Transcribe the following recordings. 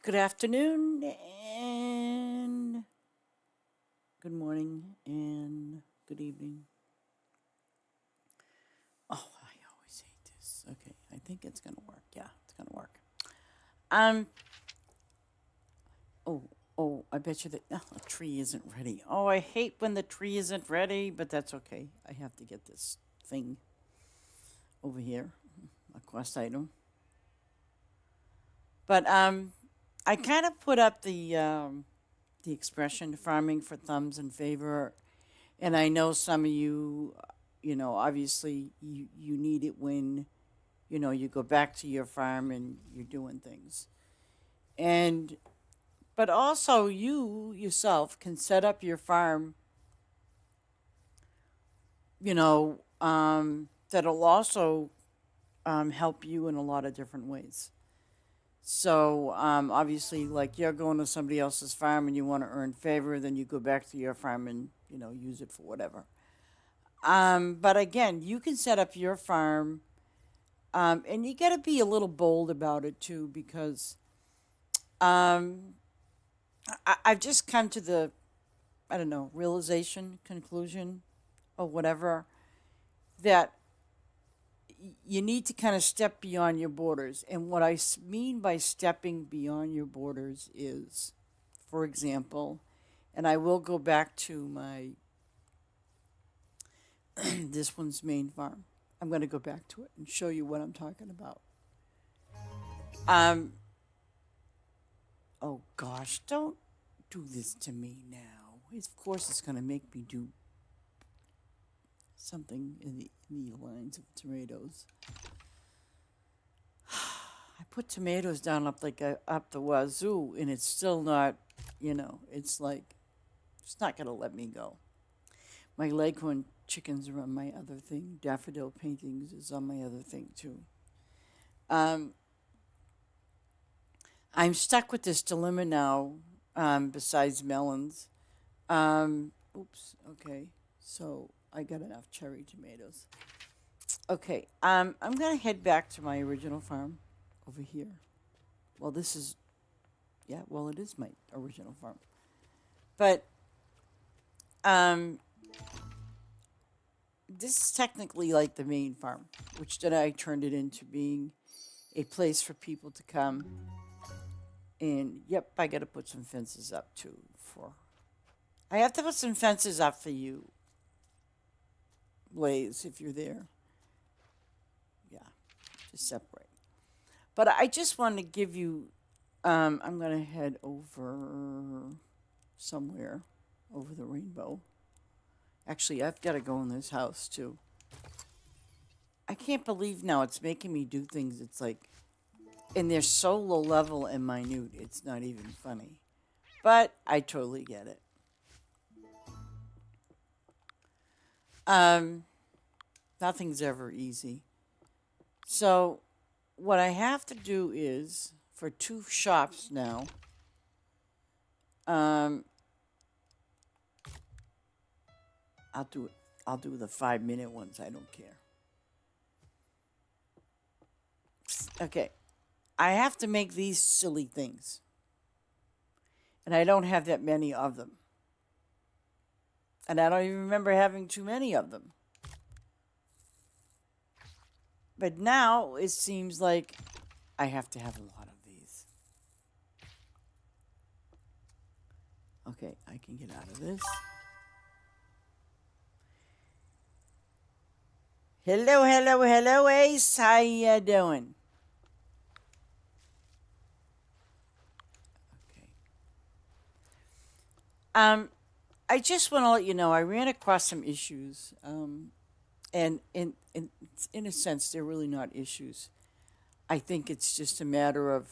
Good afternoon and good morning and good evening. Oh, I always hate this. Okay, I think it's gonna work. Yeah, it's gonna work. Um. Oh, I bet you that the tree isn't ready. Oh, I hate when the tree isn't ready, but that's okay. I have to get this thing over here, a quest item. But I kind of put up the expression farming for thumbs and favor. And I know some of you, obviously you need it when, you go back to your farm and you're doing things. And, but also you yourself can set up your farm, that'll also help you in a lot of different ways. So obviously, like you're going to somebody else's farm and you want to earn favor, then you go back to your farm and, use it for whatever. But again, you can set up your farm, and you got to be a little bold about it too, because um, I've just come to the, I don't know, realization, conclusion, or whatever, that you need to kind of step beyond your borders. And what I mean by stepping beyond your borders is, for example, and I will go back to my this one's main farm. I'm going to go back to it and show you what I'm talking about. Um, oh gosh, don't do this to me now. Of course, it's going to make me do something in the lines of tomatoes. I put tomatoes down up the wazoo, and it's still not. It's like it's not going to let me go. My leghorn chickens are on my other thing. Daffodil paintings is on my other thing too. Um, I'm stuck with this dilemma now. Besides melons. Oops. Okay. So I got enough cherry tomatoes. Okay. I'm gonna head back to my original farm over here. Well, this is, yeah. Well, it is my original farm, but um, this is technically like the main farm, which then I turned it into being a place for people to come. And yep, I got to put some fences up too. I have to put some fences up for you, Blaze, if you're there. Yeah, to separate. But I just want to give you. I'm gonna head over somewhere over the rainbow. Actually, I've got to go in this house too. I can't believe now it's making me do things. It's like, and they're so low level and minute. It's not even funny. But I totally get it. Um, Nothing's ever easy. So what I have to do is for two shops now. Um, I'll do it. I'll do the 5 minute ones. I don't care. Okay. I have to make these silly things. And I don't have that many of them. And I don't even remember having too many of them. But now it seems like I have to have a lot of these. Okay, I can get out of this. Hello, hello, hello, Ace. How you doing? Okay. I just want to let you know I ran across some issues, and in a sense, they're really not issues. I think it's just a matter of,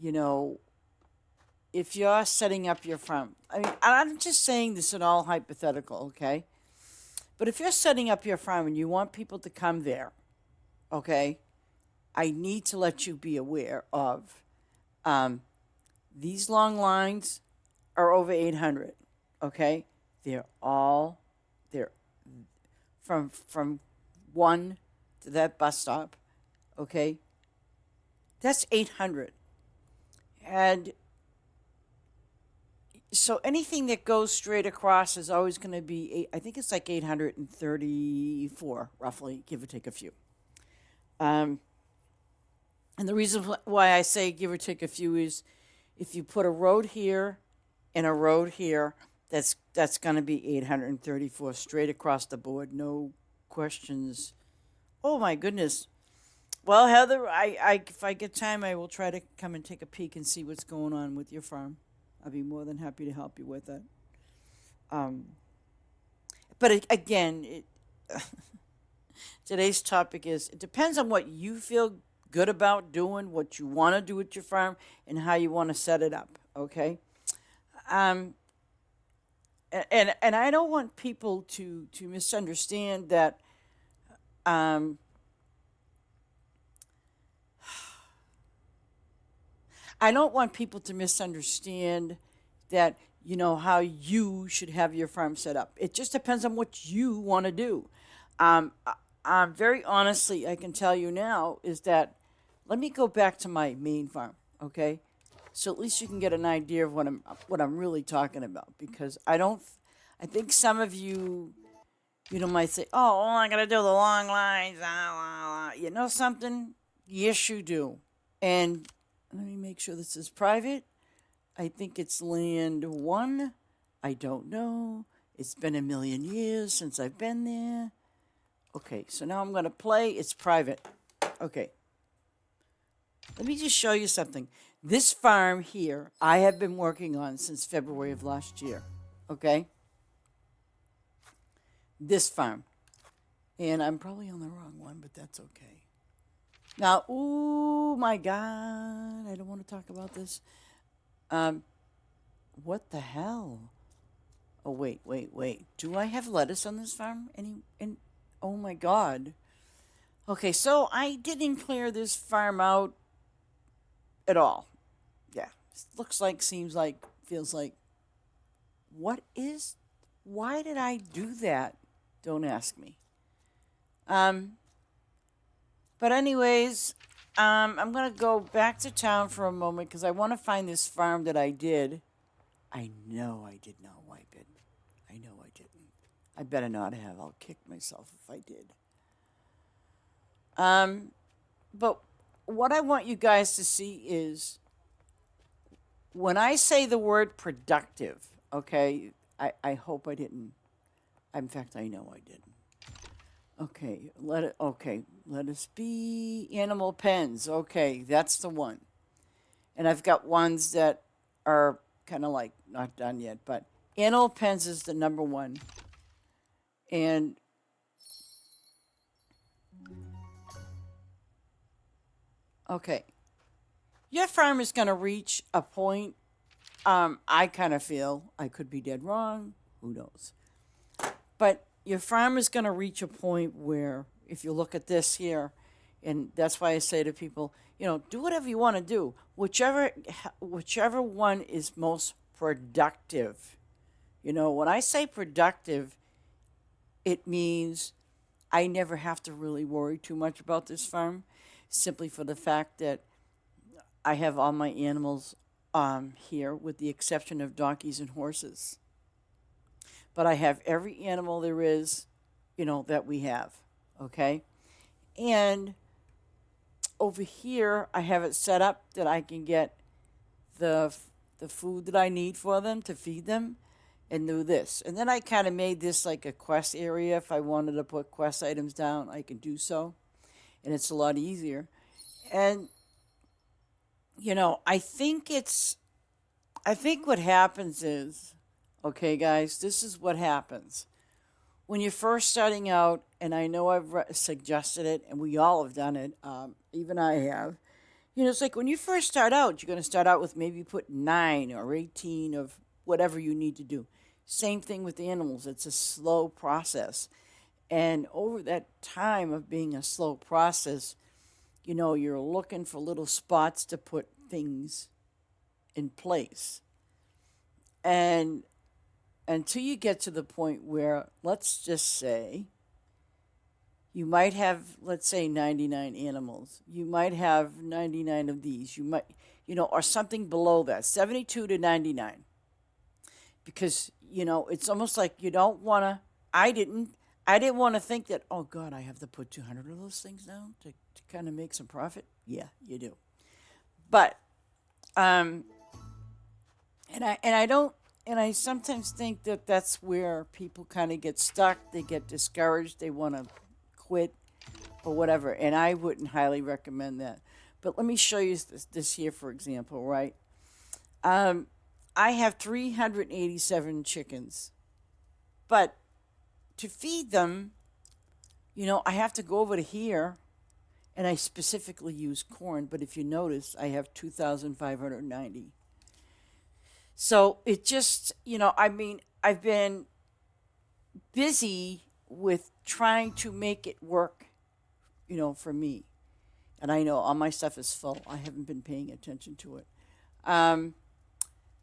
you know, if you're setting up your farm. I mean, I'm just saying this in all hypothetical, okay? But if you're setting up your farm and you want people to come there, okay, I need to let you be aware of um, these long lines are over 800, okay? They're all, they're from one to that bus stop, okay? That's 800. And so anything that goes straight across is always going to be, I think it's like 834, roughly, give or take a few. Um, and the reason why I say give or take a few is if you put a road here and a road here, that's going to be 834 straight across the board, no questions. Oh my goodness. Well, Heather, if I get time, I will try to come and take a peek and see what's going on with your farm. I'll be more than happy to help you with that. Um, but again, today's topic is it depends on what you feel good about doing, what you want to do with your farm, and how you want to set it up. Okay. Um, and I don't want people to misunderstand that. Um, I don't want people to misunderstand that, how you should have your farm set up. It just depends on what you want to do. Very honestly, I can tell you now is that let me go back to my main farm, okay? So at least you can get an idea of what I'm really talking about because I think some of you, might say, "Oh, all I got to do the long lines, You know something? Yes, you do. And let me make sure this is private. I think it's land one. I don't know. It's been a million years since I've been there. Okay, so now I'm going to play. It's private. Okay. Let me just show you something. This farm here, I have been working on since February of last year. Okay? This farm. And I'm probably on the wrong one, but that's okay. Now, oh my God, I don't want to talk about this. What the hell? Oh, wait. Do I have lettuce on this farm? Oh my God. Okay, so I didn't clear this farm out at all. Yeah, looks like, seems like, feels like. Why did I do that? Don't ask me. But anyways, I'm going to go back to town for a moment because I want to find this farm that I did. I know I did not wipe it. I know I didn't. I better not have. I'll kick myself if I did. But what I want you guys to see is when I say the word productive, okay, I hope I didn't. In fact, I know I didn't. Okay, let us be animal pens. Okay, that's the one. And I've got ones that are kind of like not done yet, but animal pens is the number one. And okay, your farm is going to reach a point. I kind of feel I could be dead wrong. Who knows? But your farm is going to reach a point where, if you look at this here, and that's why I say to people, do whatever you want to do, whichever one is most productive. When I say productive, it means I never have to really worry too much about this farm, simply for the fact that I have all my animals here, with the exception of donkeys and horses. But I have every animal there is, that we have. Okay? And over here, I have it set up that I can get the food that I need for them to feed them and do this. And then I kind of made this like a quest area. If I wanted to put quest items down, I can do so. And it's a lot easier. And, I think what happens is, okay, guys, this is what happens. When you're first starting out, and I know I've suggested it, and we all have done it, even I have, it's like when you first start out, you're going to start out with maybe put 9 or 18 of whatever you need to do. Same thing with animals. It's a slow process. And over that time of being a slow process, you're looking for little spots to put things in place. And until you get to the point where, let's just say, you might have, let's say, 99 animals. You might have 99 of these. or something below that, 72 to 99. Because, it's almost like you don't want to, I didn't, I didn't want to think that, oh God, I have to put 200 of those things down to kind of make some profit. Yeah, you do. But, um, and I don't, and I sometimes think that that's where people kind of get stuck. They get discouraged. They want to quit or whatever. And I wouldn't highly recommend that. But let me show you this here, for example, right? Um, I have 387 chickens, but to feed them, I have to go over to here, and I specifically use corn. But if you notice, I have 2,590. So it just, I mean, I've been busy with trying to make it work, for me. And I know all my stuff is full. I haven't been paying attention to it. Um,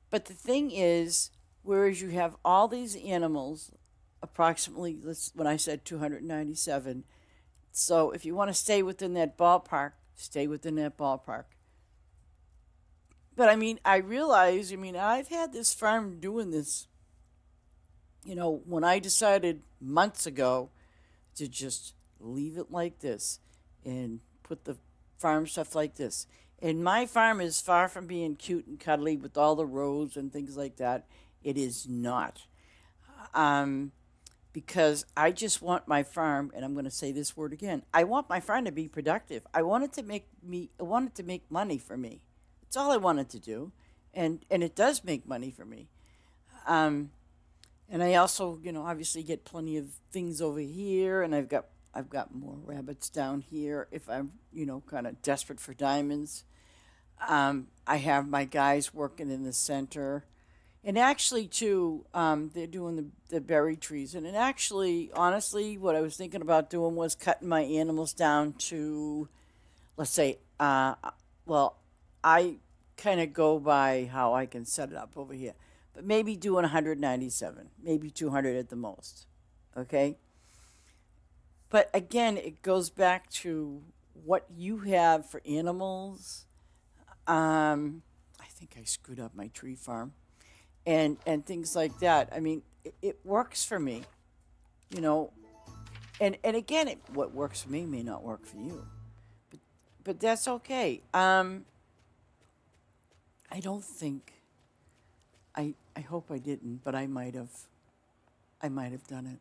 but the thing is, whereas you have all these animals, approximately, when I said 297, so if you want to stay within that ballpark, stay within that ballpark. But I mean, I realize, I've had this farm doing this, when I decided months ago to just leave it like this and put the farm stuff like this. And my farm is far from being cute and cuddly with all the rows and things like that. It is not. Um, because I just want my farm, and I'm going to say this word again. I want my farm to be productive. I want it to make money for me. That's all I wanted to do, and it does make money for me. Um, and I also, obviously get plenty of things over here, and I've got more rabbits down here if I'm, kind of desperate for diamonds. I have my guys working in the center. And actually, too, they're doing the berry trees. And it actually, honestly, what I was thinking about doing was cutting my animals down to, let's say, well, I kind of go by how I can set it up over here. But maybe doing 197, maybe 200 at the most. Okay? But again, it goes back to what you have for animals. I think I screwed up my tree farm and things like that. I mean, it works for me, you know. And again, what works for me may not work for you, but that's okay. I don't think I hope I didn't, but I might have done it.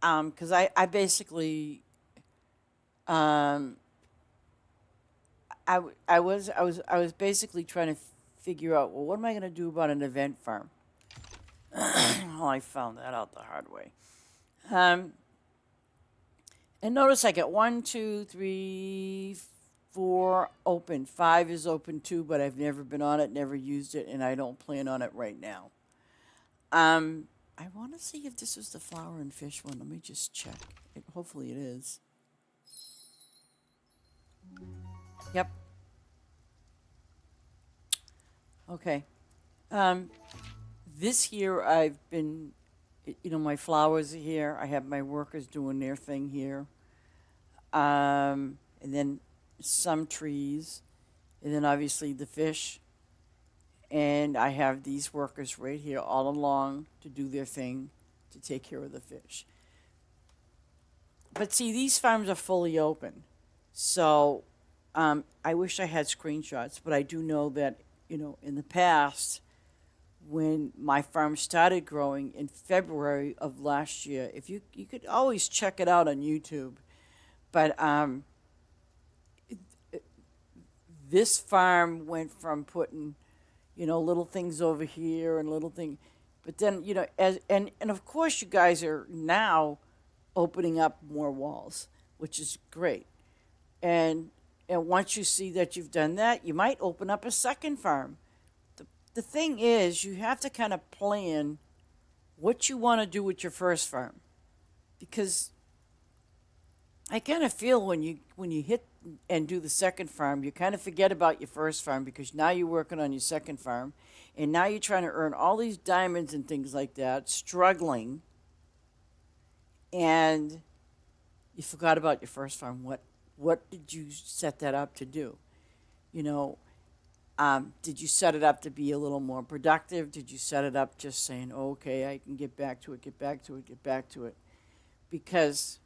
'Cause I basically um I was basically trying to figure out, well, what am I going to do about an event farm? Well, I found that out the hard way. Um, and notice I got one, two, three, four open. Five is open too, but I've never been on it, never used it, and I don't plan on it right now. I want to see if this is the flower and fish one. Let me just check. Hopefully it is. Yep. Okay. Um, this year I've been, my flowers are here. I have my workers doing their thing here. And then some trees, and then obviously the fish. And I have these workers right here all along to do their thing to take care of the fish. But see, these farms are fully open. So I wish I had screenshots, but I do know that, in the past, when my farm started growing in February of last year, if you could always check it out on YouTube, but this farm went from putting, little things over here and little thing, but then, as and of course you guys are now opening up more walls, which is great. And and once you see that you've done that, you might open up a second farm. The thing is, you have to kind of plan what you want to do with your first farm, because I kind of feel when you hit and do the second farm, you kind of forget about your first farm because now you're working on your second farm, and now you're trying to earn all these diamonds and things like that, struggling, and you forgot about your first farm. What did you set that up to do? You know, did you set it up to be a little more productive? Did you set it up just saying, oh, okay, I can get back to it, get back to it, get back to it? Because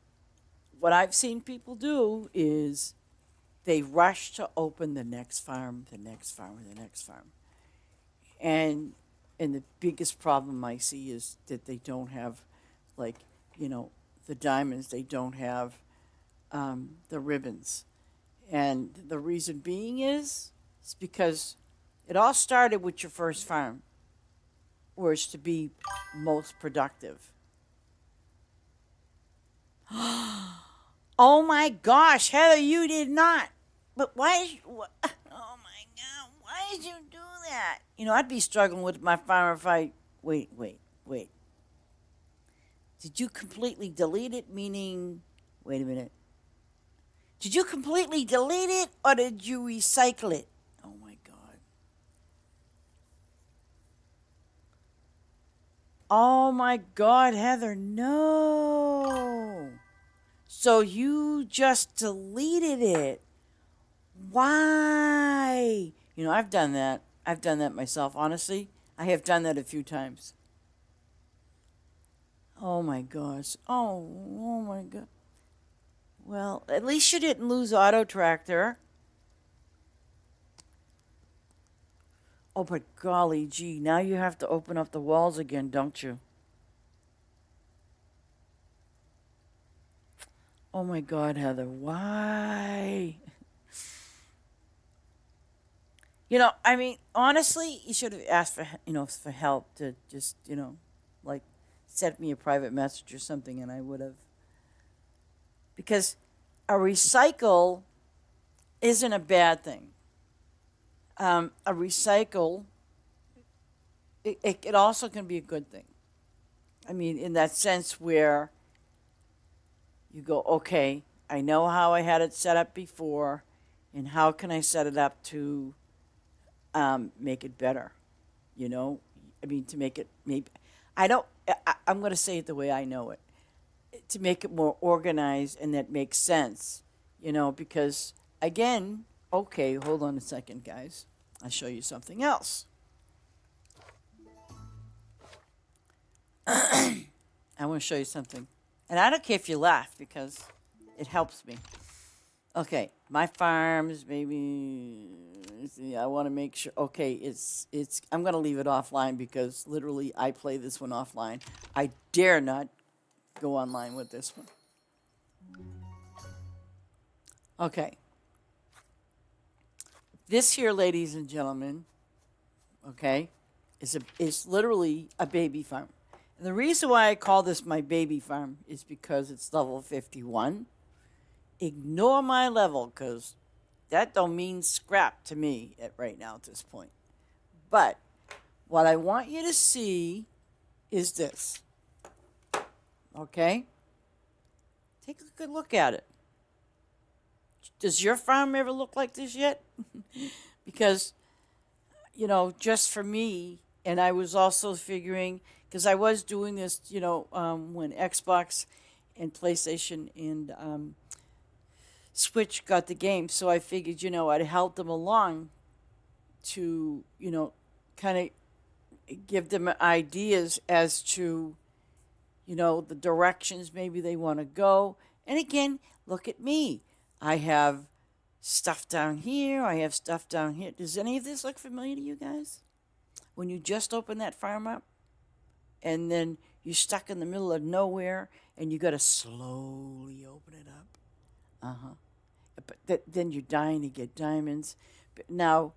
what I've seen people do is they rush to open the next farm, the next farm, the next farm. And the biggest problem I see is that they don't have, like, you know, the diamonds. They don't have the ribbons. And the reason being is it's because it all started with your first farm, where it's to be most productive. Oh my gosh, Heather, you did not. But why? Oh my God, why did you do that? You know, I'd be struggling with my farm if I. Wait, wait, wait. Did you completely delete it? Meaning, wait a minute. Did you completely delete it or did you recycle it? Oh my God. Oh my God, Heather, no. So you just deleted it. Why? You know, I've done that. I've done that myself, honestly. I have done that a few times. Oh my gosh. Oh my God. Well, at least you didn't lose Auto Tractor. Oh, but golly gee, now you have to open up the walls again, don't you? Oh my God, Heather, why? You know, I mean, honestly, you should have asked for, for help to just, like send me a private message or something, and I would have. Because a recycle isn't a bad thing. A recycle, it also can be a good thing. I mean, in that sense where you go, okay, I know how I had it set up before, and how can I set it up to make it better? You know, I mean, to make it maybe, I don't, I'm going to say it the way I know it, to make it more organized and that makes sense, because again, okay, hold on a second, guys. I'll show you something else. I want to show you something. And I don't care if you laugh because it helps me. Okay, my farms, maybe. See, I want to make sure. Okay, it's. I'm gonna leave it offline because literally I play this one offline. I dare not go online with this one. Okay, this here, ladies and gentlemen. Okay, is literally a baby farm. And the reason why I call this my baby farm is because it's level 51. Ignore my level because that don't mean scrap to me right now at this point. But what I want you to see is this. Okay? Take a good look at it. Does your farm ever look like this yet? Because, just for me, and I was also figuring, because I was doing this, when Xbox and PlayStation and Switch got the game, so I figured, I'd help them along to, kind of give them ideas as to, the directions maybe they want to go. And again, look at me. I have stuff down here. I have stuff down here. Does any of this look familiar to you guys? When you just open that farm up and then you're stuck in the middle of nowhere and you got to slowly open it up. Uh-huh. But then you're dying to get diamonds. But now,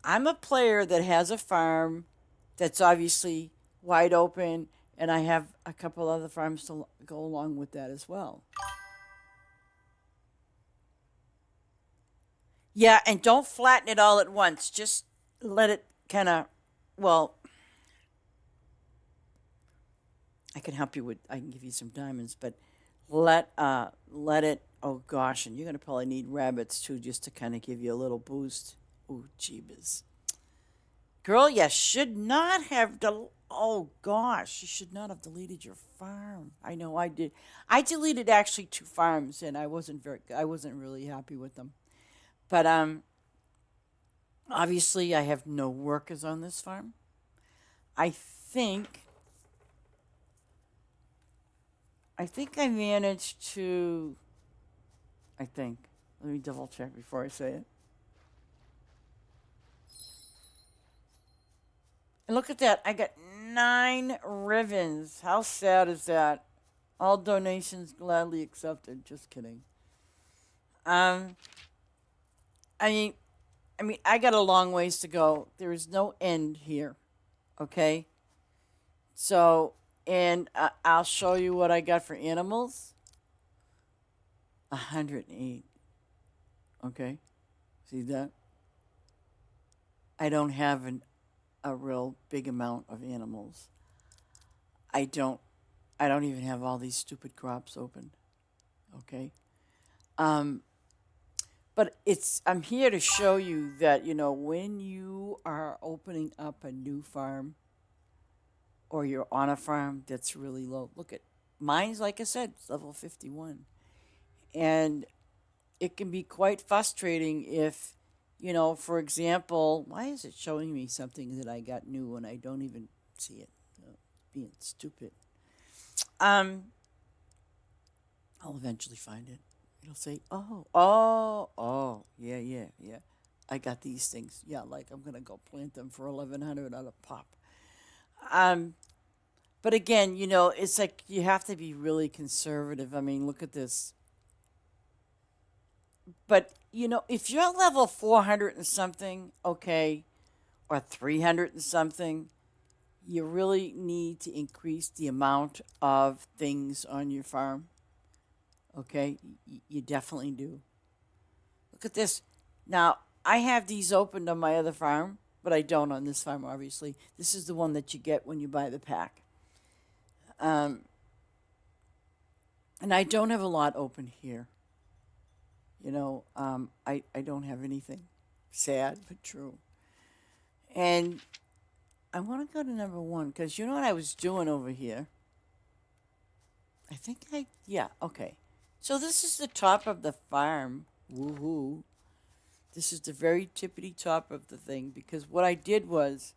I'm a player that has a farm that's obviously wide open, and I have a couple other farms to go along with that as well. Yeah, and don't flatten it all at once. Just let it kind of, well, I can give you some diamonds, but let it, oh gosh, and you're going to probably need rabbits too just to kind of give you a little boost. Oh, jeebus. Girl, you should not have oh gosh, you should not have deleted your farm. I know I did. I deleted actually two farms and I wasn't really happy with them. But Obviously, I have no workers on this farm. I think I managed to. I think. Let me double check before I say it. And look at that. I got 9 ribbons. How sad is that? All donations gladly accepted. Just kidding. Um, I mean, I got a long ways to go. There is no end here. Okay. So, and I'll show you what I got for animals. 108. Okay. See that? I don't have a real big amount of animals. I don't. I don't even have all these stupid crops open. Okay. Um, but I'm here to show you that, when you are opening up a new farm or you're on a farm that's really low. Look at mine's, like I said, it's level 51. And it can be quite frustrating if, for example, why is it showing me something that I got new and I don't even see it? Being stupid. I'll eventually find it. It'll say, oh, yeah. I got these things. Yeah, like I'm gonna go plant them for 1,100 at a pop. Um, but again, it's like you have to be really conservative. I mean, look at this. But if you're level 400 and something, okay, or 300 and something, you really need to increase the amount of things on your farm. Okay, you definitely do. Look at this. Now, I have these opened on my other farm, but I don't on this farm, obviously. This is the one that you get when you buy the pack. Um, and I don't have a lot open here. I don't have anything. Sad, but true. And I want to go to number 1 because you know what I was doing over here? Yeah, okay. So this is the top of the farm. Woohoo. This is the very tippity top of the thing because what I did was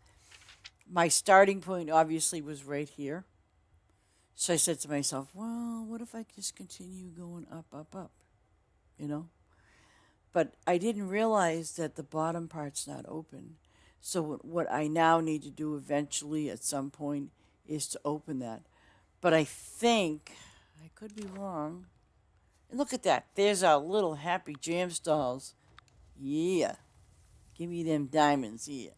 my starting point obviously was right here. So I said to myself, well, what if I just continue going up, up, up? You know? But I didn't realize that the bottom part's not open. So what I now need to do eventually at some point is to open that. But I think, I could be wrong. And look at that. There's our little happy jam stalls. Yeah. Give me them diamonds. Yeah.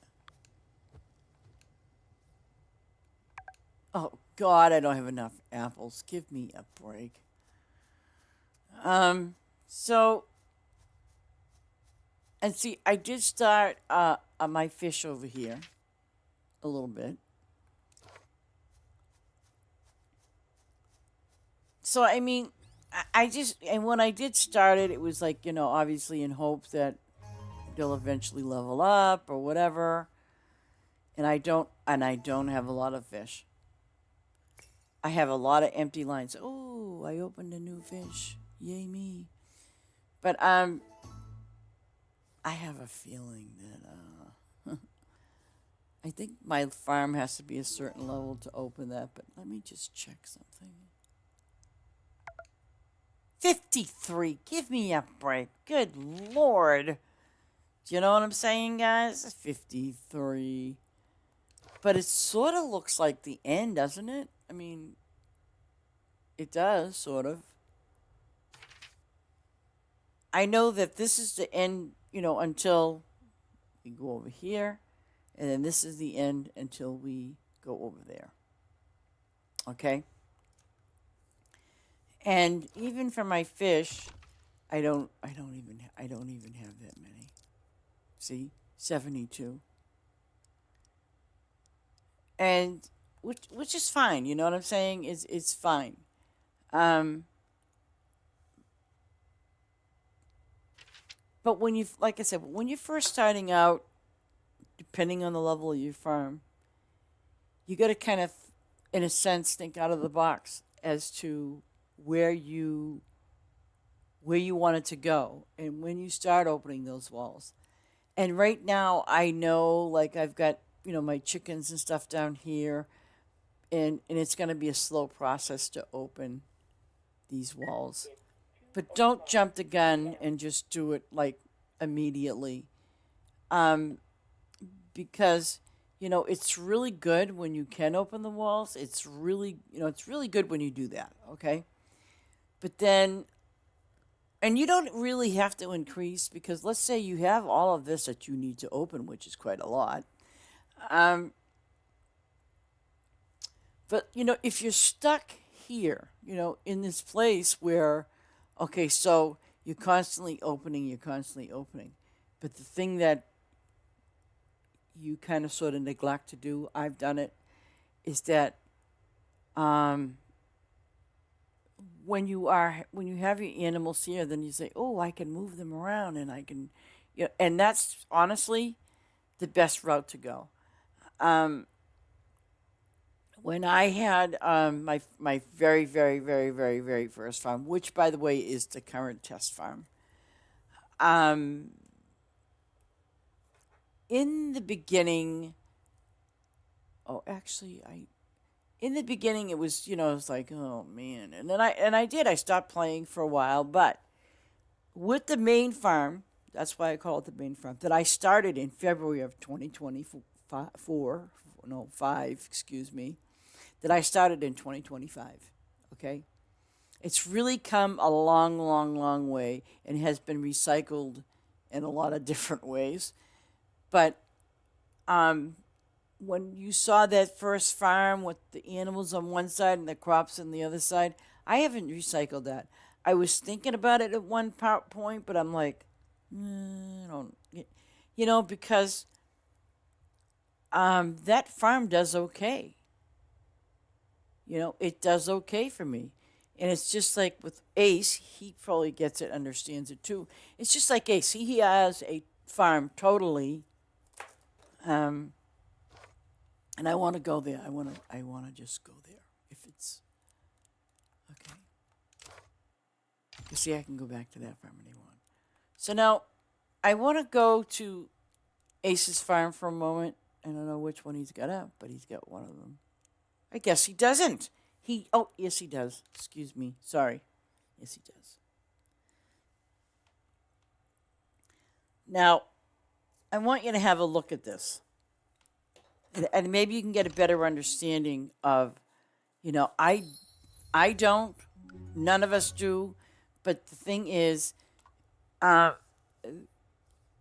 Oh, God, I don't have enough apples. Give me a break. So, and see, I did start on my fish over here a little bit. So, I mean, and when I did start it, it was like, obviously in hope that they'll eventually level up or whatever. And I don't have a lot of fish. I have a lot of empty lines. Oh, I opened a new fish. Yay me. But I have a feeling that I think my farm has to be a certain level to open that, but let me just check something. 53. Give me a break. Good Lord. Do you know what I'm saying, guys? 53. But it sort of looks like the end, doesn't it? I mean, it does, sort of. I know that this is the end, until we go over here. And then this is the end until we go over there. Okay? And even for my fish, I don't even have that many. See? 72. And which is fine, you know what I'm saying? It's fine. But when you, like I said, when you're first starting out, depending on the level of your farm, you got to kind of, in a sense, think out of the box as to where you want it to go, and when you start opening those walls. And right now, I know, like, I've got, my chickens and stuff down here, and it's going to be a slow process to open these walls. But don't jump the gun and just do it, like, immediately. Um, because, it's really good when you can open the walls. It's really good when you do that, okay? But then, and you don't really have to increase because let's say you have all of this that you need to open, which is quite a lot. Um, but if you're stuck here, in this place where, okay, so you're constantly opening, but the thing that you kind of sort of neglect to do, I've done it, is that um, when you have your animals here, then you say, oh, I can move them around and I can, and that's honestly the best route to go. Um, when I had my very very very very very first farm, which by the way is the current test farm, um, in the beginning, oh actually I in the beginning it was it was like oh man, and then I stopped playing for a while, but with the main farm, that's why I call it the main farm that I started in February of 2024, no 5, excuse me, that I started in 2025. Okay, it's really come a long, long, long way and has been recycled in a lot of different ways. But um, when you saw that first farm with the animals on one side and the crops on the other side, I haven't recycled that. I was thinking about it at one point, but I'm like, I don't, because that farm does okay. It does okay for me. And it's just like with Ace, he probably gets it, understands it too. It's just like Ace. He has a farm totally, um, and I want to go there. I want to just go there. If it's okay, you see, I can go back to that farm if want. So now, I want to go to Ace's farm for a moment. I don't know which one he's got up, but he's got one of them. I guess he doesn't. Oh, yes, he does. Excuse me. Sorry. Yes, he does. Now, I want you to have a look at this. And maybe you can get a better understanding of, I don't, none of us do, but the thing is, uh,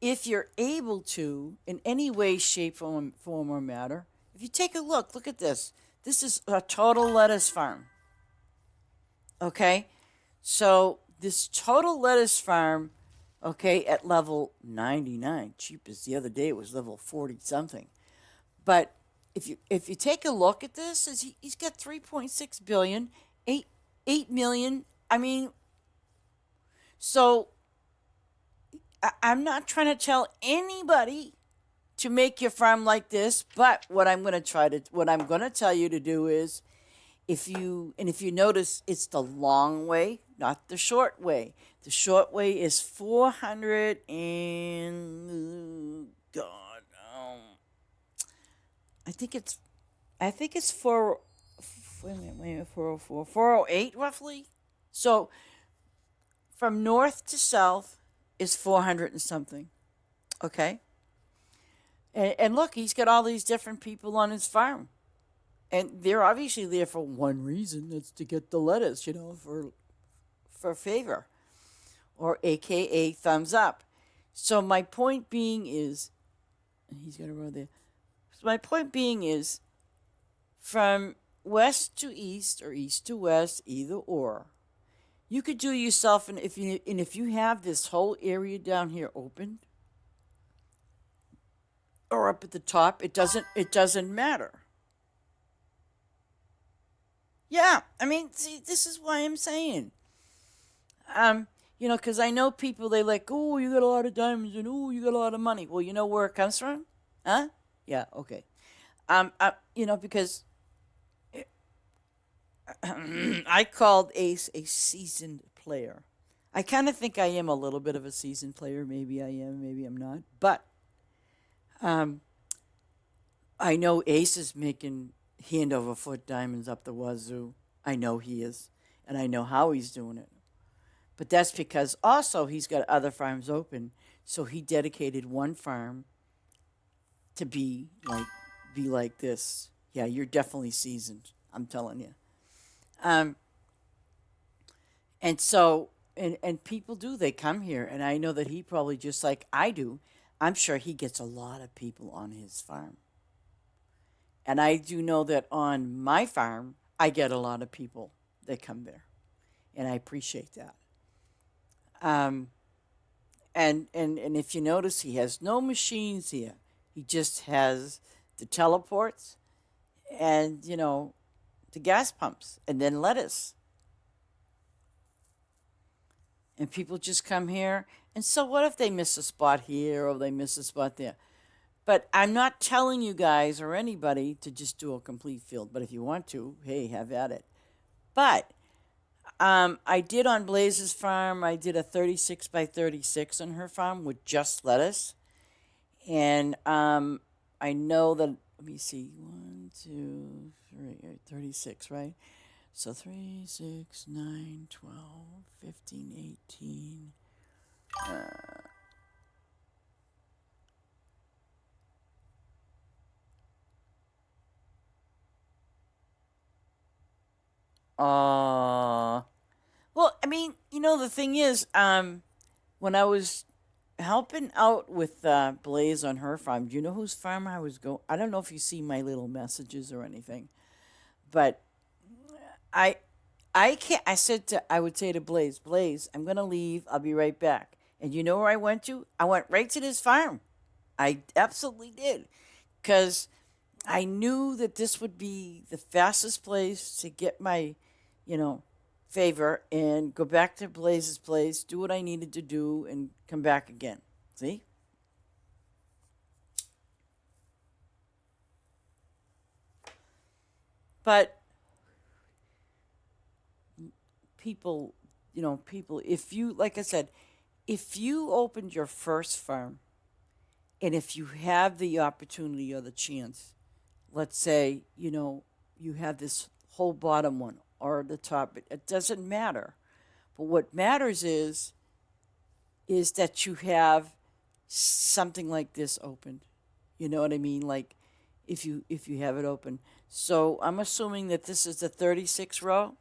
if you're able to, in any way, shape, form, or matter, if you take a look at this. This is a total lettuce farm. Okay? So, this total lettuce farm, okay, at level 99, cheap as the other day, it was level 40 something. But if you take a look at this, he's got 3.6 billion, 8 million. I mean, so I'm not trying to tell anybody to make your farm like this, but what I'm going to tell you to do is if you notice it's the long way, not the short way. The short way is 400 and God, I think it's four. Wait a minute, 404, 408 roughly. So from north to south is 400 and something. Okay, and look, he's got all these different people on his farm, and they're obviously there for one reason. That's to get the lettuce, for favor, or AKA thumbs up. So my point being is, he's got a road there. So my point being is, from west to east or east to west, either or, you could do yourself, and if you have this whole area down here opened, or up at the top, it doesn't matter. Yeah, I mean, see, this is why I'm saying, um, because I know people, they like, oh, you got a lot of diamonds, and oh, you got a lot of money. Well, you know where it comes from, huh? Yeah, okay. Because I called Ace a seasoned player. I kind of think I am a little bit of a seasoned player. Maybe I am, maybe I'm not. But Um, I know Ace is making hand over foot diamonds up the wazoo. I know he is, and I know how he's doing it. But that's because also he's got other farms open, so he dedicated one farm to be like this. Yeah, you're definitely seasoned. I'm telling you. Um, and so and people do, they come here, and I know that he probably, just like I do, I'm sure he gets a lot of people on his farm. And I do know that on my farm, I get a lot of people that come there, and I appreciate that. Um, and if you notice, he has no machines here. He just has the teleports and the gas pumps, and then lettuce. And people just come here. And so what if they miss a spot here or they miss a spot there? But I'm not telling you guys or anybody to just do a complete field. But if you want to, hey, have at it. But I did on Blaze's farm. I did a 36 by 36 on her farm with just lettuce. And I know that, let me see, 1, 2, 3, 36, right? So 3, 6, 9, 12, 15, 18. Uh, well, I mean, the thing is, when I was helping out with Blaze on her farm, do you know whose farm I was going? I don't know if you see my little messages or anything, but I I can't. I would say to Blaze, Blaze, I'm gonna leave. I'll be right back. And you know where I went to? I went right to this farm. I absolutely did, because I knew that this would be the fastest place to get my, you know, favor and go back to Blaze's place, do what I needed to do, and come back again. See? But people, people, if you, like I said, if you opened your first farm, and if you have the opportunity or the chance, let's say, you have this whole bottom one or the top, it doesn't matter. But what matters is that you have something like this opened. You know what I mean? Like if you have it open. So I'm assuming that this is the 36 row.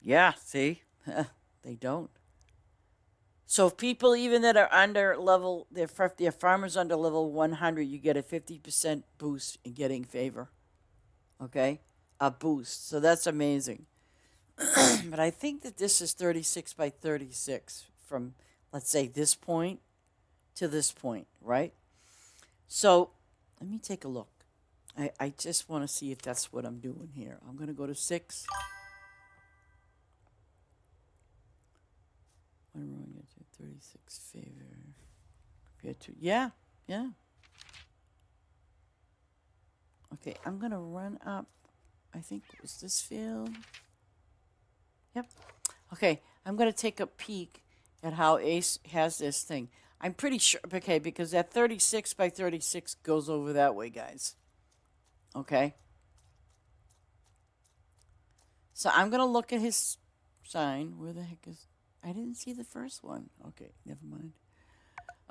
Yeah, see? They don't. So if people even that are under level, their farmers under level 100, you get a 50% boost in getting favor. Okay? A boost. So that's amazing. But I think that this is 36 by 36 from, let's say, this point to this point, right? So let me take a look. I just want to see if that's what I'm doing here. I'm going to go to 6. What am I going to do? 36 favor compared to, yeah, yeah. Okay, I'm going to run up. I think it was this field. Yep. Okay, I'm going to take a peek at how Ace has this thing. I'm pretty sure, okay, because that 36 by 36 goes over that way, guys. Okay? So I'm going to look at his sign. Where the heck is... I didn't see the first one. Okay, never mind.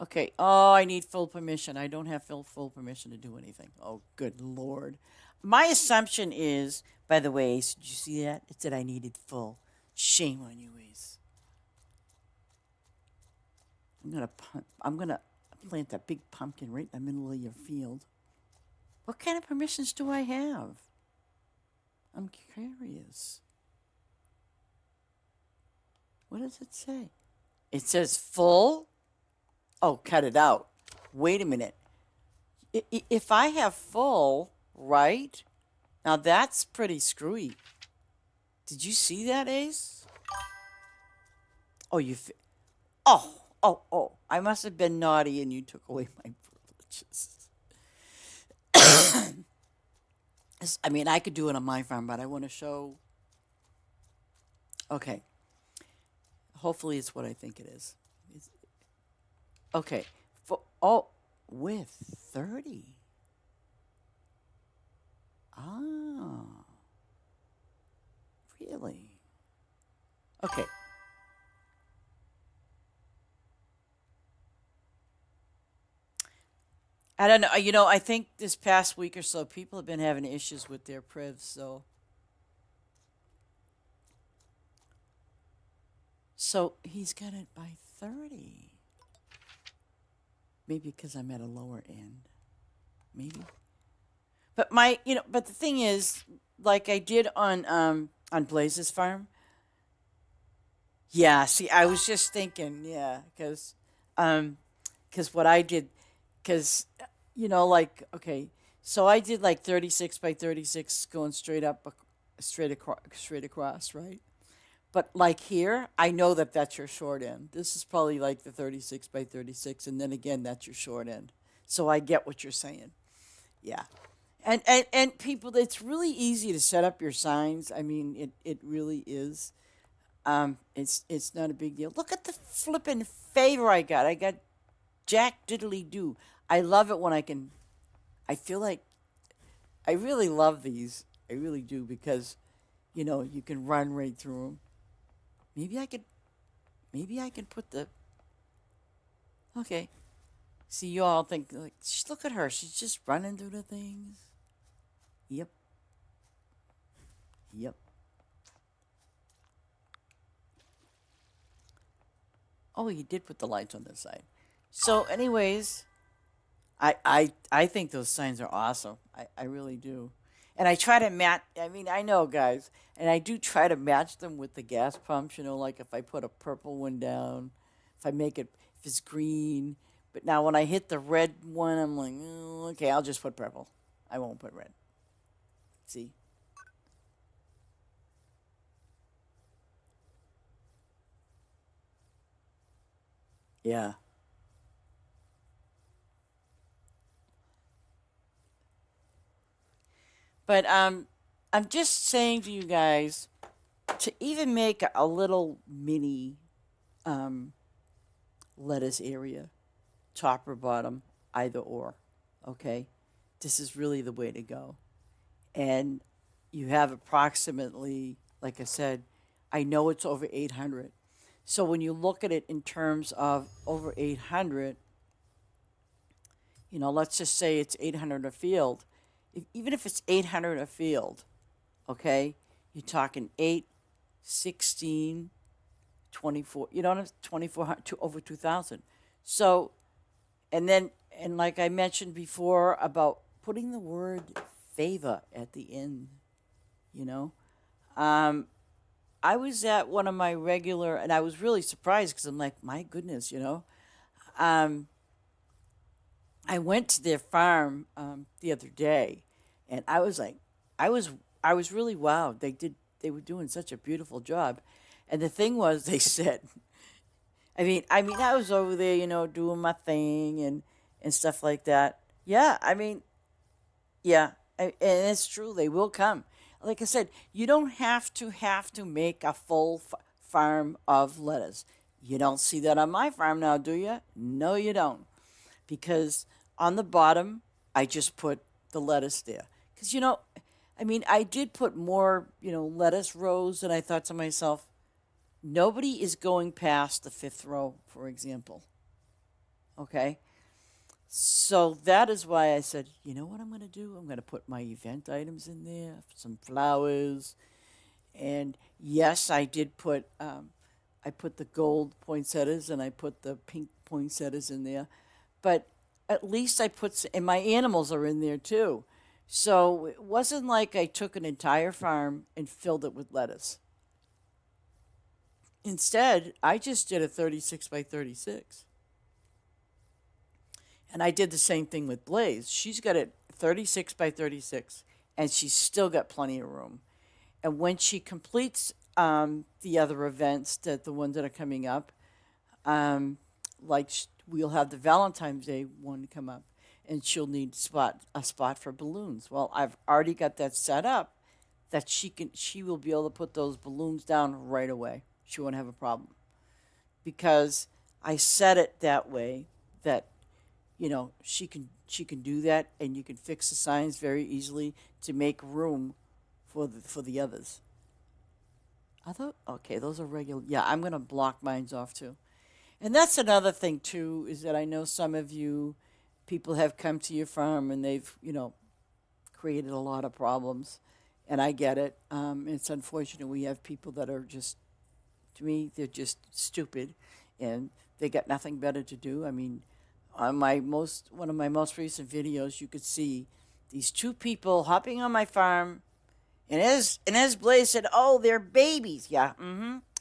Okay, oh, I need full permission. I don't have full permission to do anything. Oh, good Lord. My assumption is, by the way, Ace, did you see that? It said I needed full. Shame on you, Ace. I'm gonna plant a big pumpkin right in the middle of your field. What kind of permissions do I have? I'm curious. What does it say? It says full? Oh, cut it out. Wait a minute. If I have full, right? Now that's pretty screwy. Did you see that, Ace? Oh, oh. I must have been naughty and you took away my privileges. I mean, I could do it on my farm, but I want to show. Okay. Hopefully, it's what I think it is. It's, okay. Oh, with 30. Ah, really? Okay. I don't know. I think this past week or so, people have been having issues with their privs. So he's got it by 30. Maybe because I'm at a lower end. Maybe. But the thing is, like I did on Blaze's farm. Yeah. See, I was just thinking, yeah, um, because what I did, because like okay, so I did like 36 by 36 going straight up, straight across, right? But like here, I know that that's your short end. This is probably like the 36 by 36, and then again, that's your short end. So I get what you're saying. Yeah. And people, it's really easy to set up your signs. I mean, it really is. It's not a big deal. Look at the flippin' favor I got. I got Jack Diddly Do. I love it when I can. I feel like I really love these. I really do because you can run right through them. Maybe I could. Maybe I can put the. Okay. See, you all think like, look at her. She's just running through the things. Yep. Yep. Oh, you did put the lights on this side. So, anyways, I think those signs are awesome. I really do. And I try to match, I mean, I know, guys, and I do try to match them with the gas pumps, like if I put a purple one down, if I make it, if it's green. But now when I hit the red one, I'm like, "Oh, okay, I'll just put purple. I won't put red." See? Yeah. But I'm just saying to you guys to even make a little mini um, lettuce area, top or bottom, either or. Okay, this is really the way to go. And you have approximately, like I said, I know it's over 800. So when you look at it in terms of over 800, let's just say it's 800 a field. Even if it's 800 a field, okay, you're talking 8, 16, 24, 2400 to over 2000. So, and like I mentioned before about putting the word favor at the end, you know, um, I was at one of my regular, and I was really surprised because I'm like, my goodness, um, I went to their farm the other day, and I was like, I was I was really wowed. They were doing such a beautiful job, and the thing was, they said, I mean, I was over there, doing my thing and stuff like that. Yeah, I mean, yeah, and it's true. They will come. Like I said, you don't have to make a full farm of lettuce. You don't see that on my farm now, do you? No, you don't, because on the bottom I just put the lettuce there. Because I mean, I did put more, lettuce rows, and I thought to myself, nobody is going past the fifth row, for example. Okay, so that is why I said, you know what I'm going to do? I'm going to put my event items in there, some flowers, and yes, I put the gold poinsettias and I put the pink poinsettias in there, but at least and my animals are in there too. So it wasn't like I took an entire farm and filled it with lettuce. Instead, I just did a 36 by 36. And I did the same thing with Blaze. She's got it 36 by 36, and she's still got plenty of room. And when she completes the other events, the ones that are coming up, um, like we'll have the Valentine's Day one come up, and she'll need a spot for balloons. Well, I've already got that set up that she will be able to put those balloons down right away. She won't have a problem. because I set it that way that she can do that, and you can fix the signs very easily to make room for the others. I thought, okay, those are regular. Yeah, I'm gonna block mines off too. And that's another thing too, is that I know some of you people have come to your farm and they've created a lot of problems, and I get it. It's unfortunate we have people that are just, to me, they're just stupid, and they got nothing better to do. I mean, on one of my most recent videos, you could see these two people hopping on my farm, and as Blaze said, "Oh, they're babies." Yeah,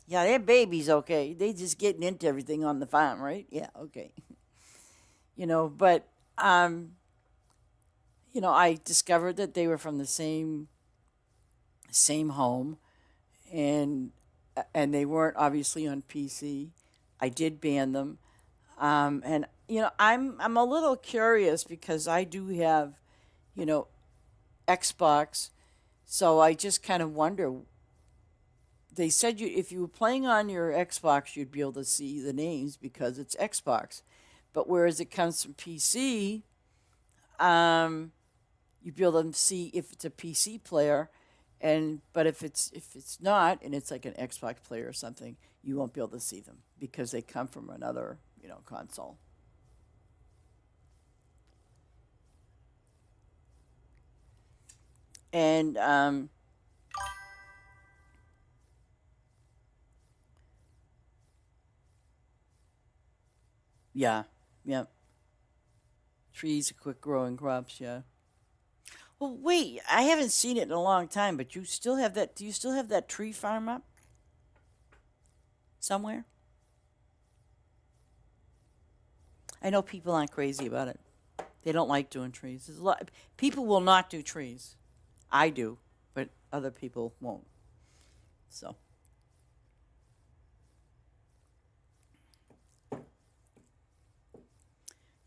yeah, they're babies. Okay, they just getting into everything on the farm, right? Yeah, okay. But um, I discovered that they were from the same home, and and they weren't obviously on PC. I did ban them, and I'm a little curious because I do have you know Xbox, so I just kind of wonder. They said if you were playing on your Xbox, you'd be able to see the names because it's Xbox, but whereas it comes from PC, um, you'd be able to see if it's a PC player, and but if it's not, and it's like an Xbox player or something, you won't be able to see them because they come from another console. And yeah, yeah, trees are quick growing crops. Yeah. Well, wait, I haven't seen it in a long time, but you still have that? Do you still have that tree farm up somewhere? I know people aren't crazy about it. They don't like doing trees. There's a lot. People will not do trees. I do, but other people won't. So,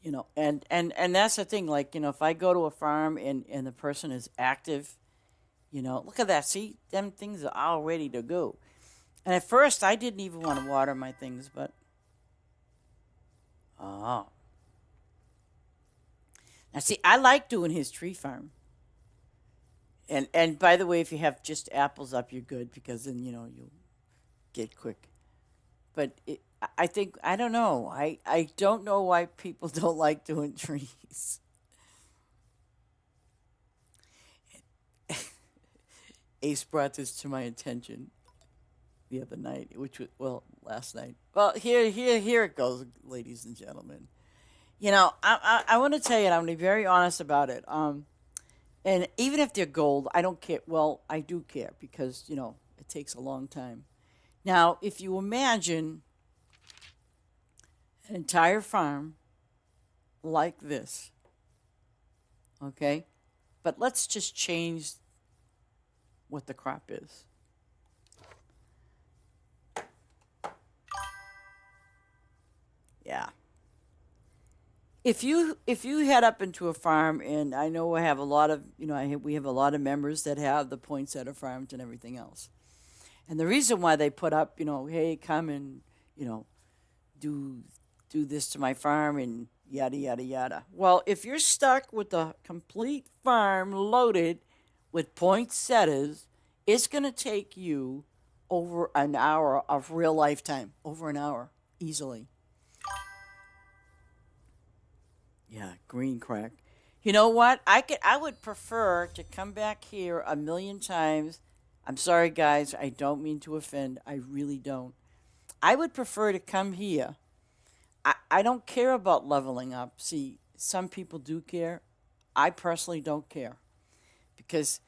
and that's the thing. Like, if I go to a farm and the person is active, look at that. See, them things are all ready to go. And at first, I didn't even want to water my things, but oh, now see, I like doing his tree farm. And by the way, if you have just apples up, you're good because then you'll get quick. But I think I don't know. I don't know why people don't like doing trees. Ace brought this to my attention the other night, which was, well, last night. Well, here it goes, ladies and gentlemen. I want to tell you, and I'm going to be very honest about it. And even if they're gold, I don't care. Well, I do care because it takes a long time. Now, if you imagine an entire farm like this, okay, but let's just change what the crop is. Yeah. If you head up into a farm, and I know I have a lot of we have a lot of members that have the poinsettia farms and everything else, and the reason why they put up hey, come and you know do do this to my farm and yada yada yada. Well, if you're stuck with a complete farm loaded with poinsettias, it's gonna take you over an hour of real lifetime, over an hour easily. Yeah, green crack. You know what? I would prefer to come back here a million times. I'm sorry guys, I don't mean to offend. I really don't. I would prefer to come here. I don't care about leveling up. See, some people do care. I personally don't care because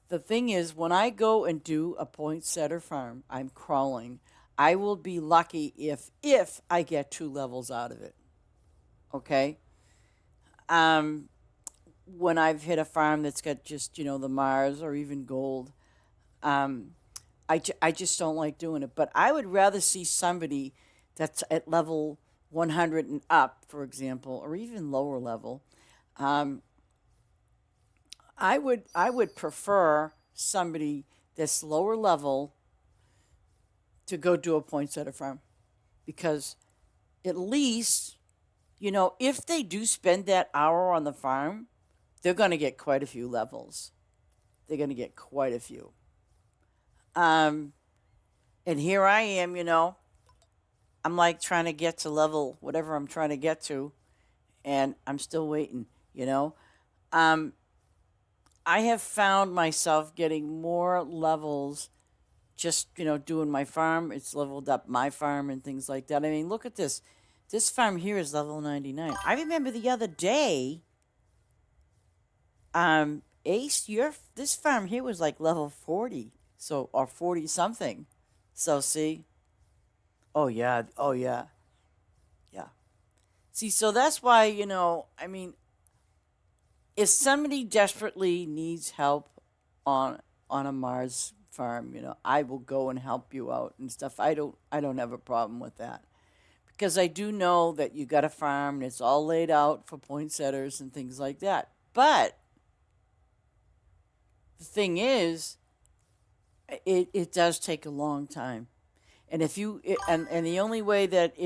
the thing is when I go and do a poinsettia farm, I'm crawling. I will be lucky if I get 2 levels out of it. Okay? Um when I've hit a farm that's got just, the Mars or even gold, um, I just don't like doing it. But I would rather see somebody that's at level 100 and up, for example, or even lower level. Um, I would prefer somebody that's lower level to go do a poinsettia farm because at least, if they do spend that hour on the farm, they're going to get quite a few levels. They're going to get quite a few. Um, and here I am, I'm like trying to get to level whatever I'm trying to get to, and I'm still waiting, you know. Um, I have found myself getting more levels just, doing my farm. It's leveled up my farm and things like that. I mean, look at this. This farm here is level 99. I remember the other day, Ace, this farm here was like level 40, so or 40 something. So see, oh yeah, oh yeah, yeah. See, so that's why I mean, if somebody desperately needs help on on a Mars farm, I will go and help you out and stuff. I don't have a problem with that because I do know that you got a farm and it's all laid out for poinsettias and things like that. But the thing is, it does take a long time. And if you and the only way that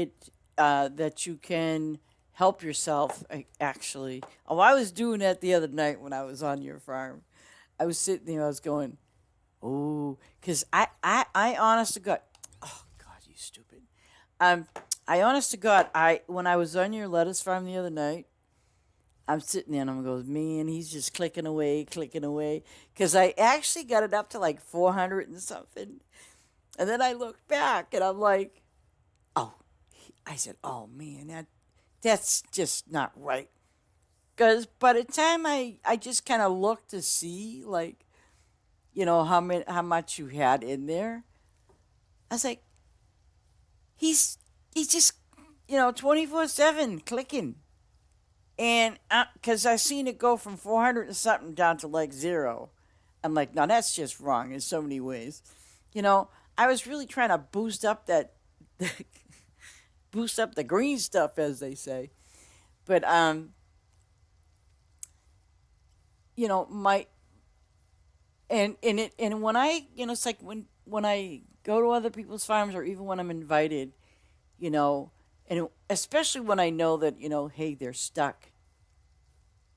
that you can help yourself actually. Oh, I was doing that the other night when I was on your farm. I was sitting there. I was going, oh, because I honest to God, oh God, you stupid. Um, I honest to God, I when I was on your lettuce farm the other night, I'm sitting there and I'm going, man, he's just clicking away, clicking away. Because I actually got it up to like 400 and something. And then I looked back and I'm like, oh, I said, oh man, that's just not right. Because by the time I just kind of looked to see, like, how much you had in there, I was like, he's just, 24/7 clicking. And because I seen it go from 400 and something down to like zero. I'm like, no, that's just wrong in so many ways. You know, I was really trying to boost up the green stuff, as they say. But my and when it's like when I go to other people's farms or even when I'm invited, you know, and especially when I know that hey, they're stuck,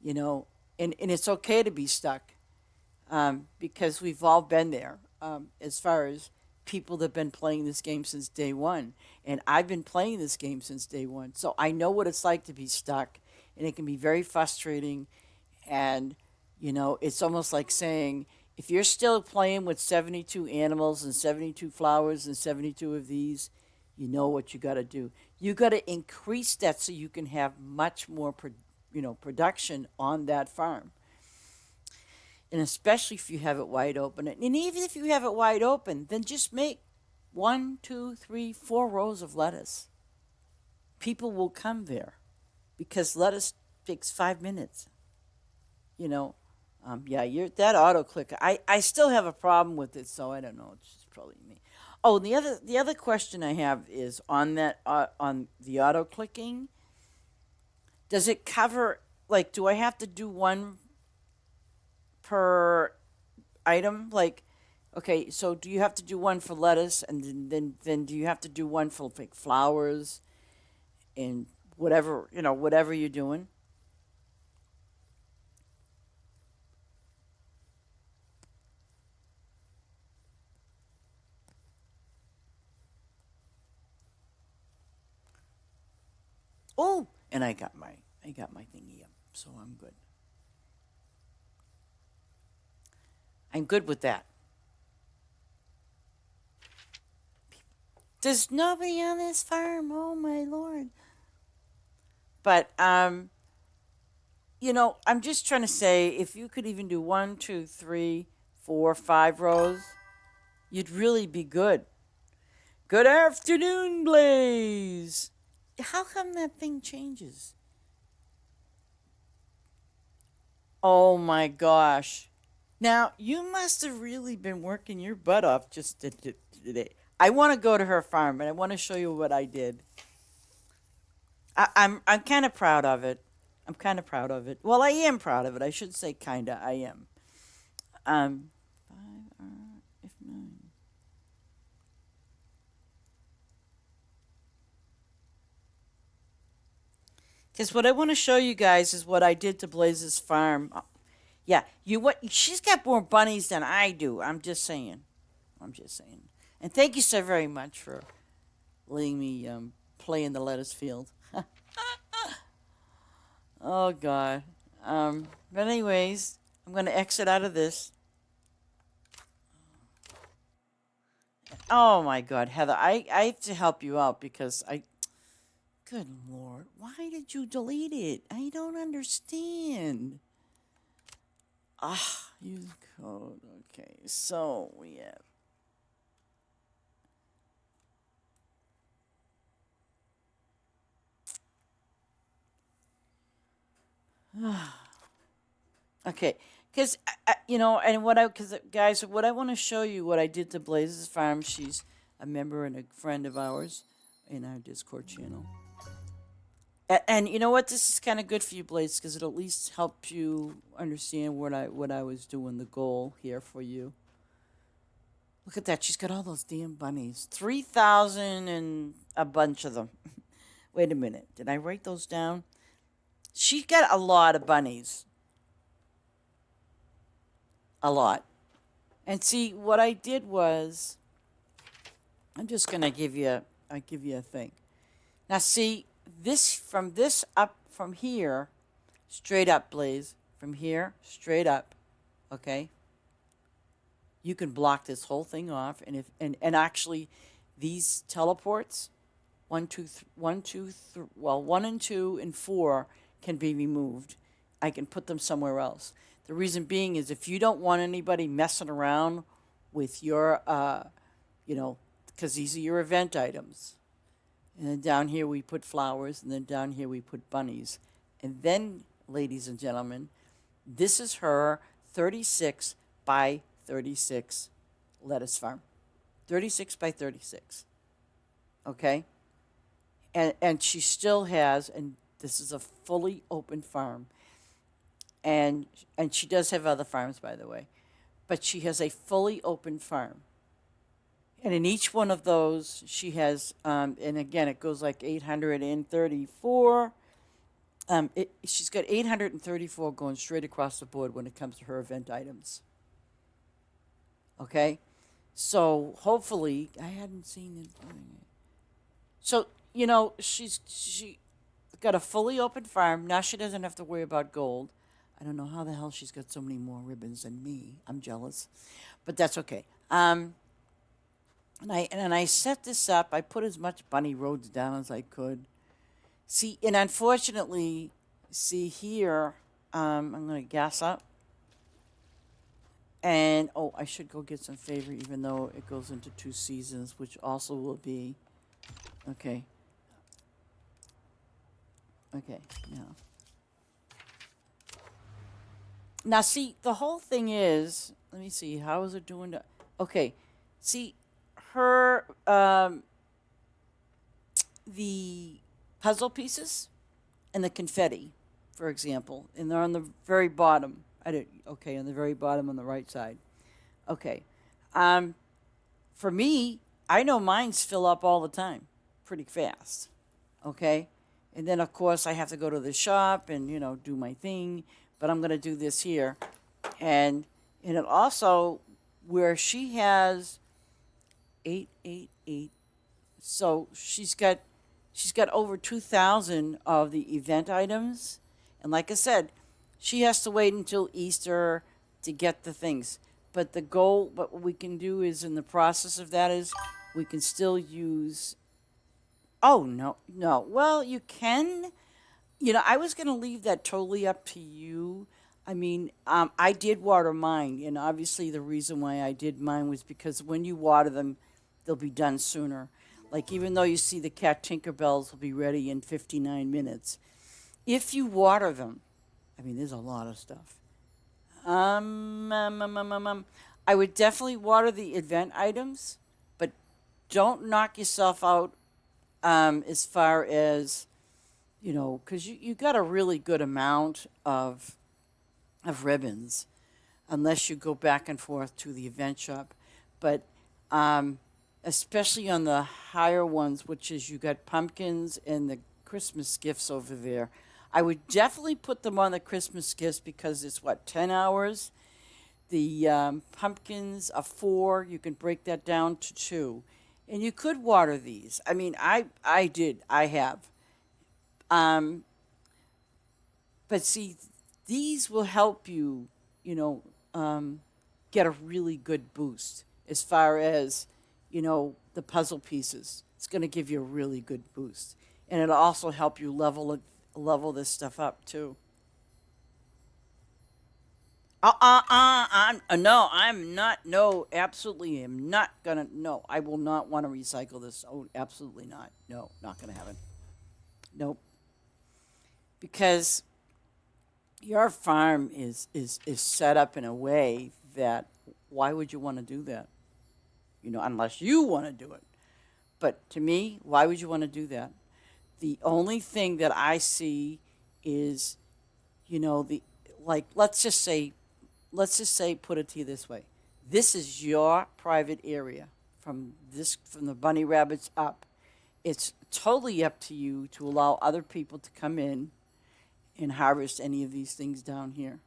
you know, and it's okay to be stuck, because we've all been there, as far as people that have been playing this game since day one. And I've been playing this game since day one. So I know what it's like to be stuck. And it can be very frustrating. And, it's almost like saying, if you're still playing with 72 animals and 72 flowers and 72 of these, you know what you got to do. You got to increase that so you can have much more, production on that farm, and especially if you have it wide open. And even if you have it wide open, then just make one, two, three, 4 rows of lettuce. People will come there because lettuce takes 5 minutes. You know, yeah, you're that auto clicker. I still have a problem with it, so I don't know. It's just probably me. Oh, and the other question I have is on that on the auto clicking. Does it cover, like, do I have to do one per item? Like, okay, so do you have to do one for lettuce, and then do you have to do one for like flowers and whatever you're doing? Oh, and I got my thingy up, so I'm good. I'm good with that. There's nobody on this farm. Oh my lord. But I'm just trying to say, if you could even do one, two, three, 4, 5 rows, you'd really be good. Good afternoon, Blaze. How come that thing changes? Oh my gosh. Now, you must have really been working your butt off just today. I want to go to her farm and I want to show you what I did. I'm kind of proud of it. I'm kind of proud of it. Well, I am proud of it. I should say kinda. I am. 5 R, if 9. Because what I want to show you guys is what I did to Blaze's farm. Yeah, you what? She's got more bunnies than I do. I'm just saying. I'm just saying. And thank you so very much for letting me play in the lettuce field. Oh God. But anyways, I'm gonna exit out of this. Oh my God, Heather, I have to help you out because I. Good Lord, why did you delete it? I don't understand. Ah, use code. Okay, so we have. Okay, because and because guys, what I want to show you, what I did to Blaze's farm. She's a member and a friend of ours in our Discord channel. And you know what? This is kind of good for you, Blaze, because it'll at least help you understand what I was doing. The goal here for you. Look at that. She's got all those damn bunnies. 3,000 and a bunch of them. Wait a minute. Did I write those down? She got a lot of bunnies. A lot. And see, what I did was, I'm just gonna I give you a thing. Now, see this from this up from here, straight up, Blaze. From here, straight up. Okay. You can block this whole thing off, and if and actually, these teleports, well, 1 and 2 and 4 can be removed. I can put them somewhere else. The reason being is if you don't want anybody messing around with your, because these are your event items. And then down here we put flowers, and then down here we put bunnies. And then, ladies and gentlemen, this is her 36 by 36 lettuce farm. 36 by 36. Okay? And she still has, and this is a fully open farm. And she does have other farms, by the way. But she has a fully open farm. And in each one of those, she has, and again, it goes like 834. She's got 834 going straight across the board when it comes to her event items. Okay? So hopefully, I hadn't seen it. So, she got a fully open farm. Now she doesn't have to worry about gold. I don't know how the hell she's got so many more ribbons than me. I'm jealous. But that's okay. And I set this up. I put as much bunny roads down as I could. See, and unfortunately, see here, I'm going to gas up. And, I should go get some favor, even though it goes into 2 seasons, which also will be, okay. Okay, now. Now, see, the whole thing is, let me see, how is it doing? Okay, see, her, the puzzle pieces and the confetti, for example, and they're on the very bottom. Okay, on the very bottom on the right side. Okay, for me, I know mines fill up all the time, pretty fast. Okay, and then of course I have to go to the shop and do my thing, but I'm gonna do this here, and it also where she has 888. So she's got over 2,000 of the event items, and like I said, she has to wait until Easter to get the things. But the goal, what we can do is in the process of that is we can still use. Oh no, no. Well, you can. I was going to leave that totally up to you. I mean, I did water mine, and obviously the reason why I did mine was because when you water them, they'll be done sooner. Like, even though you see the cat Tinkerbells will be ready in 59 minutes, if you water them, I mean, there's a lot of stuff. I would definitely water the event items, but don't knock yourself out as far as, because you got a really good amount of ribbons, unless you go back and forth to the event shop. But especially on the higher ones, which is you got pumpkins and the Christmas gifts over there. I would definitely put them on the Christmas gifts because it's what, 10 hours? The pumpkins are 4. You can break that down to 2. And you could water these. I mean, I did. I have. Um, but see, these will help you, you know, um, get a really good boost as far as, the puzzle pieces. It's going to give you a really good boost. And it'll also help you level this stuff up too. No, I'm not. No, absolutely am not gonna. No, I will not want to recycle this. Oh, absolutely not. No, not gonna happen. Nope. Because your farm is set up in a way that why would you want to do that? Unless you want to do it. But to me, why would you want to do that? The only thing that I see is, the like let's just say put it to you this way. This is your private area from the bunny rabbits up. It's totally up to you to allow other people to come in and harvest any of these things down here.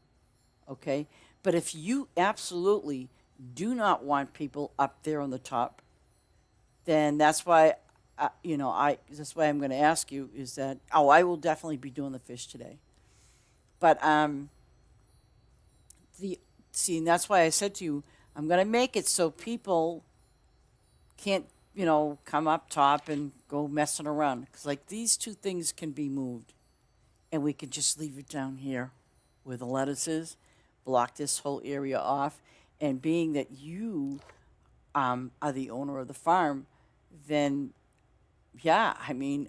Okay? But if you absolutely do not want people up there on the top, then that's why that's why I'm going to ask you is that I will definitely be doing the fish today. But the see, and that's why I said to you, I'm going to make it so people can't, come up top and go messing around. Because, like, these two things can be moved. And we can just leave it down here where the lettuce is, block this whole area off. And being that you are the owner of the farm, then, yeah, I mean,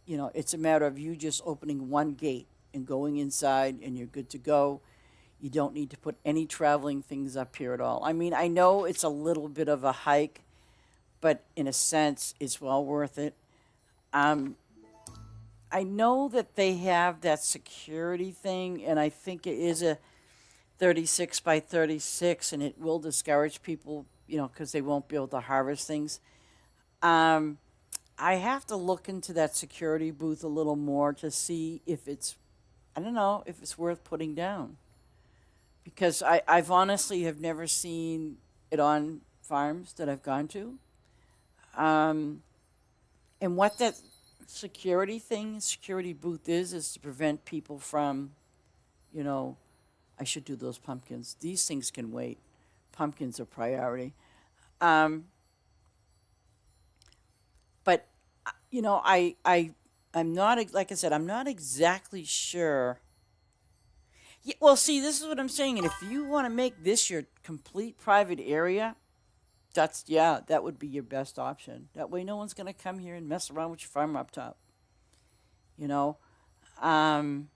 it's a matter of you just opening one gate and going inside, and you're good to go. You don't need to put any traveling things up here at all. I mean, I know it's a little bit of a hike, but in a sense, it's well worth it. Um, I know that they have that security thing, and I think it is a 36 by 36, and it will discourage people, because they won't be able to harvest things. Um, I have to look into that security booth a little more to see if I don't know, if it's worth putting down. Because I've honestly have never seen it on farms that I've gone to. Um, and what that security booth is to prevent people from, you know, I should do those pumpkins. These things can wait. Pumpkins are priority. Um, but I'm not like I said, I'm not exactly sure. Yeah, well, see, this is what I'm saying. And if you want to make this your complete private area, that would be your best option. That way, no one's going to come here and mess around with your farm up top. You know, um,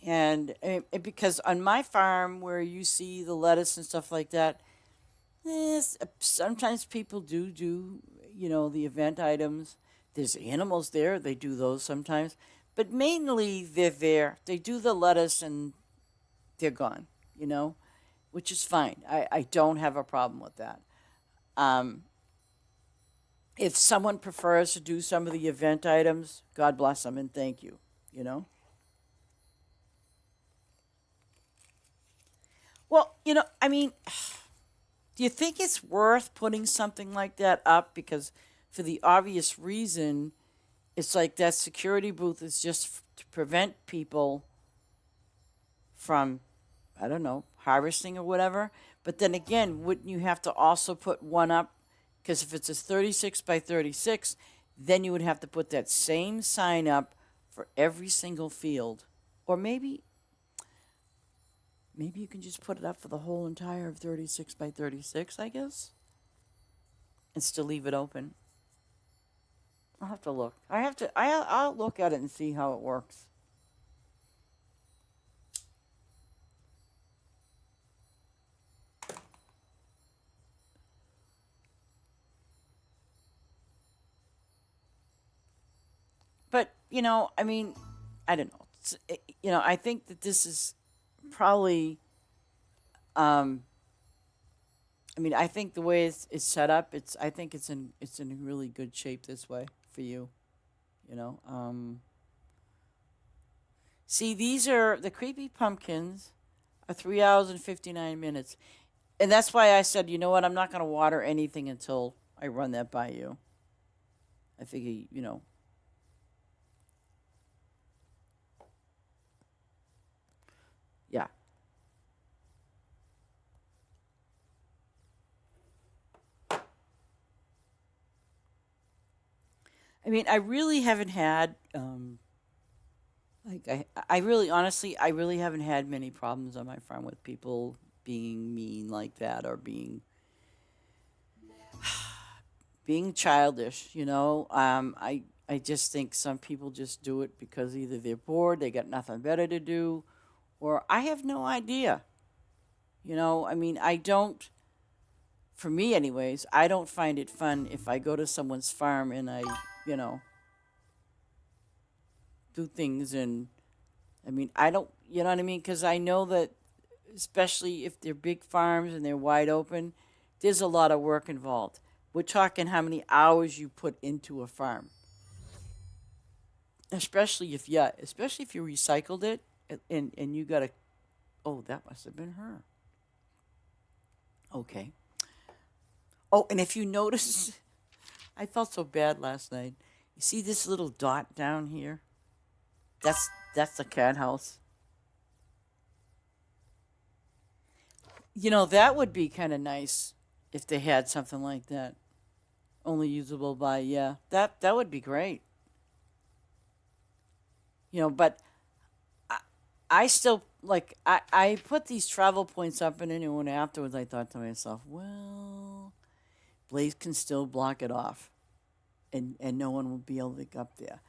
and because on my farm where you see the lettuce and stuff like that, sometimes people do the event items. There's animals there; they do those sometimes, but mainly they're there. They do the lettuce and they're gone. You know, which is fine. I don't have a problem with that. Um, if someone prefers to do some of the event items, God bless them and thank you. You know. Well, I mean, do you think it's worth putting something like that up? Because for the obvious reason, it's like that security booth is just to prevent people from, I don't know, harvesting or whatever. But then again, wouldn't you have to also put one up? Because if it's a 36 by 36, then you would have to put that same sign up for every single field. Or maybe you can just put it up for the whole entire 36 by 36, I guess, and still leave it open. I'll have to look. I'll look at it and see how it works. But, I mean, I don't know. I think that this is probably, um, I mean, I think the way it's set up, I think it's in really good shape this way for you. You know, See, these are the creepy pumpkins are 3 hours and 59 minutes. And that's why I said, you know what, I'm not going to water anything until I run that by you. I figure, yeah. I mean, I really haven't had, like, I really, honestly, I really haven't had many problems on my farm with people being mean like that or being childish, I just think some people just do it because either they're bored, they got nothing better to do, or I have no idea. I mean, I don't, for me anyways, I don't find it fun if I go to someone's farm and I, you know, do things and, I mean, I don't, you know what I mean? Because I know that, especially if they're big farms and they're wide open, there's a lot of work involved. We're talking how many hours you put into a farm, especially if you recycled it and you got to, oh, that must have been her. Okay. Oh, and if you notice, I felt so bad last night. You see this little dot down here? That's the cat house. That would be kind of nice if they had something like that. Only usable by, yeah. That would be great. But I, I still like I put these travel points up and anyone afterwards I thought to myself, well, Blaze can still block it off and no one will be able to get up there.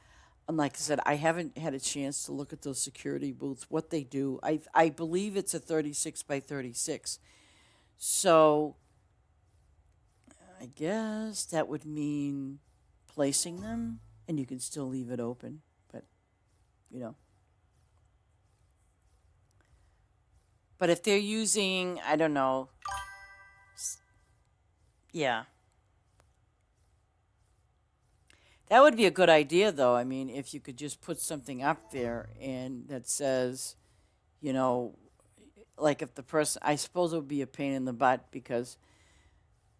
And like I said, I haven't had a chance to look at those security booths, what they do. I believe it's a 36 by 36. So I guess that would mean placing them, and you can still leave it open. But, you know. But if they're using, I don't know, yeah. That would be a good idea, though. I mean, if you could just put something up there and that says, you know, like if the person, I suppose it would be a pain in the butt because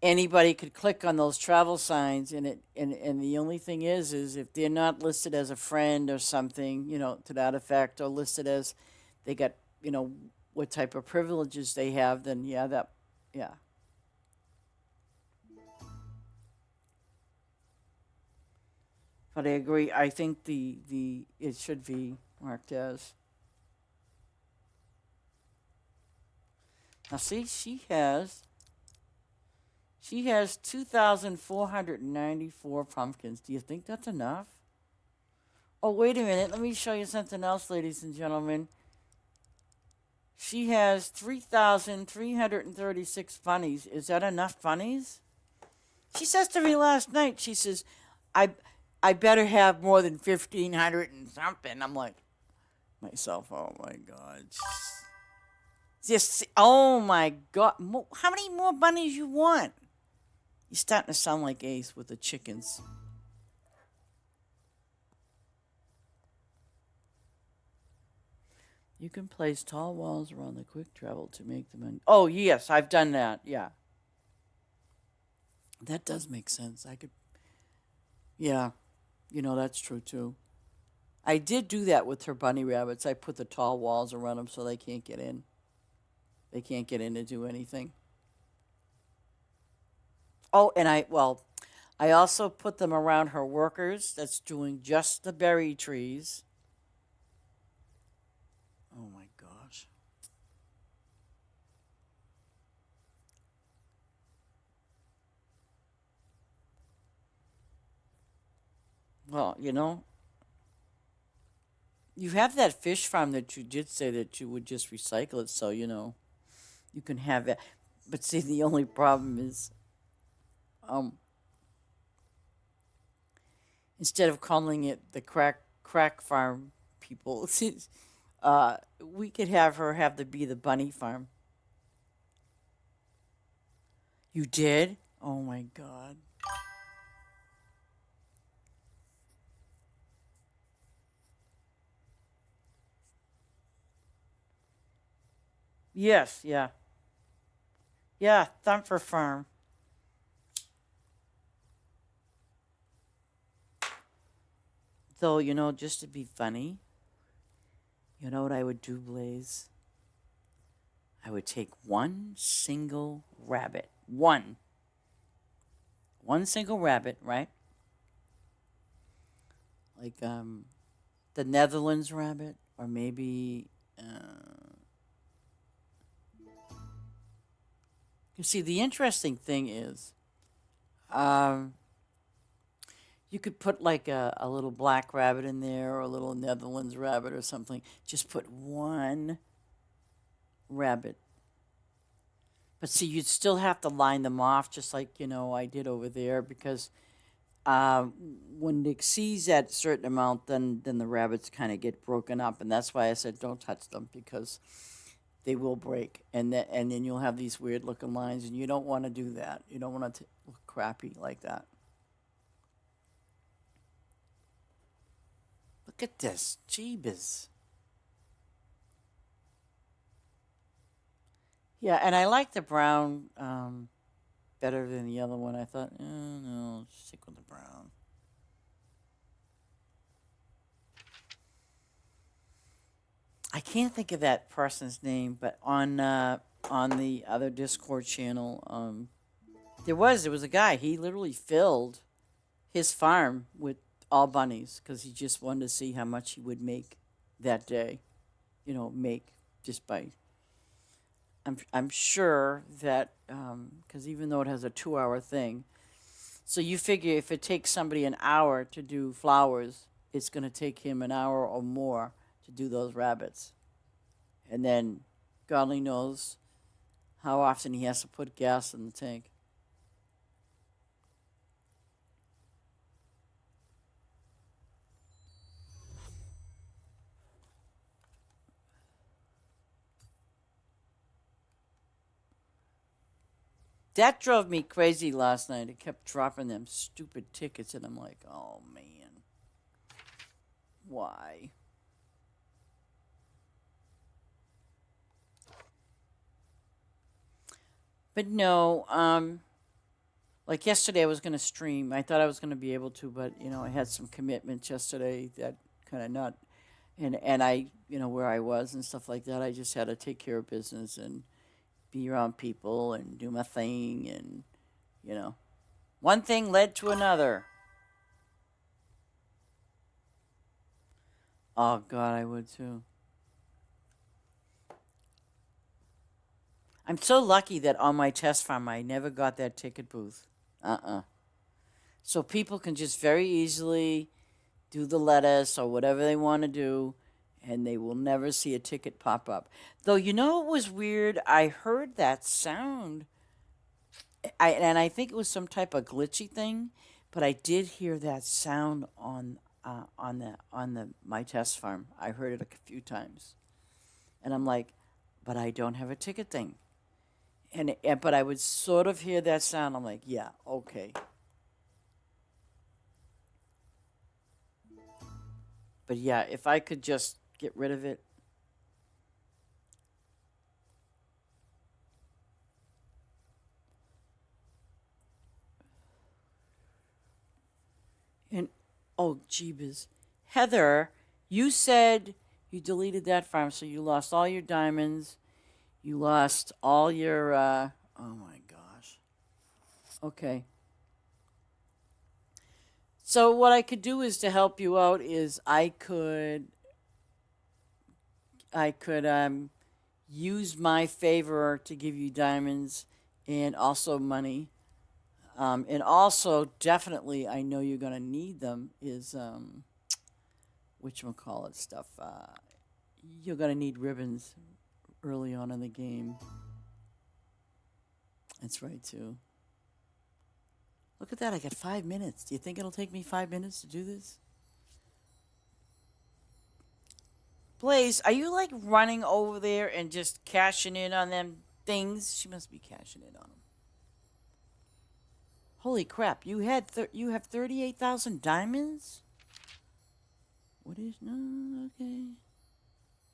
anybody could click on those travel signs and the only thing is if they're not listed as a friend or something, to that effect, or listed as they got, what type of privileges they have, then yeah. But I agree. I think the it should be marked as. Now see, she has 2,494 pumpkins. Do you think that's enough? Oh, wait a minute. Let me show you something else, ladies and gentlemen. She has 3,336 bunnies. Is that enough bunnies? She says to me last night, she says, I I better have more than 1,500 and something. I'm like, myself, oh my God. Just, oh my God. How many more bunnies you want? You're starting to sound like Ace with the chickens. You can place tall walls around the quick travel to make them. Oh, yes, I've done that. Yeah. That does make sense. I could. Yeah. That's true too. I did do that with her bunny rabbits. I put the tall walls around them so they can't get in. They can't get in to do anything. Oh, and I also put them around her workers that's doing just the berry trees. Oh my gosh. Well, you have that fish farm that you did say that you would just recycle it, so you can have it. But see, the only problem is, um, instead of calling it the crack farm people, we could have her have the be the bunny farm. You did? Oh my God. Yes, yeah. Yeah, Thumper Farm. Though, just to be funny, you know what I would do, Blaze? I would take one single rabbit. One single rabbit, right? Like the Netherlands rabbit, or maybe you see the interesting thing is um you could put like a little black rabbit in there or a little Netherlands rabbit or something. Just put one rabbit. But see, you'd still have to line them off just like, I did over there because uh, when it exceeds that certain amount, then the rabbits kind of get broken up. And that's why I said don't touch them because they will break. And then you'll have these weird looking lines and you don't want to do that. You don't want to look crappy like that. Look at this. Jeebus. Yeah, and I like the brown better than the other one. I thought, no, stick with the brown. I can't think of that person's name, but on the other Discord channel, there was a guy. He literally filled his farm with all bunnies because he just wanted to see how much he would make that day. Make just by. I'm sure that because even though it has a 2 hour thing, so you figure if it takes somebody an hour to do flowers, it's going to take him an hour or more to do those rabbits. And then God only knows how often he has to put gas in the tank. That drove me crazy last night. It kept dropping them stupid tickets, and I'm like, oh man, why? But no, like yesterday I was going to stream. I thought I was going to be able to, but I had some commitments yesterday that kind of not, and I, where I was and stuff like that. I just had to take care of business and be around people and do my thing, and you know, one thing led to another. Oh God, I would too. I'm so lucky that on my test farm I never got that ticket booth. So people can just very easily do the lettuce or whatever they want to do, and they will never see a ticket pop up. Though it was weird. I heard that sound, and I think it was some type of glitchy thing, but I did hear that sound on the my test farm. I heard it a few times, and I'm like, but I don't have a ticket thing, but I would sort of hear that sound. I'm like, yeah, okay. But yeah, if I could just get rid of it. And oh, jeebus. Heather, you said you deleted that farm, so you lost all your diamonds. You lost all your. Oh my gosh. Okay. So what I could do is to help you out is I could use my favor to give you diamonds and also money. And also definitely I know you're gonna need them is whatchamacallit stuff. You're gonna need ribbons early on in the game. That's right too. Look at that, I got 5 minutes. Do you think it'll take me 5 minutes to do this? Blaze, are you like running over there and just cashing in on them things? She must be cashing in on them. Holy crap! You have 38,000 diamonds. What is no okay?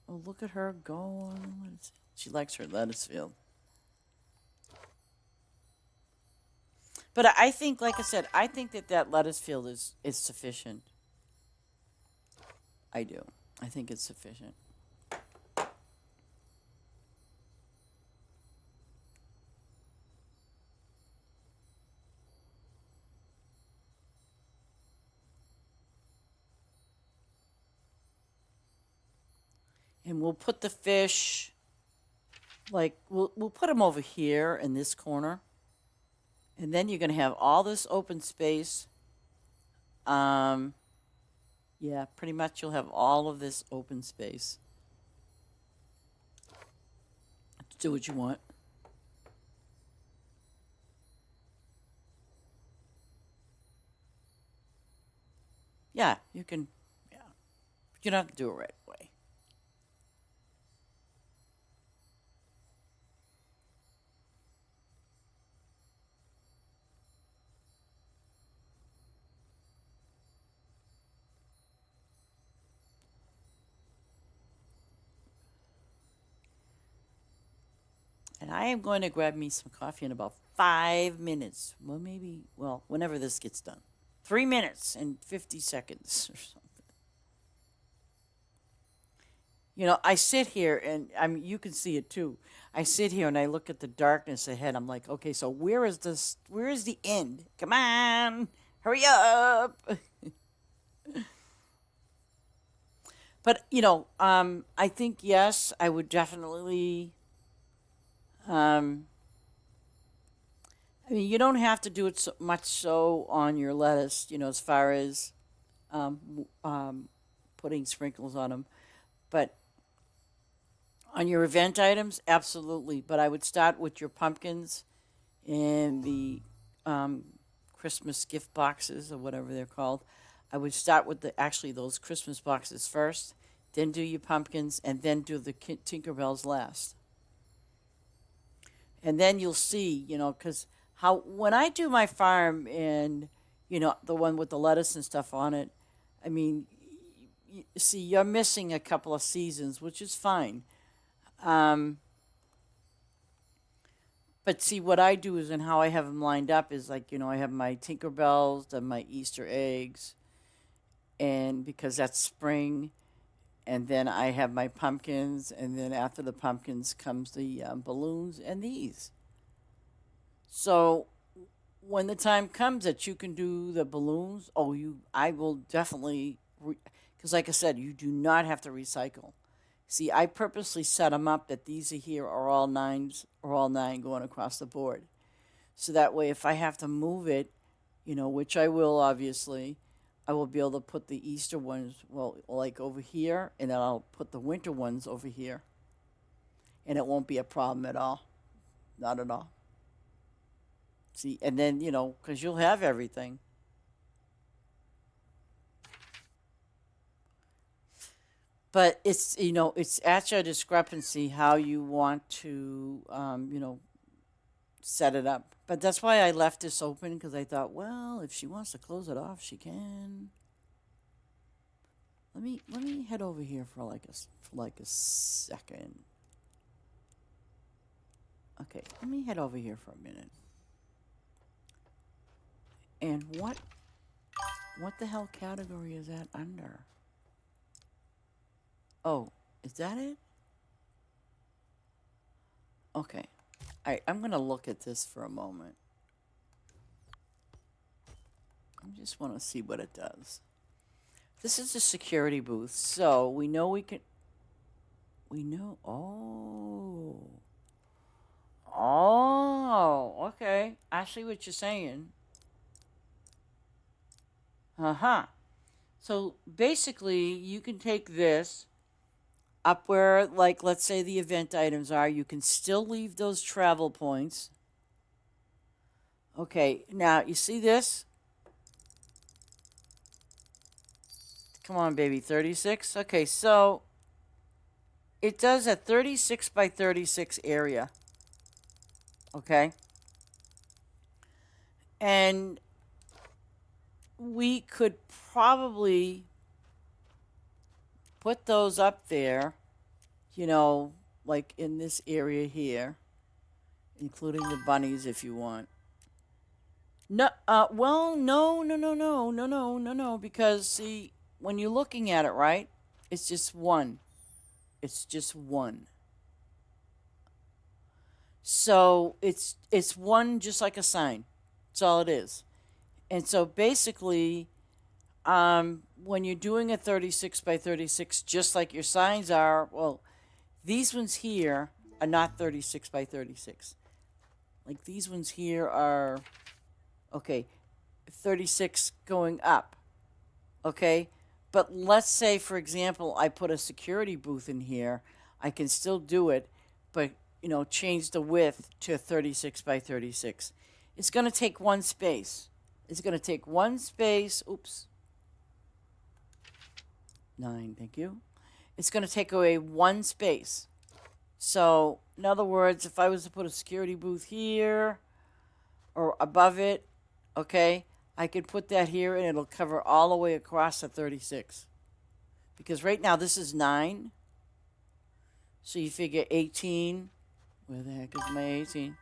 Oh, look at her go on. What is it? She likes her lettuce field. But I think, like I said, I think that lettuce field is sufficient. I do. I think it's sufficient. And we'll put the fish, like, we'll put them over here in this corner. And then you're going to have all this open space. Um, yeah, pretty much you'll have all of this open space. Do what you want. Yeah, you can. Yeah, but you don't have to do it right away. And I am going to grab me some coffee in about 5 minutes. Well, maybe, well, whenever this gets done. 3 minutes and 50 seconds or something. You know, I sit here and I mean, you can see it too. I sit here and I look at the darkness ahead. I'm like, okay, so where is this? Where is the end? Come on, hurry up. But, I think, yes, I would definitely, um, I mean, you don't have to do it so much so on your lettuce, as far as putting sprinkles on them. But on your event items, absolutely. But I would start with your pumpkins and the um, Christmas gift boxes or whatever they're called. I would start with those Christmas boxes first, then do your pumpkins, and then do the Tinkerbells last. And then you'll see, because how when I do my farm and the one with the lettuce and stuff on it, I mean, see, you're missing a couple of seasons, which is fine. Um, but see, what I do is, and how I have them lined up is like, I have my Tinkerbells and my Easter eggs, and because that's spring, and then I have my pumpkins, and then after the pumpkins comes the balloons and these. So when the time comes that you can do the balloons, I will definitely, because like I said, you do not have to recycle. See, I purposely set them up that these are here are all nines, or all nine going across the board. So that way, if I have to move it, which I will obviously, I will be able to put the Easter ones, well, like over here, and then I'll put the winter ones over here. And it won't be a problem at all. Not at all. See, and then, because you'll have everything. But it's at your discrepancy how you want to, set it up. But that's why I left this open because I thought, well, if she wants to close it off, she can. Let me head over here for like a second. Okay, let me head over here for a minute. And what the hell category is that under? Oh, is that it? Okay. I'm going to look at this for a moment. I just want to see what it does. This is a security booth, so we know we can... We know... Oh. Oh, okay. I see what you're saying. Uh-huh. So basically, you can take this up where, like, let's say the event items are. You can still leave those travel points. Okay, now, you see this? Come on, baby, 36? Okay, so it does a 36 by 36 area. Okay? And we could probably put those up there, like in this area here, including the bunnies if you want. No, well, no, no, no, no, no, no, no, no, because see, when you're looking at it, right, it's just one. It's just one. So it's one just like a sign. That's all it is. And so basically, when you're doing a 36 by 36, just like your signs are, well, these ones here are not 36 by 36. Like these ones here are, okay, 36 going up, okay? But let's say, for example, I put a security booth in here. I can still do it, but, change the width to 36 by 36. It's going to take one space. It's going to take one space. Oops. 9, thank you. It's going to take away one space. So, in other words, if I was to put a security booth here or above it, okay, I could put that here and it'll cover all the way across the 36. Because right now this is 9. So you figure 18. Where the heck is my 18?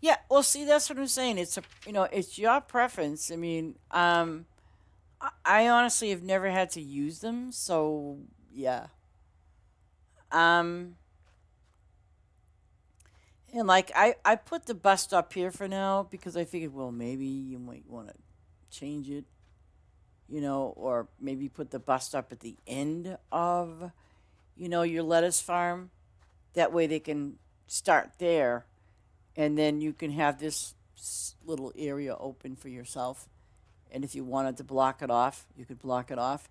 Yeah, well, see, that's what I'm saying. It's your preference. I mean, I honestly have never had to use them, so yeah. Um, and like I put the bust up here for now because I figured, well, maybe you might want to change it, or maybe put the bust up at the end of, your lettuce farm. That way they can start there, and then you can have this little area open for yourself. And if you wanted to block it off, you could block it off.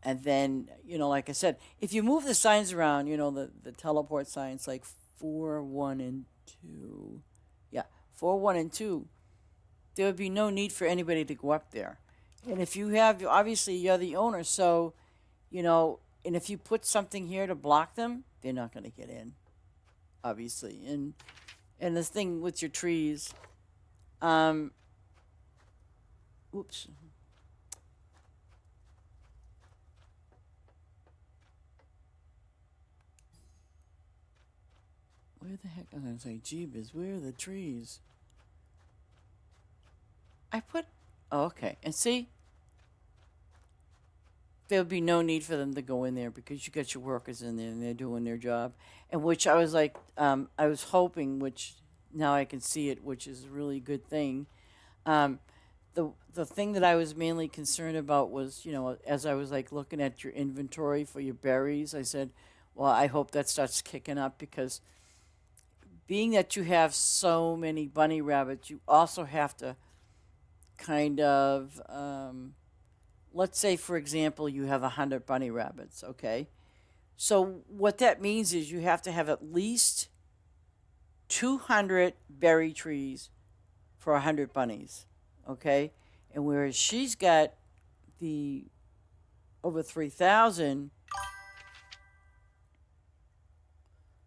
And then, like I said, if you move the signs around, the teleport signs like 4, 1, and 2. Yeah, 4, 1, and 2. There would be no need for anybody to go up there. And if you have, obviously, you're the owner, so, and if you put something here to block them, they're not going to get in, obviously. And this thing with your trees, oops. Where the heck? I'm going to say, Jeebus, where are the trees? Oh, okay. And see, there would be no need for them to go in there because you got your workers in there and they're doing their job. And which I was like, I was hoping, which now I can see it, which is a really good thing. Um, the thing that I was mainly concerned about was, as I was like looking at your inventory for your berries, I said, well, I hope that starts kicking up because being that you have so many bunny rabbits, you also have to kind of, let's say, for example, you have 100 bunny rabbits, okay? So what that means is you have to have at least 200 berry trees for 100 bunnies, okay? And whereas she's got the over 3,000.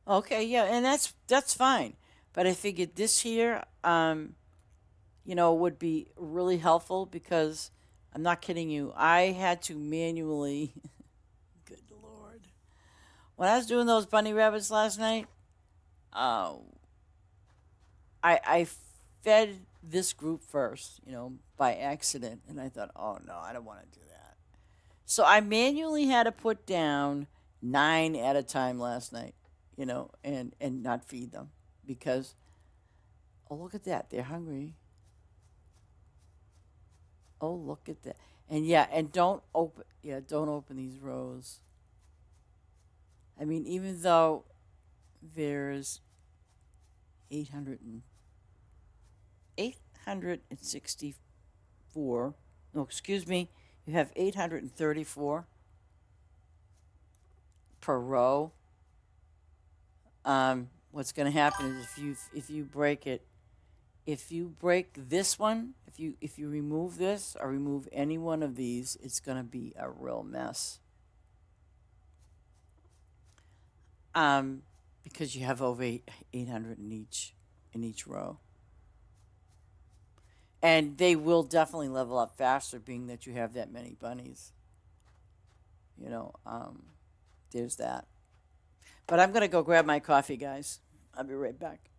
Okay, yeah, and that's fine. But I figured this here, would be really helpful because I'm not kidding you. I had to manually, good Lord, when I was doing those bunny rabbits last night, uh, I fed this group first, by accident, and I thought, oh no, I don't want to do that. So I manually had to put down 9 at a time last night, and not feed them because, oh, look at that, they're hungry. Oh, look at that. And yeah, and don't open these rows. I mean, even though there's 800 and 864. No, excuse me. You have 834 per row. What's going to happen is if you break it, if you break this one, if you remove this or remove any one of these, it's going to be a real mess. Because you have over 800 in each row. And they will definitely level up faster being that you have that many bunnies. there's that. But I'm gonna go grab my coffee, guys. I'll be right back.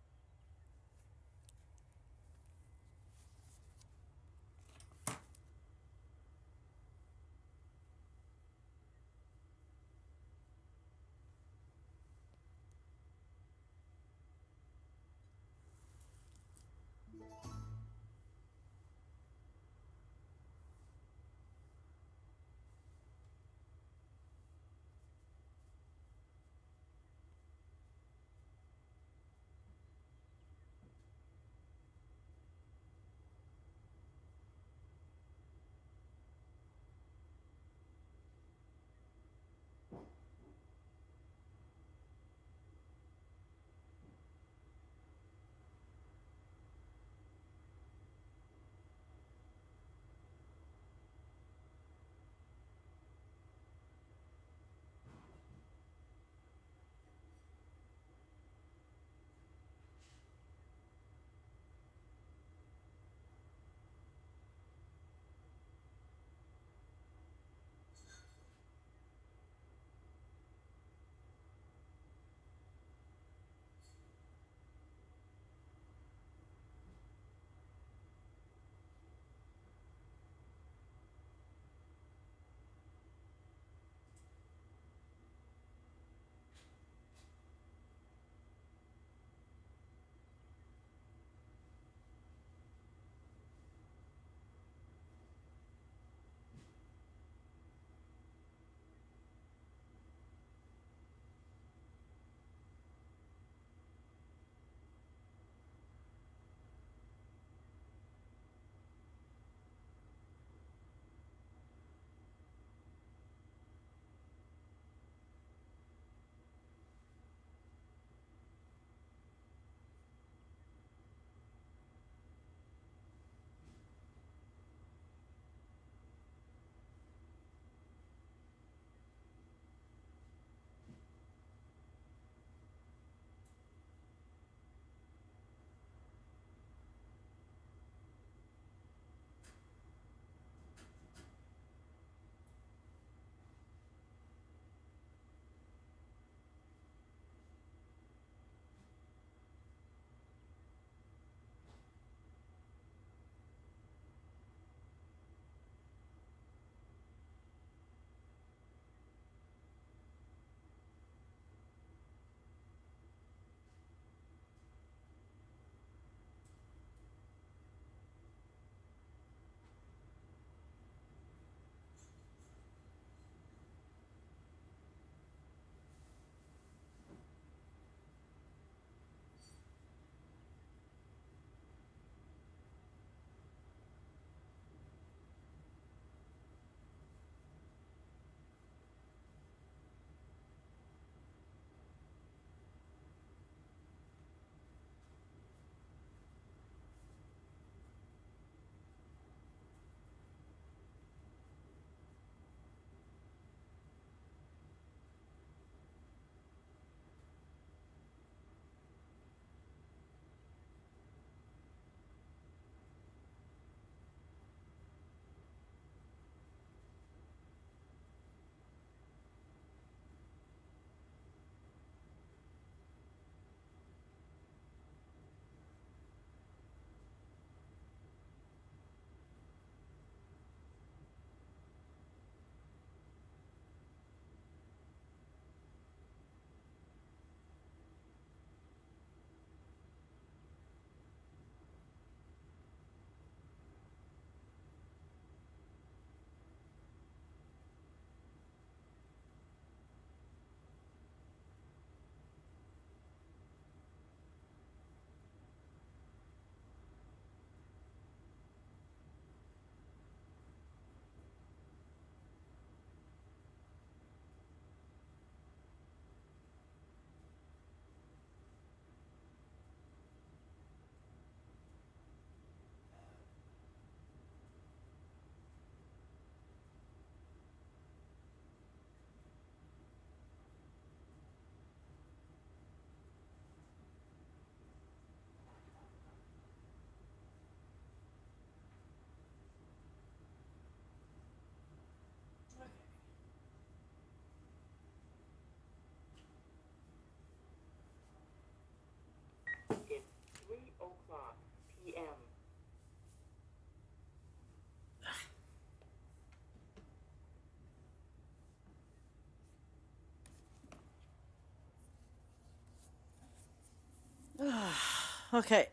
Okay,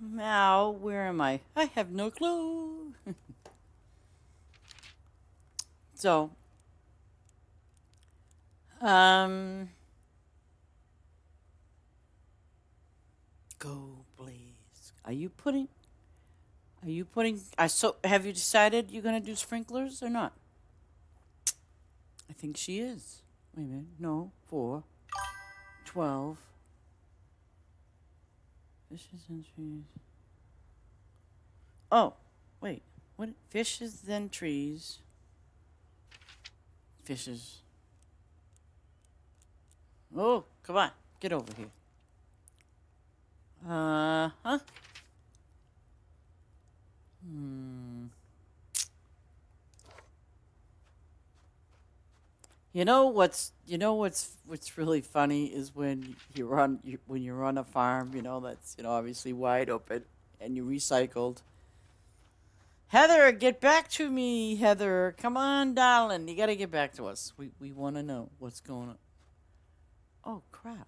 now where am I? I have no clue. So, um, go please. Are you putting? I so have you decided you're gonna do sprinklers or not? I think she is. Wait a minute. No, 4, 12. Fishes and trees. Oh, wait. What? Fishes then trees. Fishes. Oh, come on. Get over here. Huh? Hmm. What's really funny is when when you're on a farm, that's obviously wide open and you recycled. Heather, get back to me, Heather. Come on, darling. You got to get back to us. We want to know what's going on. Oh, crap.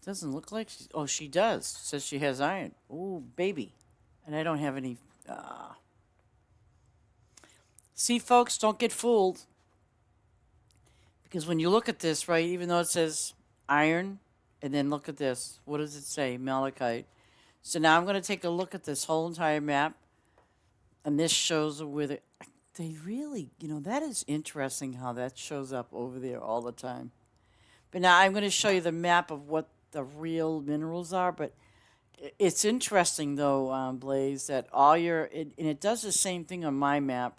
Doesn't look like she's... Oh, she does. Says she has iron. Oh, baby. And I don't have any... See, folks, don't get fooled. Because when you look at this, right, even though it says iron, and then look at this. What does it say? Malachite. So now I'm going to take a look at this whole entire map. And this shows where they really, that is interesting how that shows up over there all the time. But now I'm going to show you the map of what the real minerals are. But it's interesting, though, Blaze, that and it does the same thing on my map,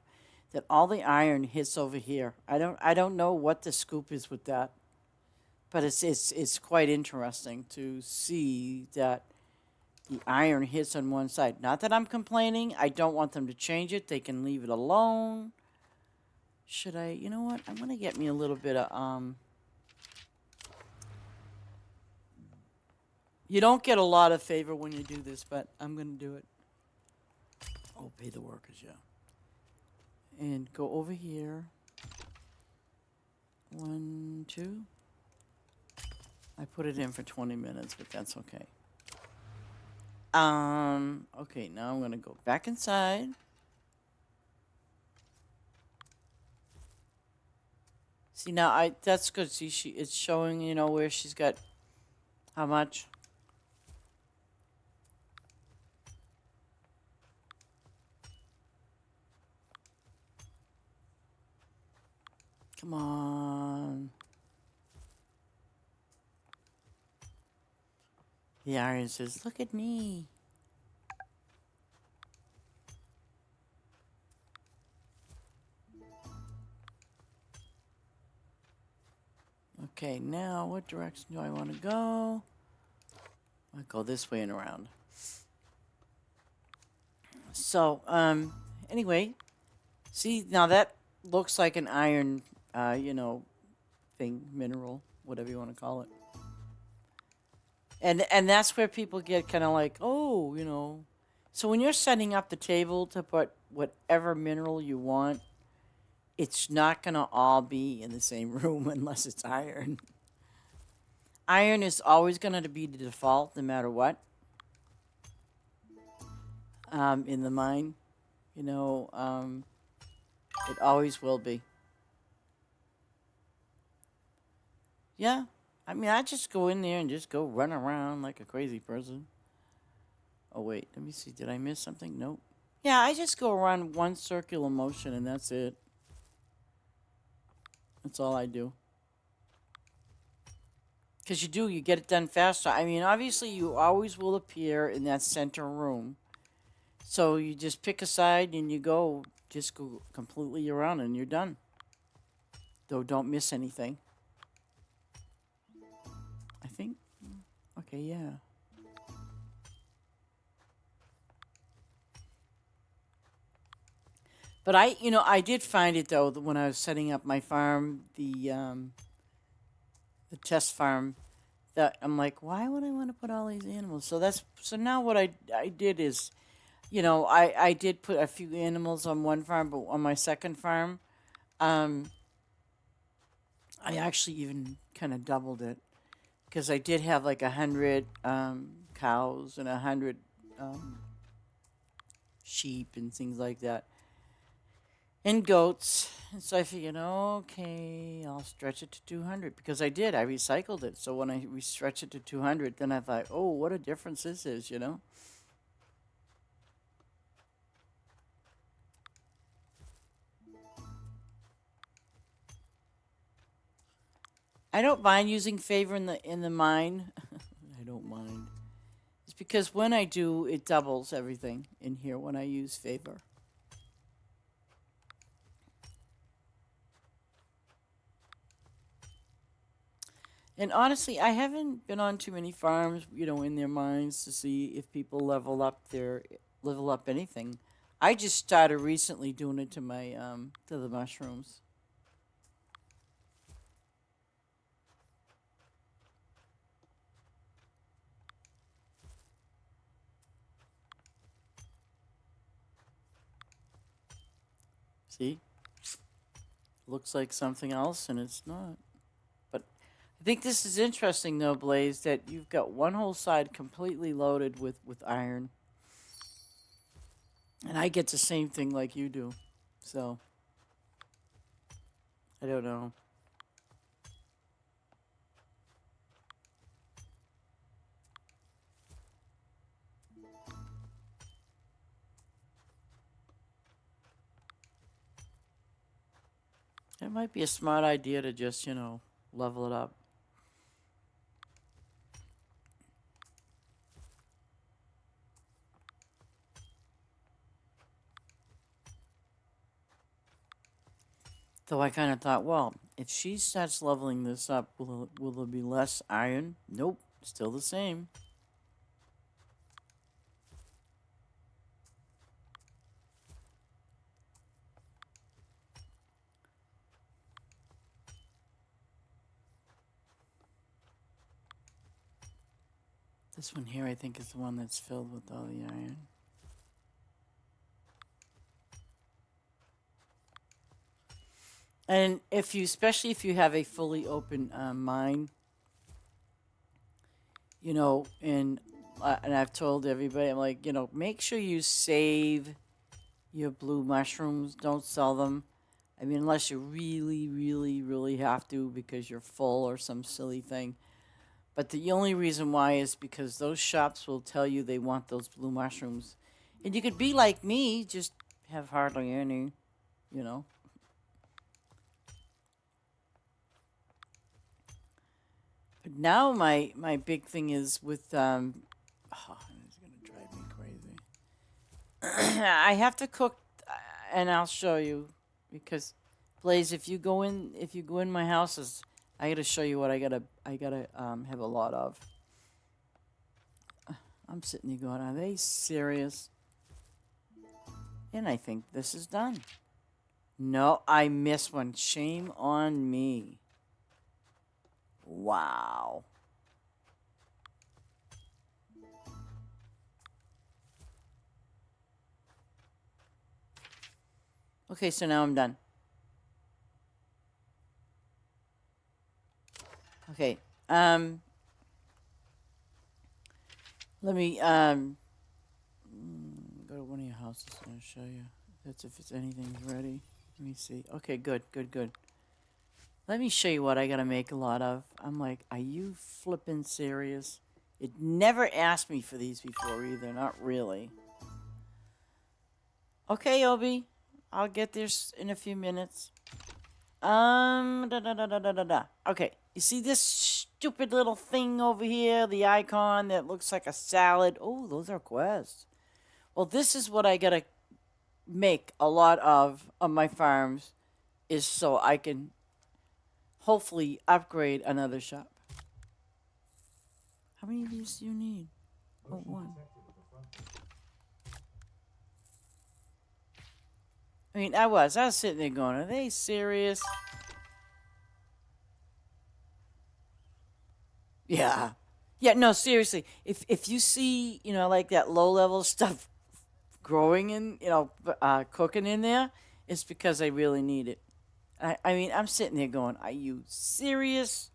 that all the iron hits over here. I don't know what the scoop is with that, but it's quite interesting to see that the iron hits on one side. Not that I'm complaining. I don't want them to change it. They can leave it alone. Should I? You know what? I'm gonna get me a little bit of You don't get a lot of favor when you do this, but I'm gonna do it. Oh, pay the workers, yeah. And go over here. 1, 2. I put it in for 20 minutes, but that's okay. Okay, now I'm gonna go back inside. See, now that's good. See, it's showing, where she's got how much. Come on. The iron says, look at me. Okay, now what direction do I want to go? I'll go this way and around. So, anyway, see, now that looks like an iron, thing, mineral, whatever you want to call it. And that's where people get kind of like, oh. So when you're setting up the table to put whatever mineral you want, it's not going to all be in the same room unless it's iron. Iron is always going to be the default no matter what. In the mine, it always will be. Yeah. I mean, I just go in there and just go run around like a crazy person. Oh, wait. Let me see. Did I miss something? Nope. Yeah, I just go around one circular motion and that's it. That's all I do. Because you get it done faster. I mean, obviously, you always will appear in that center room. So you just pick a side and just go completely around and you're done. Though don't miss anything. I think. Okay, yeah. But I did find it though that when I was setting up my farm, the test farm, that I'm like, why would I want to put all these animals? So now what I did is, I did put a few animals on one farm, but on my second farm, I actually even kind of doubled it. because I did have like 100 cows and 100 um, sheep and things like that, and goats. And so I figured, okay, I'll stretch it to 200 because I did. I recycled it. So when we stretch it to 200, then I thought, oh, what a difference this is. I don't mind using favor in the mine. I don't mind. It's because when I do, it doubles everything in here when I use favor. And honestly, I haven't been on too many farms, in their mines to see if people level up anything. I just started recently doing it to the mushrooms. See? Looks like something else and it's not. But I think this is interesting though, Blaze, that you've got one whole side completely loaded with iron. And I get the same thing like you do. So I don't know. It might be a smart idea to just, level it up. Though I kind of thought, well, if she starts leveling this up, will there be less iron? Nope, still the same. This one here, I think, is the one that's filled with all the iron. And especially if you have a fully open mine, and I've told everybody, I'm like, make sure you save your blue mushrooms. Don't sell them. I mean, unless you really, really, really have to because you're full or some silly thing. But the only reason why is because those shops will tell you they want those blue mushrooms. And you could be like me, just have hardly any, you know. But now my big thing is with it's gonna drive me crazy. I have to cook, and I'll show you because, Blaze, if you go in my houses, I gotta show you what I gotta have a lot of. I'm sitting there going, are they serious? And I think this is done. No, I missed one. Shame on me. Wow. Okay, so now I'm done. Okay. Let me go to one of your houses and I'll show you. That's if it's anything's ready. Let me see. Okay, good. Let me show you what I gotta make a lot of. I'm like, are you flippin' serious? It never asked me for these before either. Not really. Okay, Obi. I'll get this in a few minutes. Okay, you see this stupid little thing over here? The icon that looks like a salad. Oh, those are quests. Well, this is what I gotta make a lot of on my farms, is so I can hopefully upgrade another shop. How many of these do you need? Oh, one. I mean, I was sitting there going, are they serious? Yeah. Yeah, no, seriously. If you see, like that low level stuff growing in, cooking in there, it's because I really need it. I mean, I'm sitting there going, are you serious?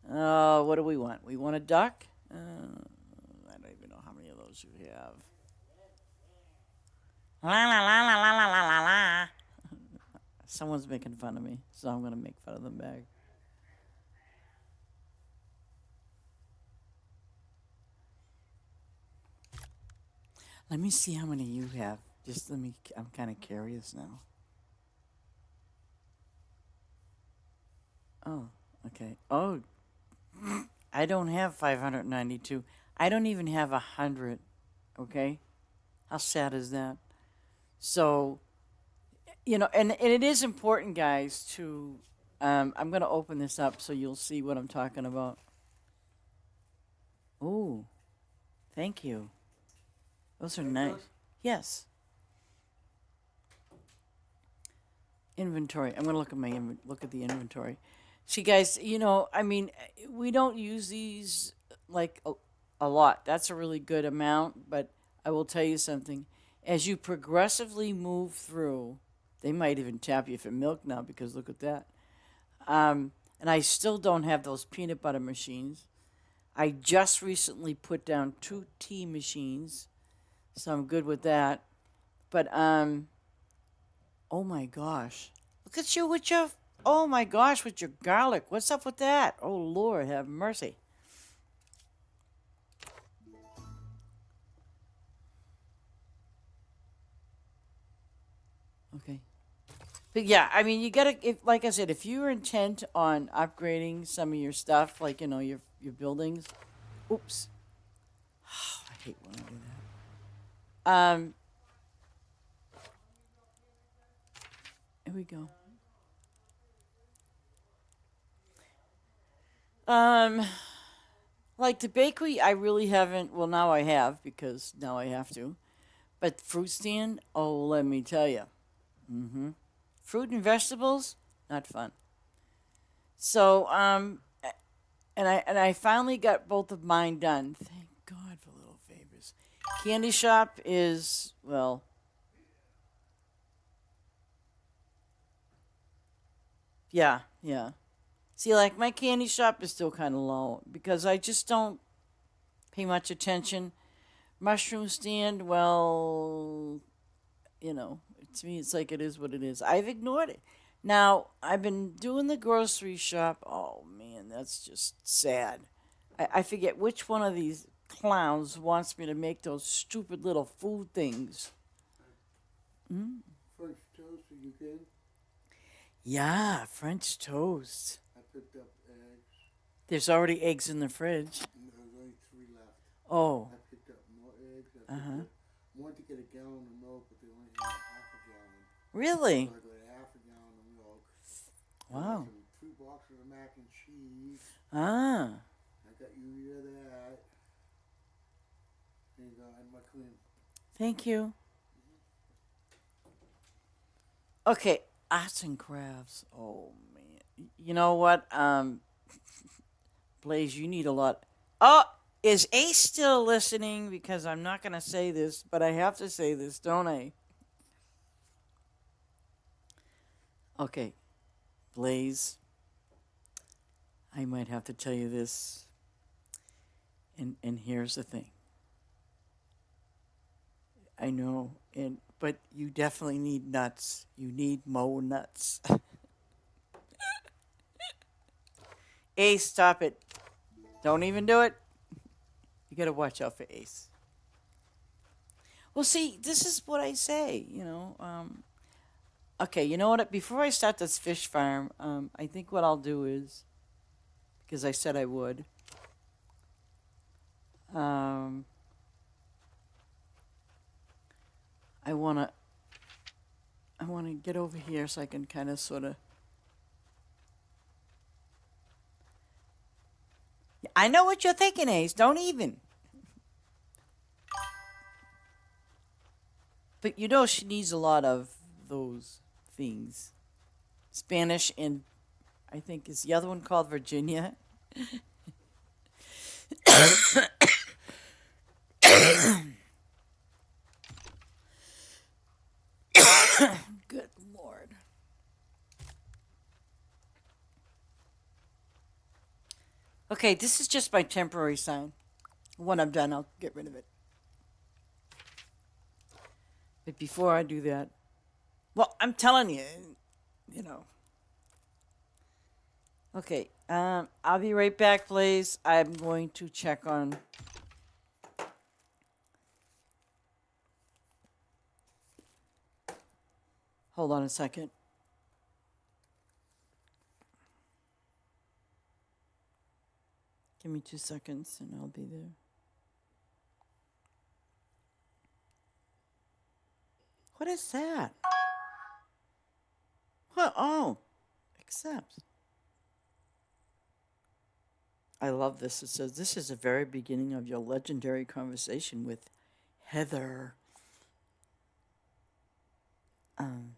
What do we want? We want a duck? I don't even know how many of those you have. La la la la la la la la la. Someone's making fun of me, so I'm going to make fun of them back. Let me see how many you have. Just let me, I'm kind of curious now. Oh, okay. Oh, I don't have 592. I don't even have 100. Okay? How sad is that? So, and it is important, guys, to. I'm going to open this up so you'll see what I'm talking about. Oh, thank you. Those are nice. Yes. Inventory. I'm going to look at look at the inventory. See, guys, I mean, we don't use these like a lot. That's a really good amount, but I will tell you something. As you progressively move through, they might even tap you for milk now because look at that. And I still don't have those peanut butter machines. I just recently put down 2 tea machines, so I'm good with that. But oh my gosh, look at you with your oh my gosh with your garlic. What's up with that? Oh Lord, have mercy. Okay. But yeah, I mean, you gotta, like I said, if you're intent on upgrading some of your stuff, like your buildings. Oops. I hate when I do that. Here we go. Um, like the bakery, I really haven't. Well, now I have because now I have to. But fruit stand, oh, let me tell you. Mm-hmm. Fruit and vegetables, not fun. So, and I finally got both of mine done. Thank God for little favors. Candy shop is, well, yeah, yeah. See, like my candy shop is still kind of low because I just don't pay much attention. Mushroom stand, well, to me it's like it is what it is. I've ignored it. Now, I've been doing the grocery shop. Oh man, that's just sad. I forget which one of these clowns wants me to make those stupid little food things. Mm? French toast, are you good? Yeah, French toast. I picked up eggs. There's already eggs in the fridge. There's only 3 left. Oh. I picked up more eggs. Uh-huh. I wanted to get a gallon of milk, but they only had half a gallon. Really? So I got half a gallon of milk. Wow. And 2 boxes of mac and cheese. Ah. I got you that. And my cream. Thank you. Okay, arts and crafts. Oh man. You know what? Blaze, you need a lot. Oh, is Ace still listening? Because I'm not going to say this, but I have to say this, don't I? Okay, Blaze, I might have to tell you this. And here's the thing. I know, but you definitely need nuts. You need more nuts. Ace, stop it. Don't even do it. You got to watch out for Ace. Well, see, this is what I say. Okay, you know what? Before I start this fish farm, I think what I'll do is, because I said I would, I wanna get over here so I can kind of sort of. I know what you're thinking, Ace. Don't even. But she needs a lot of those things. Spanish and I think is the other one called Virginia. Good Lord. Okay, this is just my temporary sign. When I'm done, I'll get rid of it. But before I do that, well, I'm telling you, you know. Okay, I'll be right back, please. I'm going to check on. Hold on a second. Give me 2 seconds and I'll be there. What is that? What? Oh, accept. I love this. It says, this is the very beginning of your legendary conversation with Heather. Um,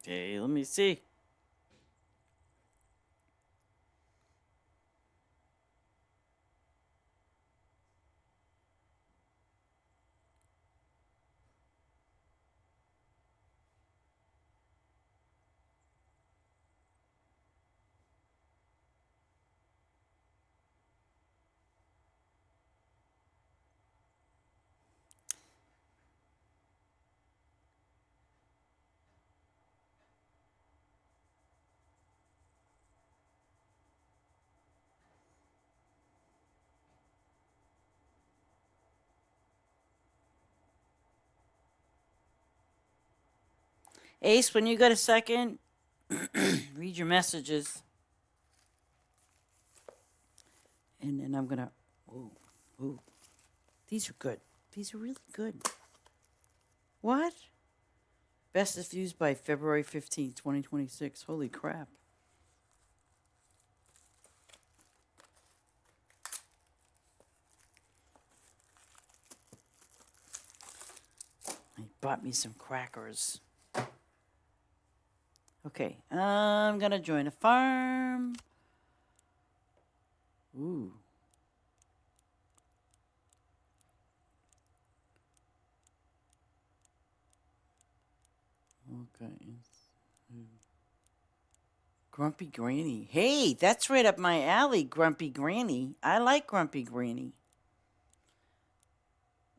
okay, let me see. Ace, when you got a second, read your messages. And then I'm going to. Ooh. These are good. These are really good. What? Bestest views by February 15th, 2026. Holy crap. He bought me some crackers. Okay, I'm gonna join a farm. Ooh. Okay. Grumpy Granny. Hey, that's right up my alley, Grumpy Granny. I like Grumpy Granny.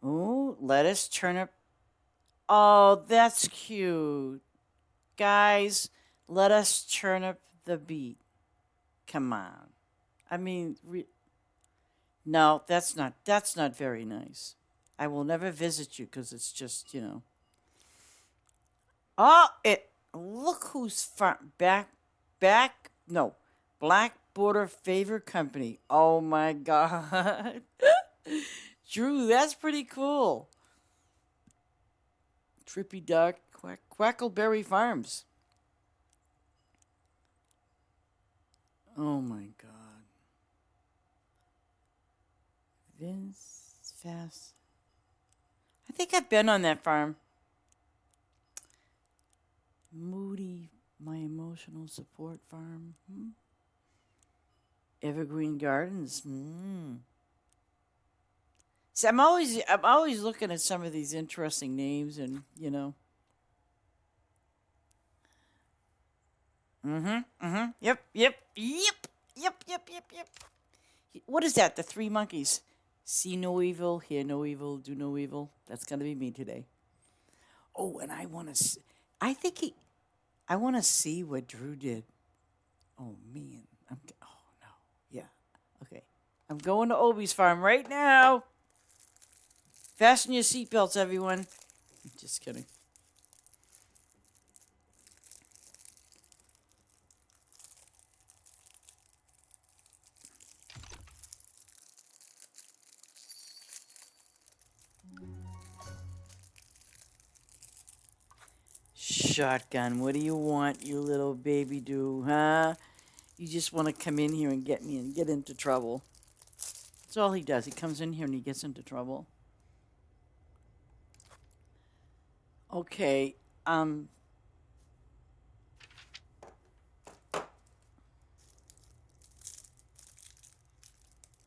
Oh, lettuce, turnip. Oh, that's cute. Guys, let us turnip the beet. Come on. I mean, no, that's not very nice. I will never visit you because it's just, you know. Oh, look who's no, Black Border Favor Company. Oh my God. Drew, that's pretty cool. Trippy Duck, Quackleberry Farms. Oh my God. Vince Fast. I think I've been on that farm. Moody, my emotional support farm. Evergreen Gardens. See, I'm always looking at some of these interesting names, and you know. Yep. What is that? The Three Monkeys. See no evil, hear no evil, do no evil. That's gonna be me today. Oh, and I want to. I want to see what Drew did. Oh man. Oh no. Yeah. Okay. I'm going to Obi's farm right now. Fasten your seatbelts, everyone. Just kidding. Shotgun. What do you want, you little baby do, huh? You just want to come in here and get me and get into trouble. That's all he does. He comes in here and he gets into trouble. Okay.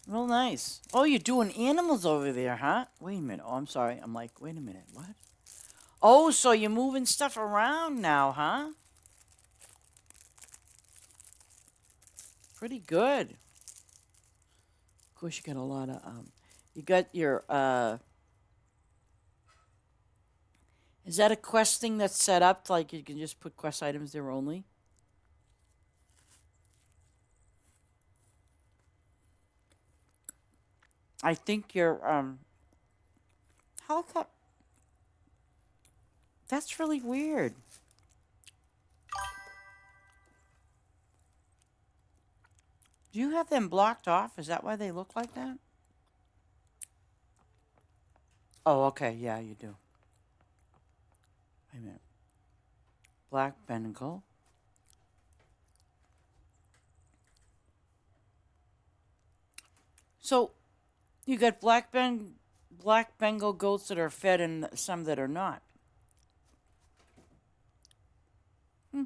Real nice. Oh, you're doing animals over there, huh? Wait a minute. Oh, I'm sorry. I'm like, wait a minute. What? Oh, so you're moving stuff around now, huh? Pretty good. Of course, you got a lot of, you got your, is that a quest thing that's set up? Like you can just put quest items there only? I think you're, how come? That's really weird. Do you have them blocked off? Is that why they look like that? Oh, okay. Yeah, you do. Wait a minute. Black Bengal. So, you got black Bengal goats that are fed and some that are not. Hmm.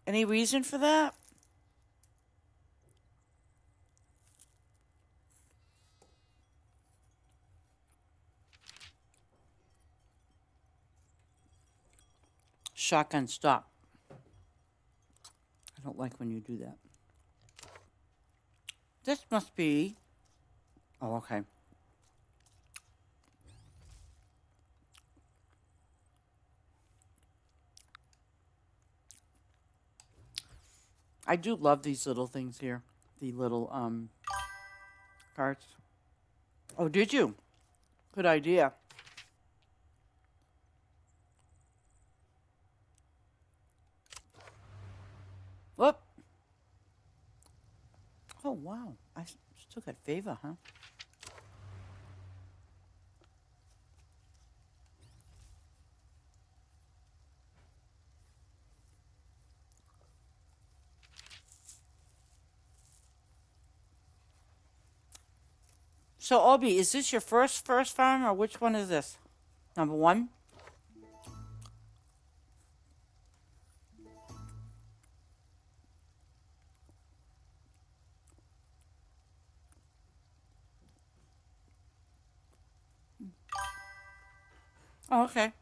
Any reason for that? Shotgun, stop. I don't like when you do that. This must be... Oh, okay. I do love these little things here. The little, cards. Oh, did you? Good idea. Whoop. Oh, wow. I still got favor, huh? So, Obi, is this your first farm, or which one is this? Number one? Oh, okay.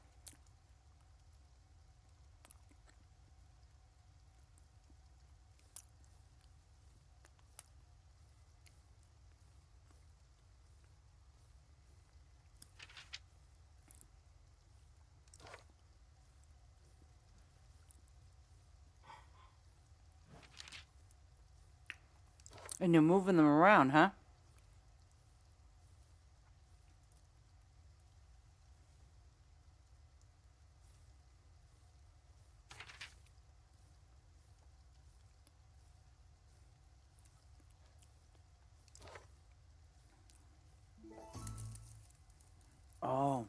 And you're moving them around, huh? Oh.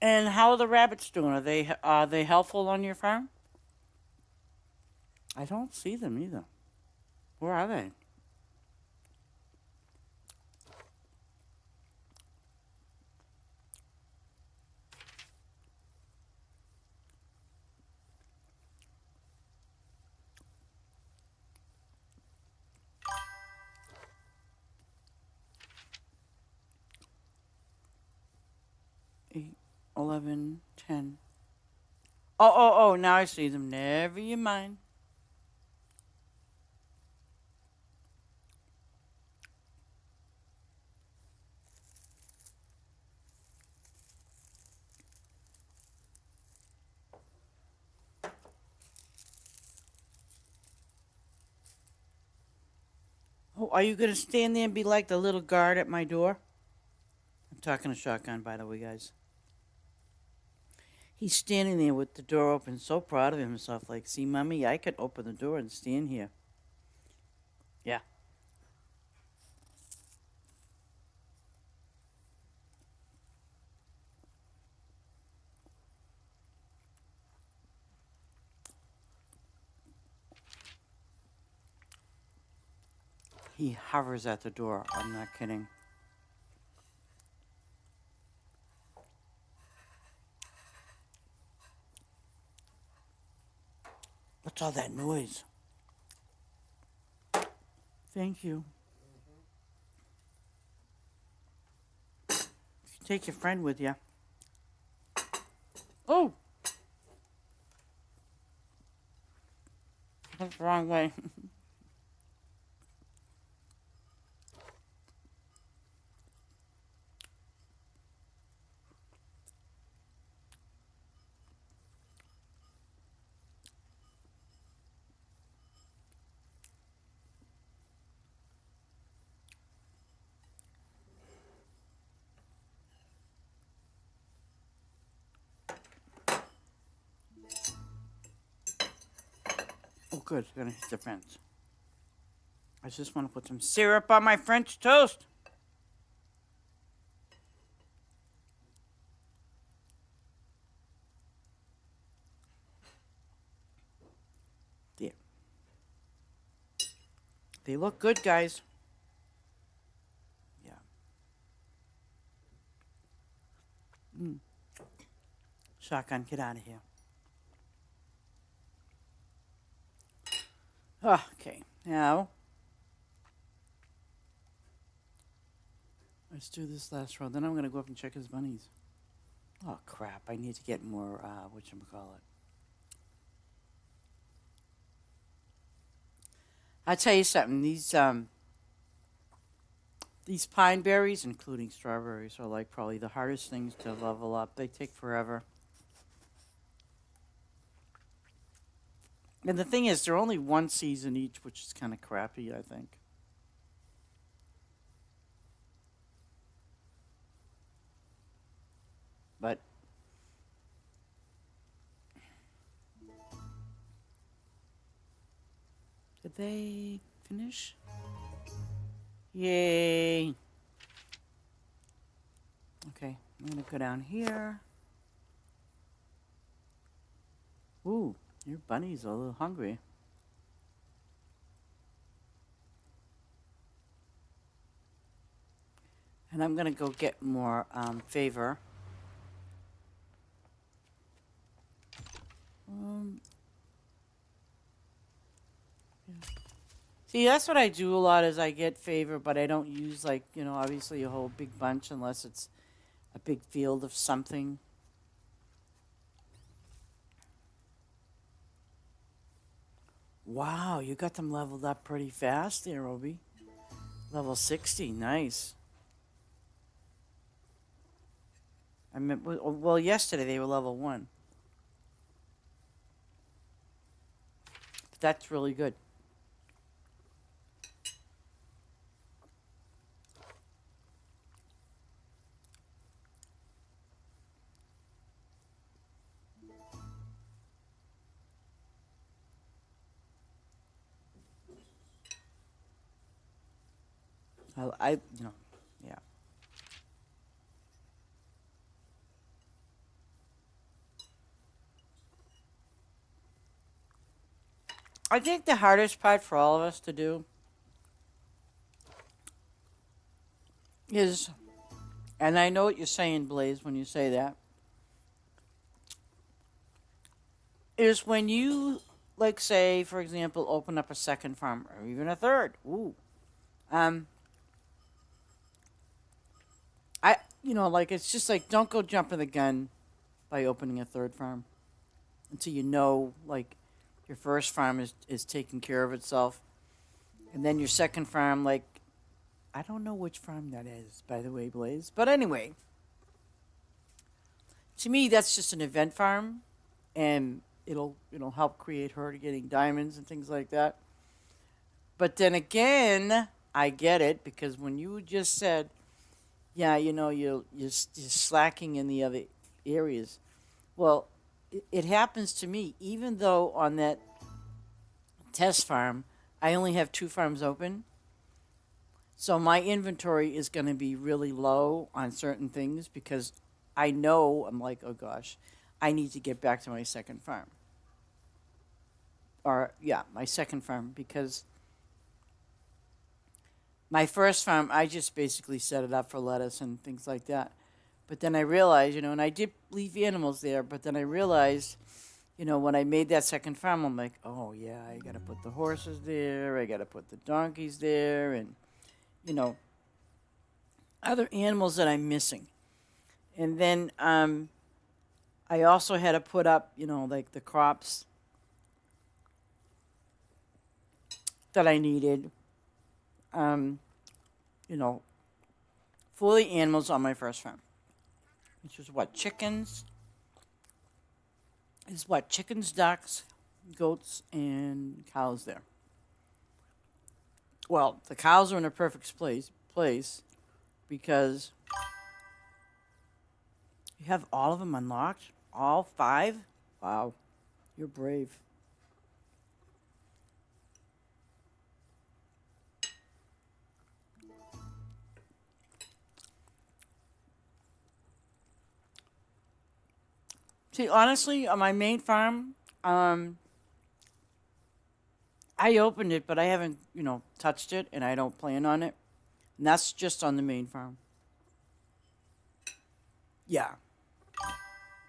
And how are the rabbits doing? Are they helpful on your farm? I don't see them either. Where are they? Eight, 11, 10. Oh, now I see them. Never you mind. Oh, are you going to stand there and be like the little guard at my door? I'm talking to Shotgun, by the way, guys. He's standing there with the door open, so proud of himself. Like, see, mommy, I could open the door and stand here. Yeah. He hovers at the door. I'm not kidding. What's all that noise? Thank you. Take your friend with you. Oh! That's the wrong way. Oh, good. Gonna hit the fence. I just want to put some syrup on my French toast. There. They look good, guys. Yeah. Shotgun, get out of here. Okay, now let's do this last row. Then I'm gonna go up and check his bunnies. Oh crap! I need to get more. Whatchamacallit. I'll tell you something. These pine berries, including strawberries, are like probably the hardest things to level up. They take forever. And the thing is, they're only one season each, which is kind of crappy, I think. But did they finish? Yay! Okay, I'm gonna go down here. Ooh, your bunny's a little hungry. And I'm gonna go get more favor. Yeah. See, that's what I do a lot is I get favor, but I don't use like, obviously a whole big bunch unless it's a big field of something. Wow, you got them leveled up pretty fast there, Obi. Level 60, nice. I mean, well, yesterday they were level 1. But that's really good. Yeah. I think the hardest part for all of us to do is, and I know what you're saying, Blaze, when you say that, is when you, like, say, for example, open up a second farm or even a third. Ooh. Like, it's just like, don't go jumping the gun by opening a third farm until you know, like, your first farm is taking care of itself. And then your second farm, like, I don't know which farm that is, by the way, Blaze. But anyway, to me, that's just an event farm, and it'll help create her getting diamonds and things like that. But then again, I get it because when you just said, yeah, you're slacking in the other areas. Well, it happens to me, even though on that test farm, I only have 2 farms open. So my inventory is going to be really low on certain things because I know I'm like, oh gosh, I need to get back to my second farm. Or, yeah, my second farm because my first farm, I just basically set it up for lettuce and things like that. But then I realized, and I did leave animals there, but then I realized, when I made that second farm, I'm like, oh yeah, I got to put the horses there, I got to put the donkeys there, and, you know, other animals that I'm missing. And then I also had to put up, like the crops that I needed, um, you know, for the animals on my first farm, which was what? Chickens, ducks, goats, and cows there. Well, the cows are in a perfect place because you have all of them unlocked, all 5. Wow, you're brave. See, honestly, on my main farm, um, I opened it, but I haven't, touched it, and I don't plan on it. And that's just on the main farm. Yeah,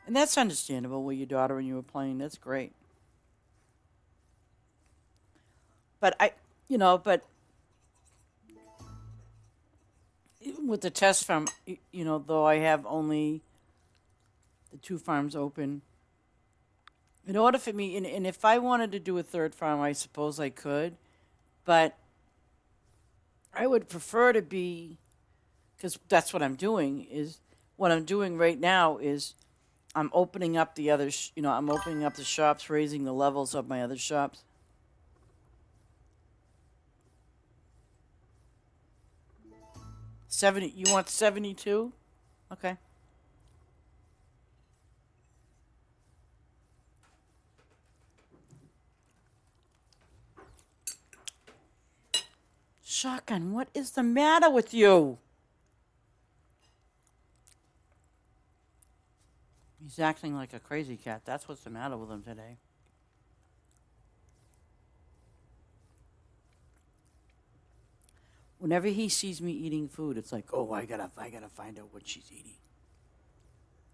and that's understandable with your daughter when you were playing. That's great. But but with the test farm, though I have only the 2 farms open, in order for me, and if I wanted to do a third farm, I suppose I could, but I would prefer to be, because that's what I'm doing, what I'm doing right now is I'm opening up the other, I'm opening up the shops, raising the levels of my other shops. You want 72? Okay. Shotgun, what is the matter with you? He's acting like a crazy cat. That's what's the matter with him today. Whenever he sees me eating food, it's like, oh, I gotta find out what she's eating.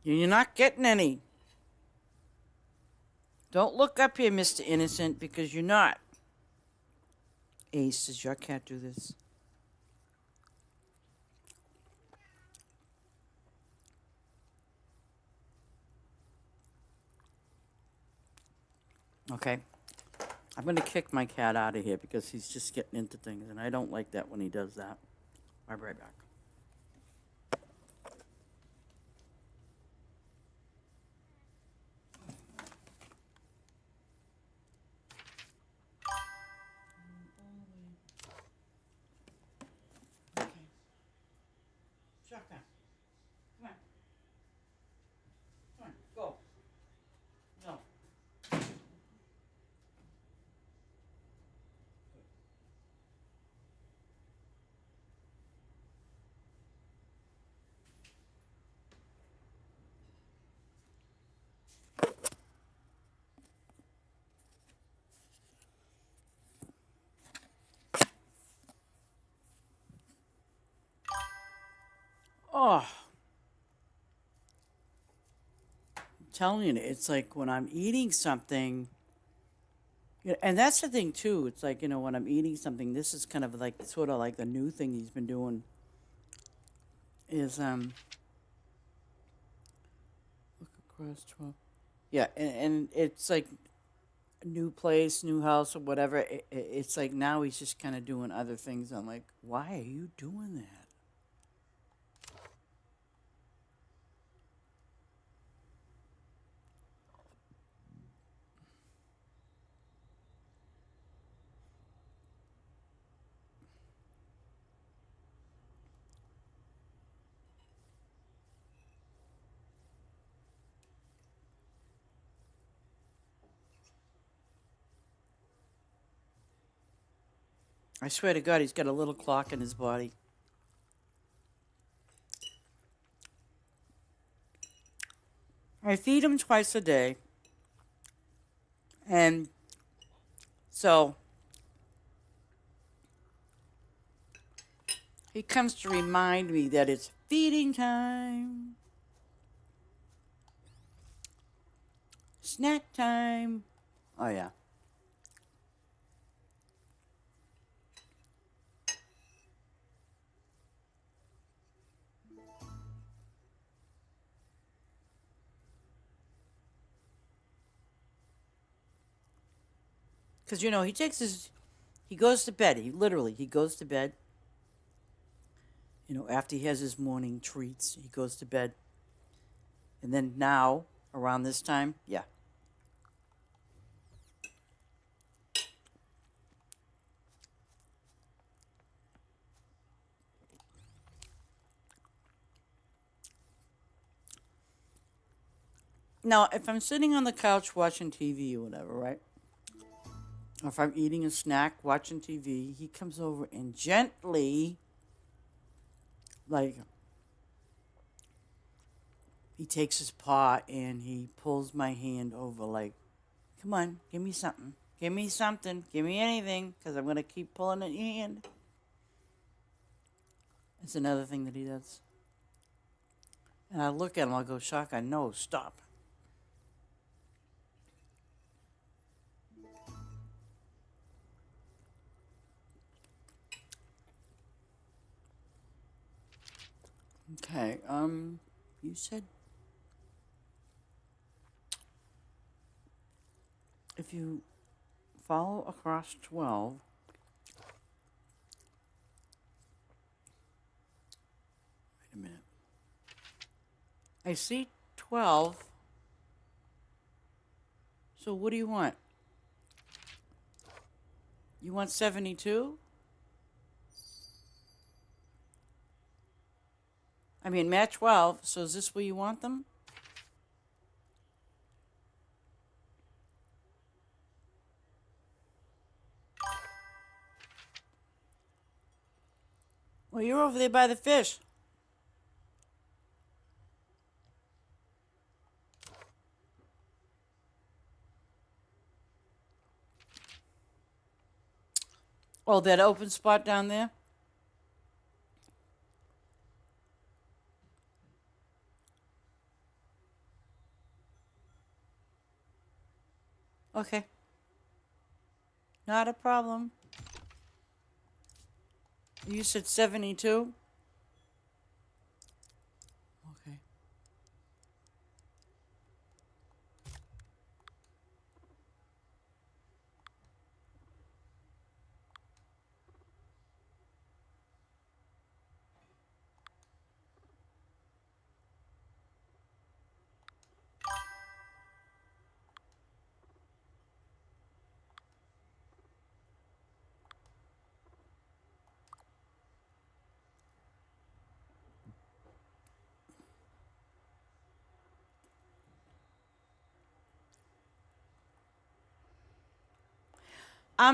You're not getting any. Don't look up here, Mr. Innocent, because you're not. Ace, does your cat do this? Okay. I'm going to kick my cat out of here because he's just getting into things, and I don't like that when he does that. I'll be right back. Okay. Shotgun. Come on. Come on. Go. No. Oh, I'm telling you, it's like when I'm eating something, and that's the thing too. It's like, when I'm eating something, this is kind of like sort of like the new thing he's been doing is look across 12. Yeah, and it's like new place, new house, or whatever. It's like now he's just kind of doing other things. I'm like, why are you doing that? I swear to God, he's got a little clock in his body. I feed him twice a day. And so he comes to remind me that it's feeding time, snack time. Oh, yeah. Because, he takes he goes to bed. He goes to bed. After he has his morning treats, he goes to bed. And then now, around this time, yeah. Now, if I'm sitting on the couch watching TV or whatever, right? Or if I'm eating a snack, watching TV, he comes over and gently, like, he takes his paw and he pulls my hand over, like, come on, give me something. Give me something. Give me anything, because I'm going to keep pulling at your hand. It's another thing that he does. And I look at him, I'll go, Shaka, no, stop. Okay, you said if you follow across 12, wait a minute. I see 12. So what do you want? You want 72? I mean, match 12, so is this where you want them? Well, you're over there by the fish. Oh, that open spot down there? Okay. Not a problem. You said 72? Okay.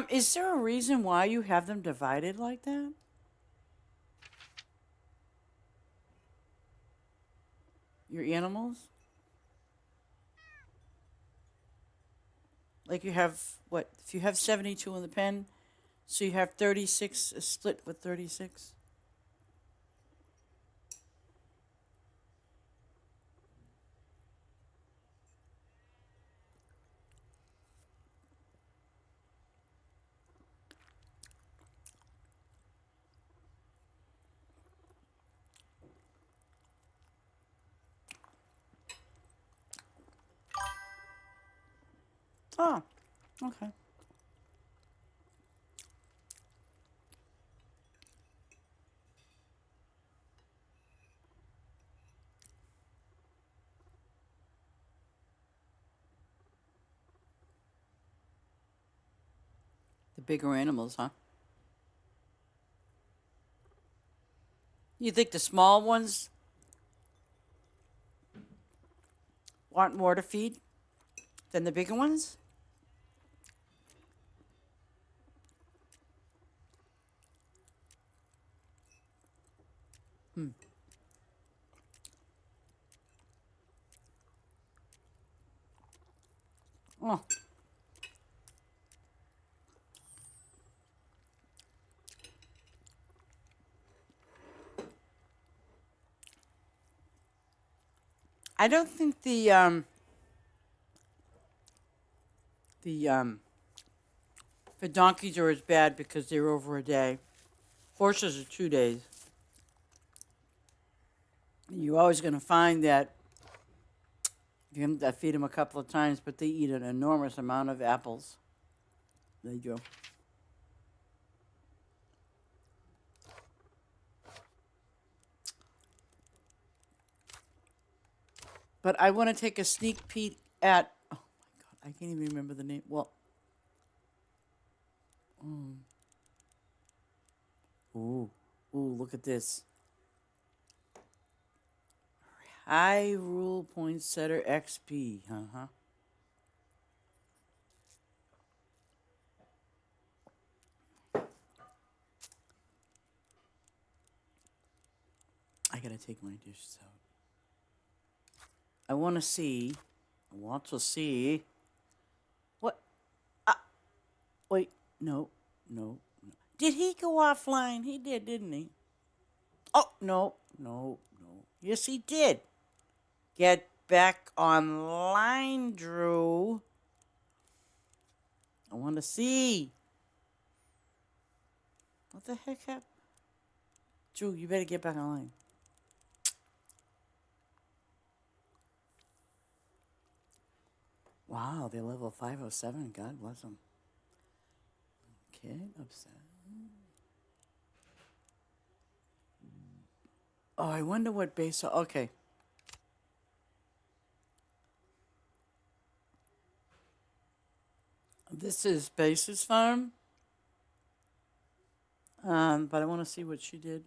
Is there a reason why you have them divided like that? Your animals? Like you have, what, if you have 72 in the pen, so you have 36 split with 36? Oh, okay. The bigger animals, huh? You think the small ones want more to feed than the bigger ones? Oh, I don't think the the donkeys are as bad because they're over a day. Horses are 2 days. You're always going to find that I feed them a couple of times, but they eat an enormous amount of apples. They do. But I want to take a sneak peek at. Oh my God, I can't even remember the name. Well, ooh, ooh, look at this. Hyrule Poinsettia XP. Uh huh. I gotta take my dishes out. I want to see. I want to see. What? Uh, wait. No. No. No. Did he go offline? He did, didn't he? Oh, no. No. No. Yes, he did. Get back online, Drew. I want to see. What the heck happened? Drew, you better get back online. Wow, they're level 507. God bless them. Okay, upset. Oh, I wonder what base. Okay. This is Base's farm. But I want to see what she did.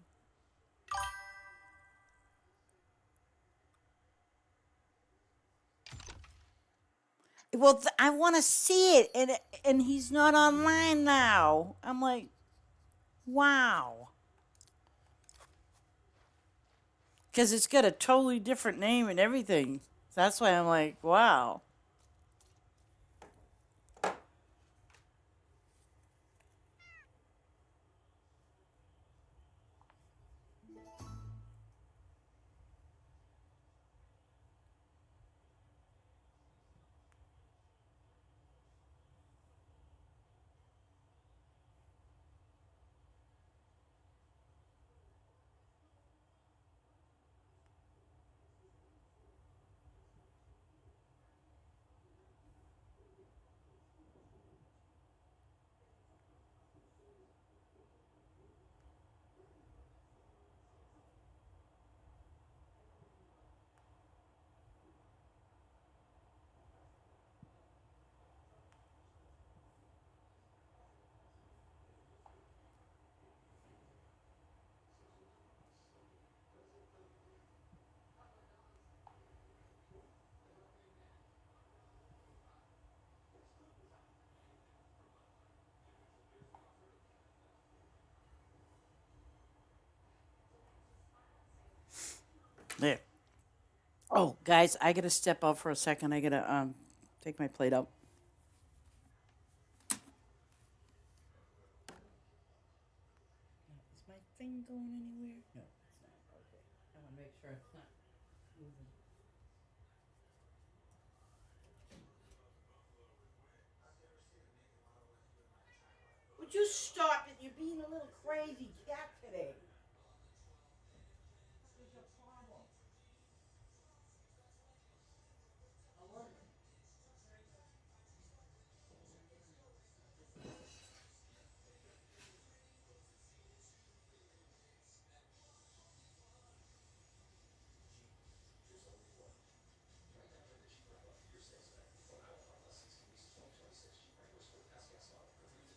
Well, I want to see it, and he's not online now. I'm like, wow, because it's got a totally different name and everything. That's why I'm like, wow. There. Oh, guys, I gotta step out for a second. I gotta take my plate out. Is my thing going anywhere? No, it's not. Okay. I want to make sure it's not moving. Would you stop it? You're being a little crazy cat today. What's your problem?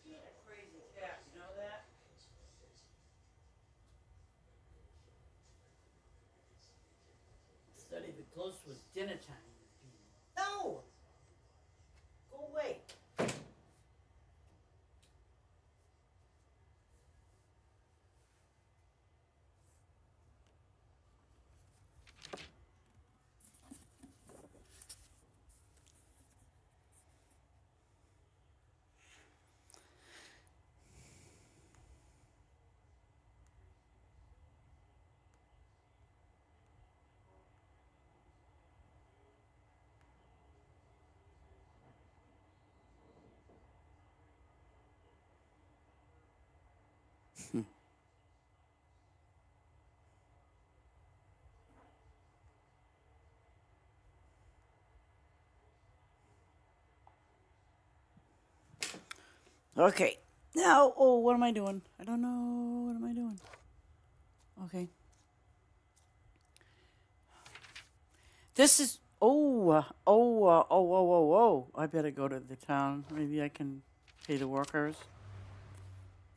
Being a crazy cat, you know that? It's not even close to his dinner time. No! Go away. Okay. Now, oh, what am I doing? I don't know. What am I doing? Okay. This is. Oh. I better go to the town. Maybe I can pay the workers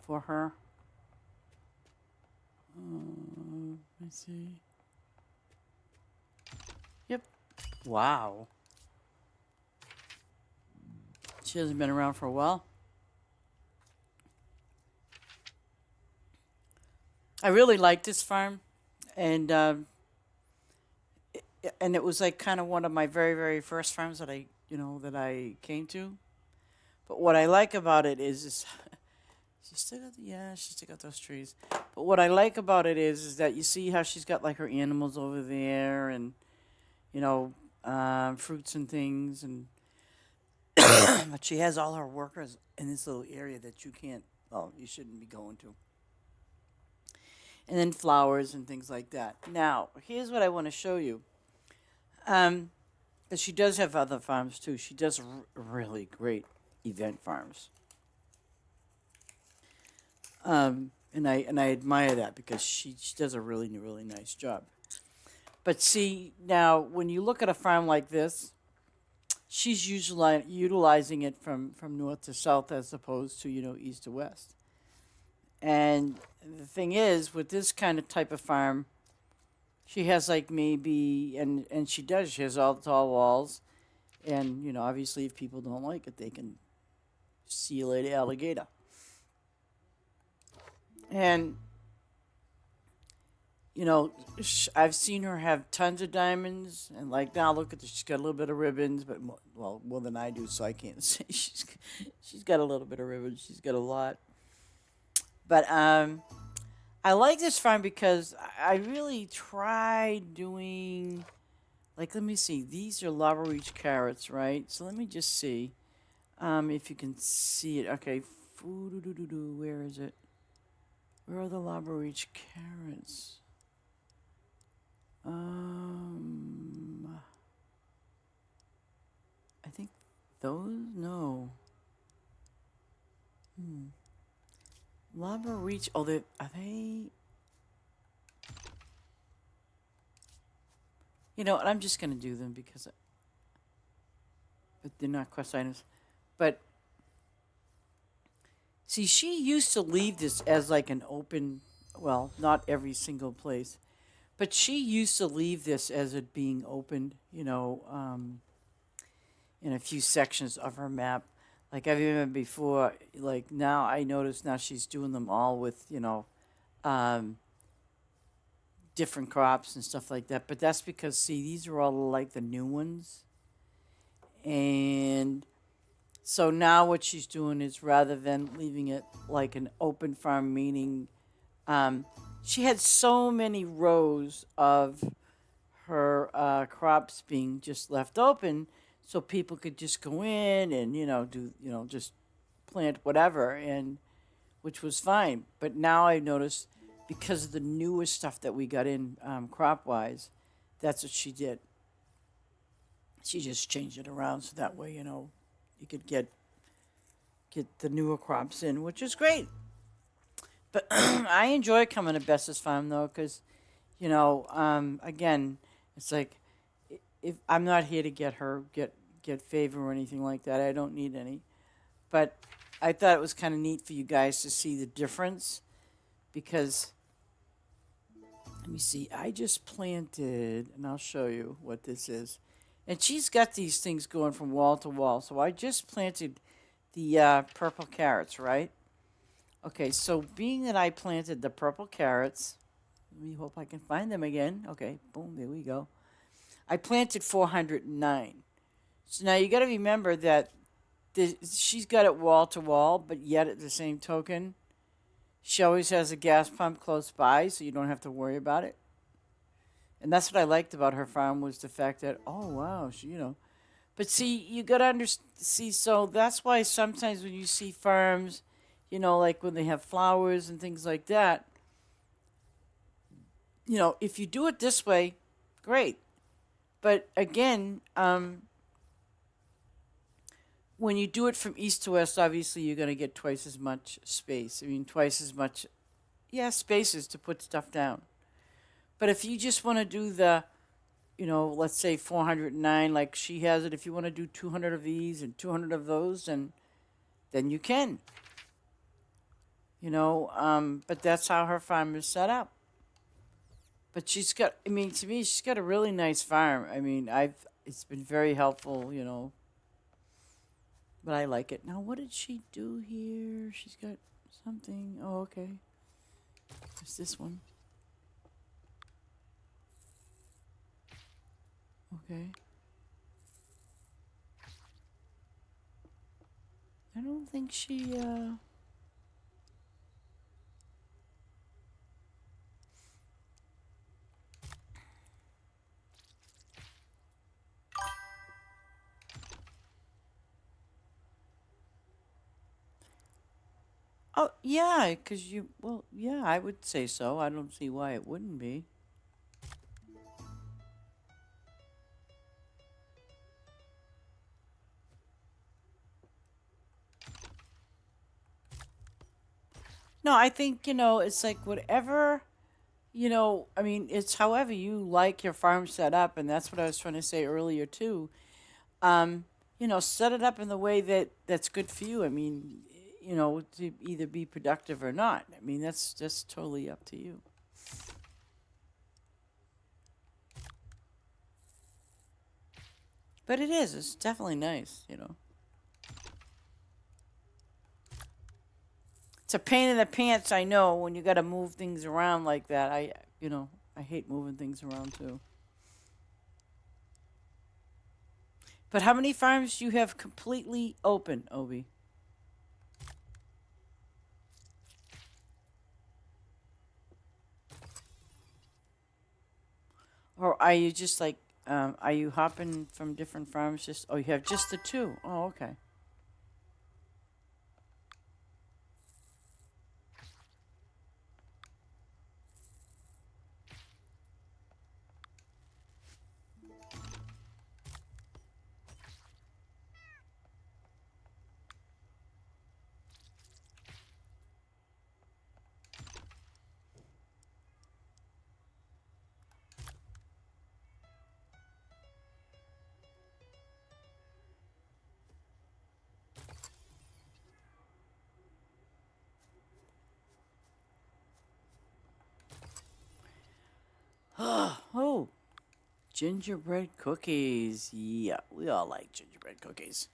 for her. Let's see. Yep. Wow. She hasn't been around for a while. I really like this farm, and it was like kind of one of my very very first farms that I came to. But what I like about it is she still got she still got those trees. But what I like about it is that you see how she's got like her animals over there, and you know fruits and things, and but she has all her workers in this little area that you shouldn't be going to, and then flowers and things like that. Now here's what I want to show you. Um, 'Cause she does have other farms too. She does really great event farms. And I admire that because she does a really really nice job. But see now, when you look at a farm like this, she's usually utilizing it from north to south as opposed to east to west. And the thing is, with this kind of type of farm, she has like maybe and she has all the tall walls, and obviously if people don't like it, they can see you later, alligator. And I've seen her have tons of diamonds, and like now, look at this. She's got a little bit of ribbons, but more than I do, so I can't say she's got a little bit of ribbons. She's got a lot, but I like this farm because I really tried doing like let me see. These are lava reach carrots, right? So let me just see if you can see it. Okay, where is it? Where are the lava reach carrots? I think those. No. Lava Reach. Oh, are they? And I'm just gonna do them because, but they're not quest items. But see, she used to leave this as like an open. Well, not every single place, but she used to leave this as it being opened. In a few sections of her map. Like I've even before, like now I notice now she's doing them all with, um, different crops and stuff like that. But that's because, see, these are all like the new ones. And so now what she's doing is rather than leaving it like an open farm, meaning she had so many rows of her crops being just left open so people could just go in and do just plant whatever, and which was fine. But now I noticed, because of the newest stuff that we got in crop wise, that's what she did. She just changed it around so that way you could get the newer crops in, which is great. But I enjoy coming to Bess's farm though, because again, it's like if I'm not here to get favor or anything like that. I don't need any. But I thought it was kind of neat for you guys to see the difference, because let me see. I just planted, and I'll show you what this is. And she's got these things going from wall to wall. So I just planted the purple carrots, right? Okay, so being that I planted the purple carrots, let me hope I can find them again. Okay, boom, there we go. I planted 409. So now you got to remember that she's got it wall to wall, but yet at the same token, she always has a gas pump close by, so you don't have to worry about it. And that's what I liked about her farm, was the fact that, oh wow, But see, you got to see. So that's why sometimes when you see farms, like when they have flowers and things like that, if you do it this way, great. But again, when you do it from east to west, obviously you're going to get twice as much space. I mean, twice as much, yeah, spaces to put stuff down. But if you just want to do the, let's say 409, like she has it, if you want to do 200 of these and 200 of those, then you can. But that's how her farm is set up. But she's got, I mean, to me, she's got a really nice farm. I mean, it's been very helpful. But I like it. Now, what did she do here? She's got something. Oh, okay. There's this one. Okay. I don't think she, Oh, yeah, because well, yeah, I would say so. I don't see why it wouldn't be. No, I think, it's like whatever, I mean, it's however you like your farm set up, and that's what I was trying to say earlier too. Um, set it up in the way that's good for you. I mean, to either be productive or not. I mean, that's just totally up to you. But it's definitely nice. It's a pain in the pants, I know, when you got to move things around like that. I hate moving things around too. But how many farms do you have completely open, Obi? Or are you just like, are you hopping from different farms? Oh, you have just the two. Oh, okay. Oh, gingerbread cookies. Yeah, we all like gingerbread cookies.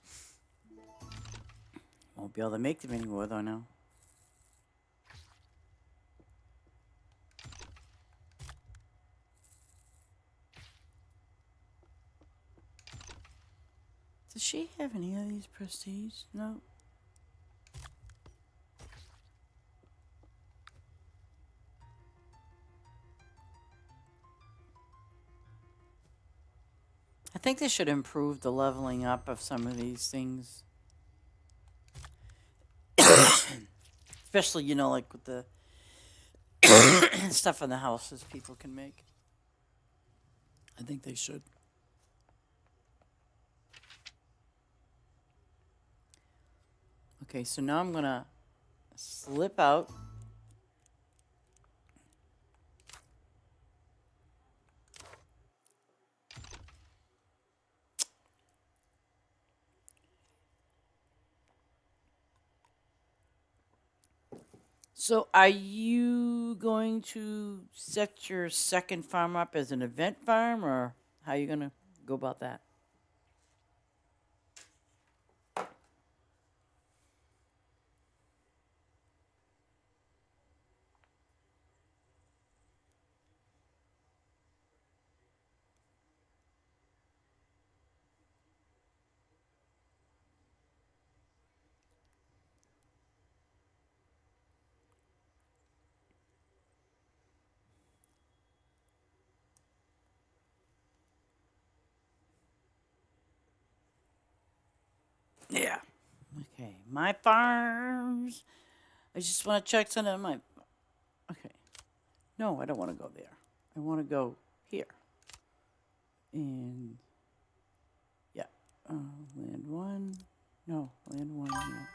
Won't be able to make them anymore though now. Does she have any of these prestige? No. I think they should improve the leveling up of some of these things. Especially, like with the stuff in the houses people can make. I think they should. Okay, so now I'm gonna slip out. So are you going to set your second farm up as an event farm, or how are you gonna go about that? Yeah. Okay, my farms. I just want to check something on my. Okay. No, I don't want to go there. I want to go here. And yeah, land one, No, land one. Yeah.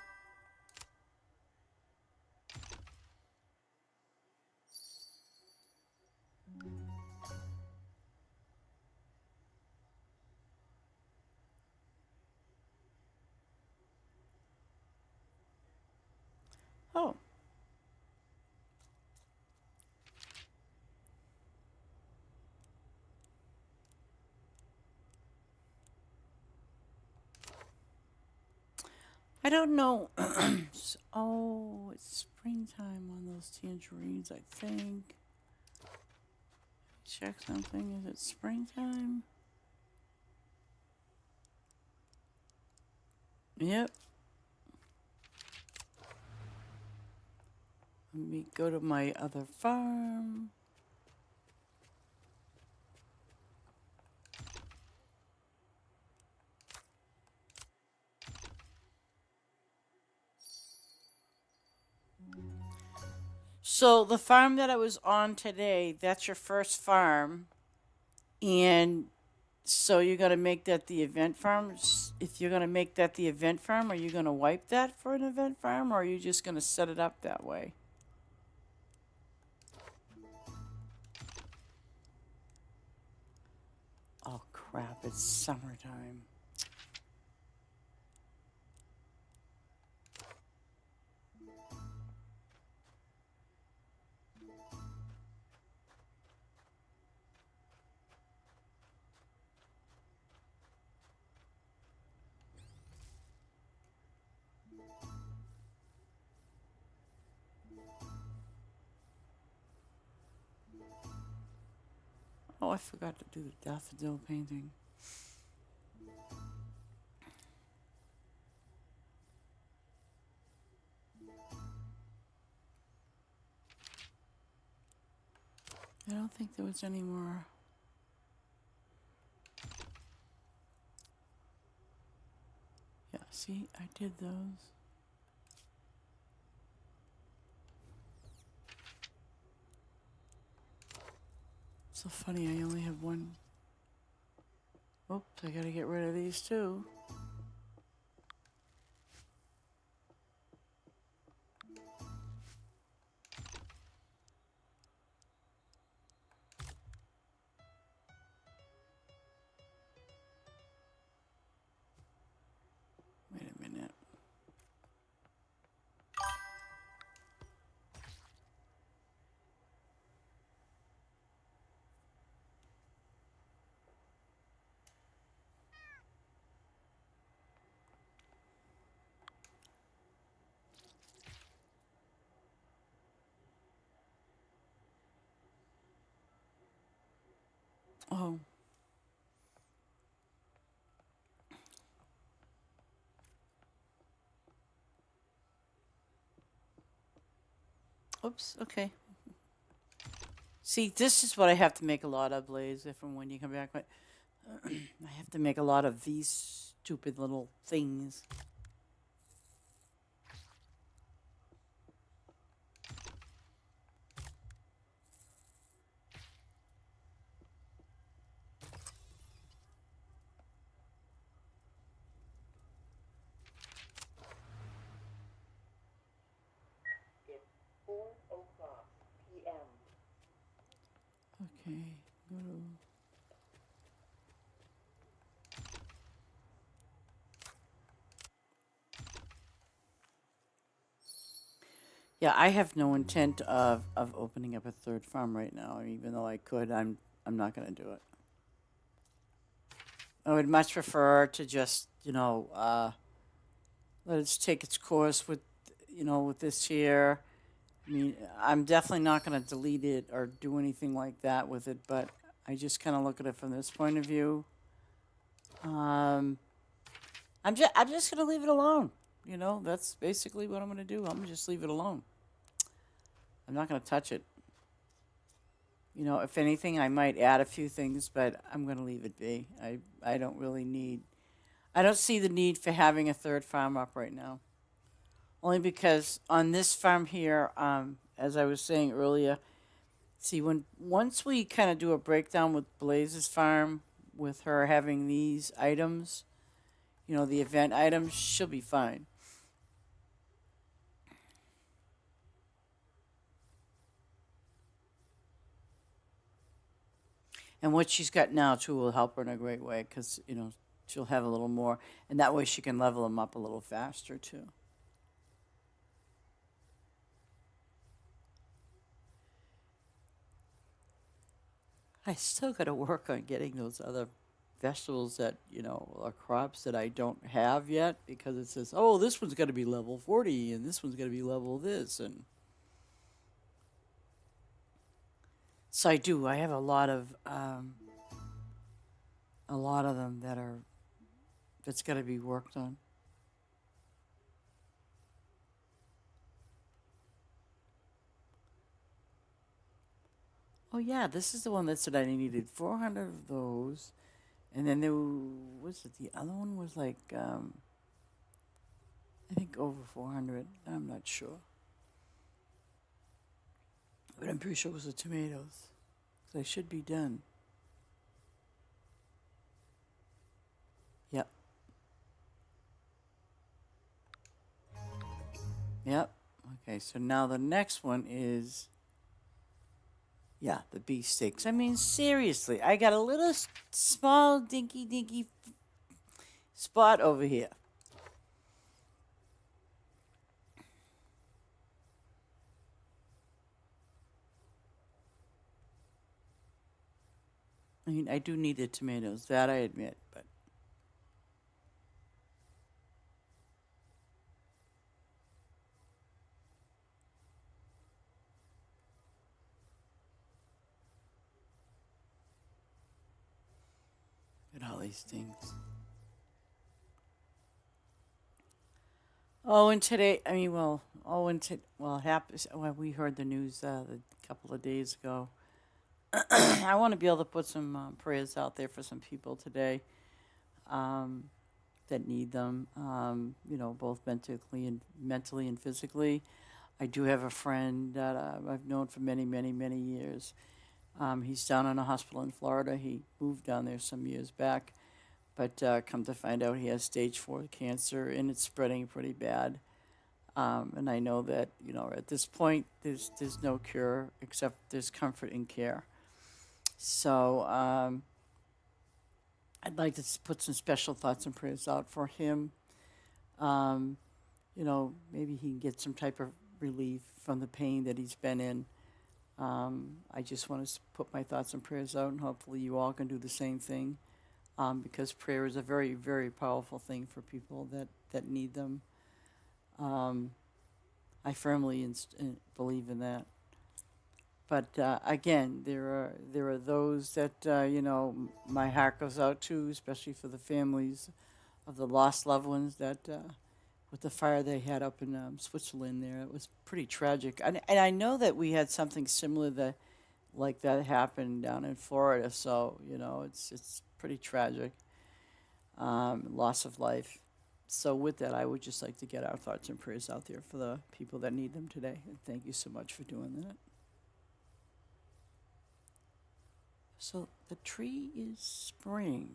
Oh, I don't know. Oh, it's springtime on those tangerines, I think. Check something. Is it springtime? Yep. Let me go to my other farm. So the farm that I was on today, that's your first farm. And so you're going to make that the event farm. If you're going to make that the event farm, are you going to wipe that for an event farm, or are you just going to set it up that way? Oh, crap. It's summertime. Oh, I forgot to do the daffodil painting. I don't think there was any more. Yeah, see, I did those. So funny, I only have one. Oops, I gotta get rid of these too. Wait a minute. Oh, oops, okay. See, this is what I have to make a lot of, Blaze, if and when you come back. But I have to make a lot of these stupid little things. It's 4:00 p.m. Okay, go to. Yeah, I have no intent of opening up a third farm right now. Even though I could, I'm not gonna do it. I would much prefer to just, let it take its course with, with this here. I mean, I'm definitely not going to delete it or do anything like that with it, but I just kind of look at it from this point of view. Um, I'm just going to leave it alone. That's basically what I'm going to do. I'm going to just leave it alone. I'm not going to touch it. If anything, I might add a few things, but I'm going to leave it be. I don't really need. I don't see the need for having a third farm up right now. Only because on this farm here, as I was saying earlier, see once we kind of do a breakdown with Blaze's farm, with her having these items, the event items, she'll be fine. And what she's got now too will help her in a great way because she'll have a little more, and that way she can level them up a little faster too. I still got to work on getting those other vegetables that are crops that I don't have yet because it says, oh, this one's got to be level 40 and this one's got to be level this, and so I do. I have a lot of them that's got to be worked on. Oh yeah, this is the one that said I needed 400 of those, and then was it the other one was like I think over 400. I'm not sure, but I'm pretty sure it was the tomatoes. So they should be done. Yep, yep. Okay, so now the next one is yeah, the beef steaks. I mean, seriously, I got a little small dinky dinky spot over here. I mean, I do need the tomatoes, that I admit, but at all these things. Oh, and today, I mean, well, it happens. Well, we heard the news a couple of days ago. I want to be able to put some prayers out there for some people today um, that need them. Both mentally and physically. I do have a friend that I've known for many, many, many years. He's down in a hospital in Florida. He moved down there some years back, but come to find out he has stage 4 cancer and it's spreading pretty bad. And I know that at this point there's no cure except there's comfort in care. So I'd like to put some special thoughts and prayers out for him. Um, Maybe he can get some type of relief from the pain that he's been in. I just want to put my thoughts and prayers out, and hopefully you all can do the same thing, because prayer is a very, very powerful thing for people that need them. Um, I firmly believe in that. But again, there are those that my heart goes out to, especially for the families of the lost loved ones that with the fire they had up in Switzerland. There, it was pretty tragic, and I know that we had something similar like that happened down in Florida. So it's pretty tragic, loss of life. So with that, I would just like to get our thoughts and prayers out there for the people that need them today. And thank you so much for doing that. So the tree is spring.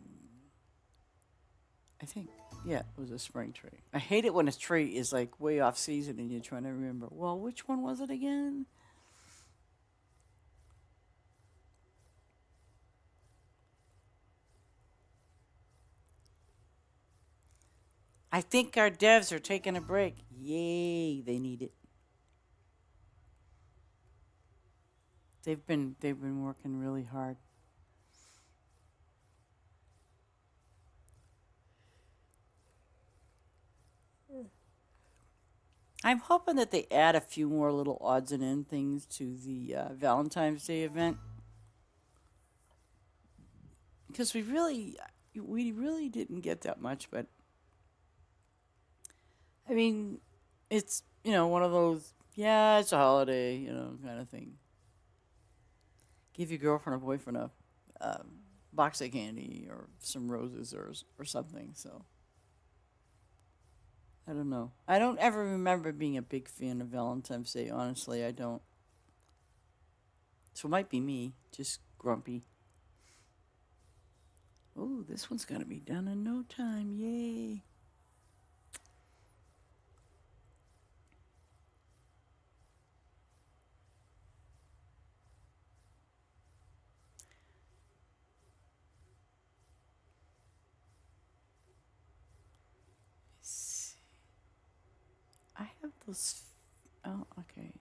I think, yeah, it was a spring tree. I hate it when a tree is like way off season and you're trying to remember, well, which one was it again? I think our devs are taking a break. Yay, they need it. They've been working really hard. I'm hoping that they add a few more little odds and end things to the Valentine's Day event because we really didn't get that much. But I mean, it's one of those, yeah, it's a holiday, kind of thing. Give your girlfriend or boyfriend a box of candy or some roses or something. So I don't know. I don't ever remember being a big fan of Valentine's Day. Honestly, I don't. So it might be me, just grumpy. Oh, this one's gonna be done in no time. Yay. I have those. Oh, okay.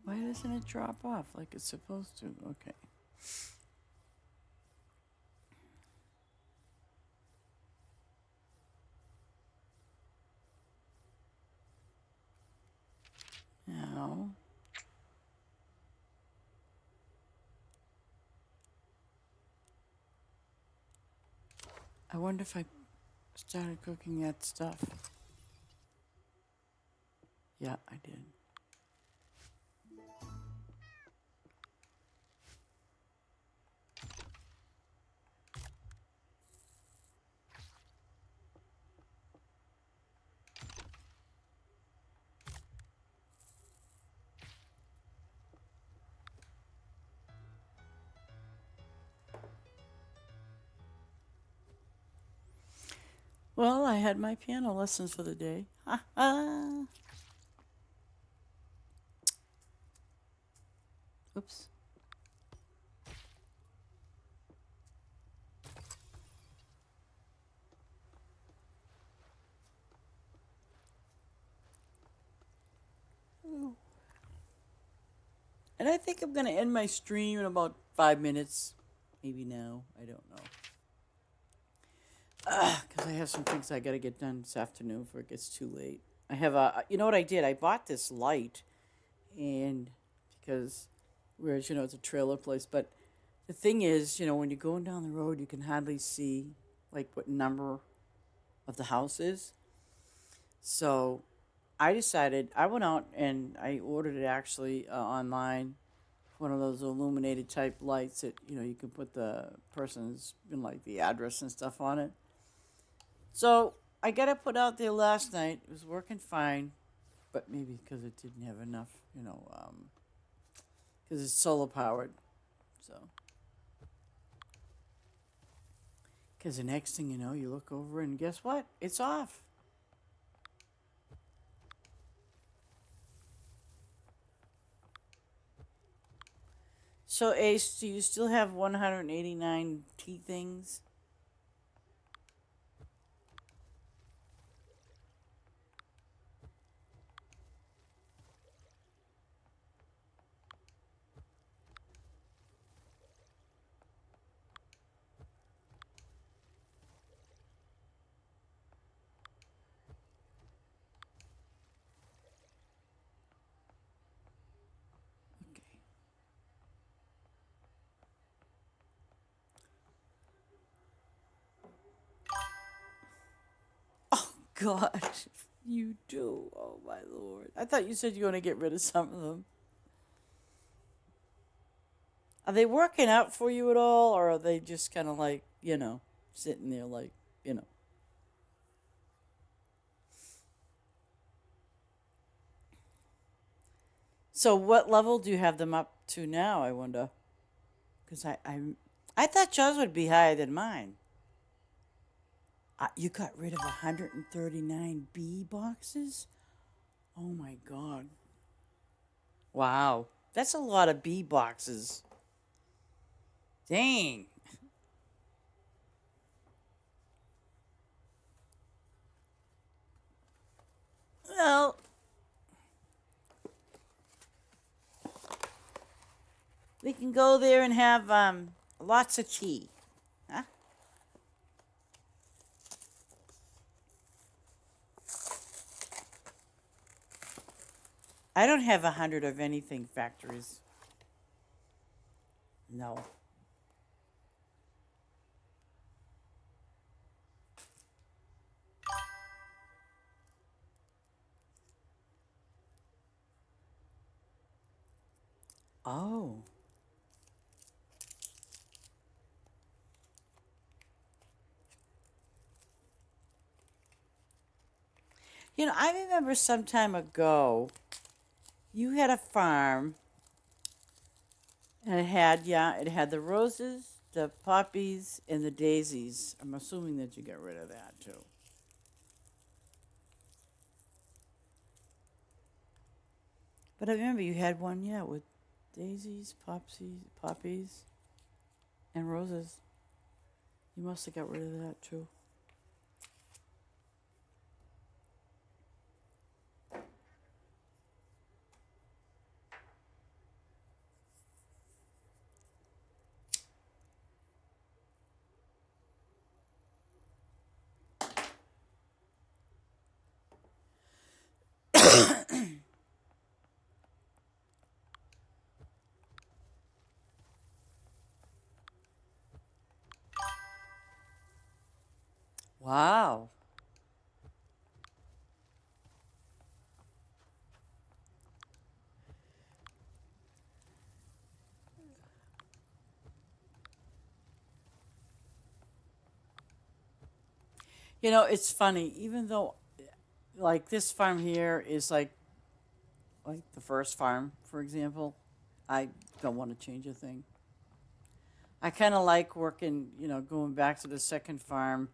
Why doesn't it drop off like it's supposed to? Okay. Now, I wonder if I started cooking that stuff. Yeah, I did. Well, I had my piano lessons for the day. Ha ha. Oops. And I think I'm going to end my stream in about 5 minutes. Maybe now. I don't know. Because I have some things I got to get done this afternoon before it gets too late. I have a, you know what I did? I bought this light, and because, whereas, it's a trailer place, but the thing is, when you're going down the road, you can hardly see, like, what number of the house is. So I decided, I went out and I ordered it actually online, one of those illuminated type lights that, you can put the person's, like, the address and stuff on it. So I got it put out there last night. It was working fine, but maybe because it didn't have enough, because it's solar powered. So, because the next thing you know, you look over and guess what? It's off. So, Ace, do you still have 189 tea things? Okay. Oh, gosh. You do. Oh, my Lord. I thought you said you were going to get rid of some of them. Are they working out for you at all, or are they just kind of like, sitting there like, you know? So what level do you have them up to now, I wonder? Because I thought yours would be higher than mine. You got rid of 139 B boxes? Oh my God. Wow. That's a lot of B boxes. Dang. Well, we can go there and have lots of tea. Huh? I don't have 100 of anything factories. No. Oh. I remember some time ago, you had a farm And it had the roses, the poppies, and the daisies. I'm assuming that you got rid of that too. But I remember you had one, yeah, with daisies, poppies, and roses. You must have got rid of that too. Wow. You know, it's funny, even though like this farm here is like the first farm, for example, I don't want to change a thing. I kind of like working, going back to the second farm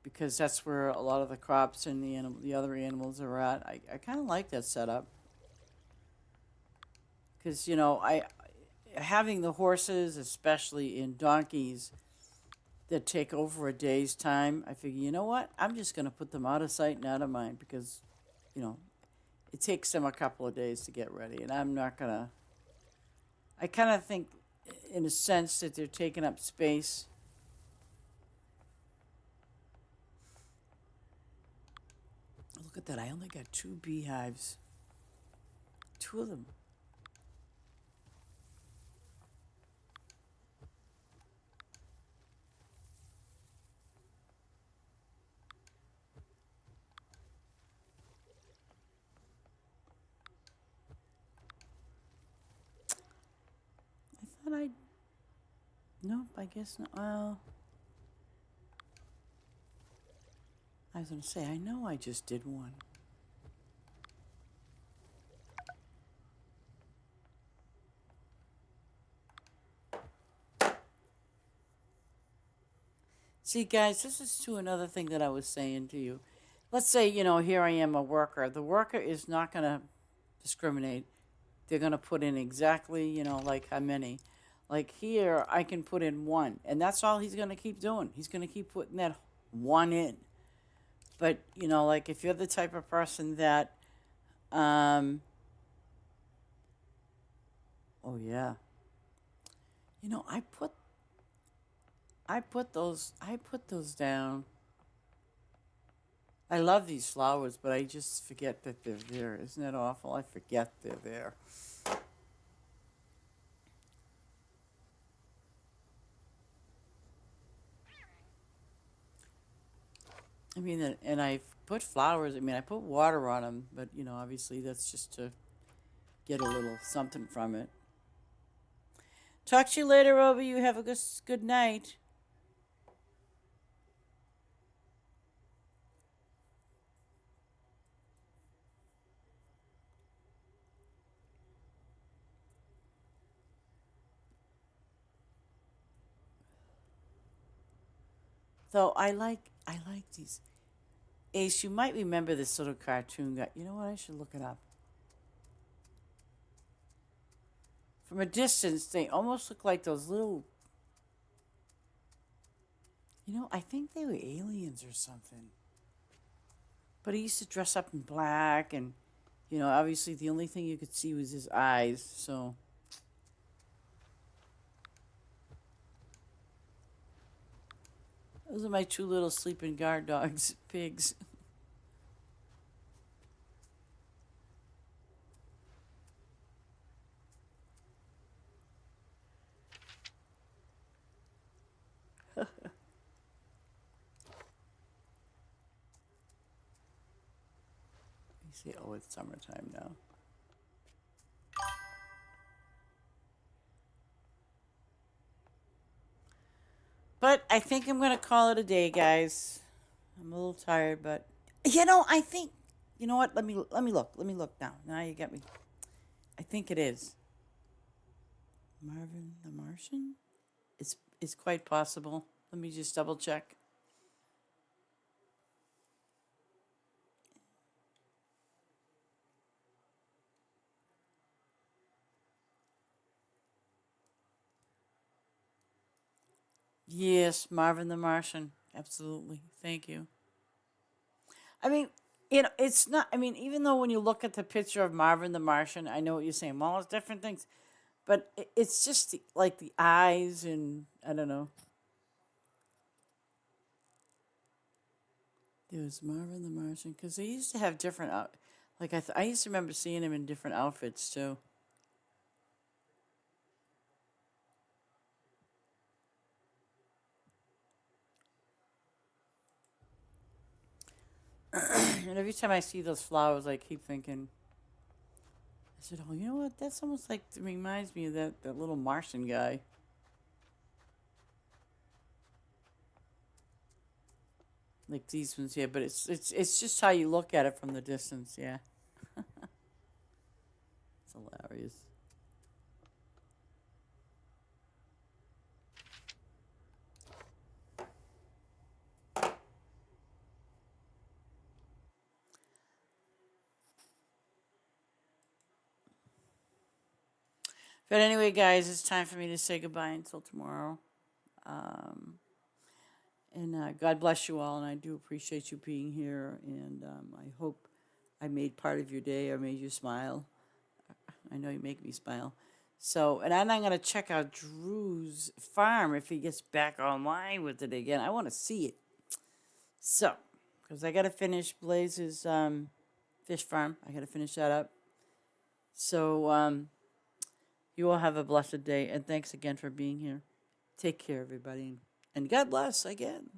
because that's where a lot of the crops and the other animals are at. I kind of like that setup because I having the horses, especially in donkeys, that take over a day's time. I figure, you know what? I'm just going to put them out of sight and out of mind because, you know, it takes them a couple of days to get ready, and I'm not gonna. I kind of think, in a sense, that they're taking up space. Look at that! I only got two beehives. Two of them. I thought I. Nope. I guess not. Well, I was gonna say. I know I just did one. See, guys, this is to another thing that I was saying to you. Let's say, here I am, a worker. The worker is not going to discriminate. They're going to put in exactly, like how many. Like here, I can put in one, and that's all he's going to keep doing. He's going to keep putting that one in. But, like if you're the type of person that, oh yeah, I put those down. I love these flowers, but I just forget that they're there. Isn't that awful? I forget they're there. I mean, and I put flowers. I mean, I put water on them, but obviously that's just to get a little something from it. Talk to you later, Roby. You have a good night. So I like these. Ace, you might remember this little cartoon guy. You know what? I should look it up. From a distance, they almost look like those little. I think they were aliens or something. But he used to dress up in black, and obviously the only thing you could see was his eyes. So those are my two little sleeping guard dogs, pigs. You see, oh, it's summertime now. But I think I'm gonna call it a day, guys. I'm a little tired, but I think you know what? Let me look. Let me look now. Now you get me. I think it is. Marvin the Martian? It's quite possible. Let me just double check. Yes, Marvin the Martian. Absolutely. Thank you. I mean, it's not. I mean, even though when you look at the picture of Marvin the Martian, I know what you're saying. Well, it's different things, but it's just like the eyes and I don't know. There's Marvin the Martian because they used to have different out. Like I used to remember seeing him in different outfits too. And every time I see those flowers, I keep thinking. I said, "Oh, you know what? That's almost like it reminds me of that little Martian guy." Like these ones here, but it's just how you look at it from the distance. Yeah, it's hilarious. But anyway, guys, it's time for me to say goodbye until tomorrow. Um, and God bless you all, and I do appreciate you being here. And I hope I made part of your day or made you smile. I know you make me smile. So, and I'm going to check out Drew's farm if he gets back online with it again. I want to see it. So, because I got to finish Blaze's fish farm, I got to finish that up. So, you all have a blessed day, and thanks again for being here. Take care, everybody, and God bless again.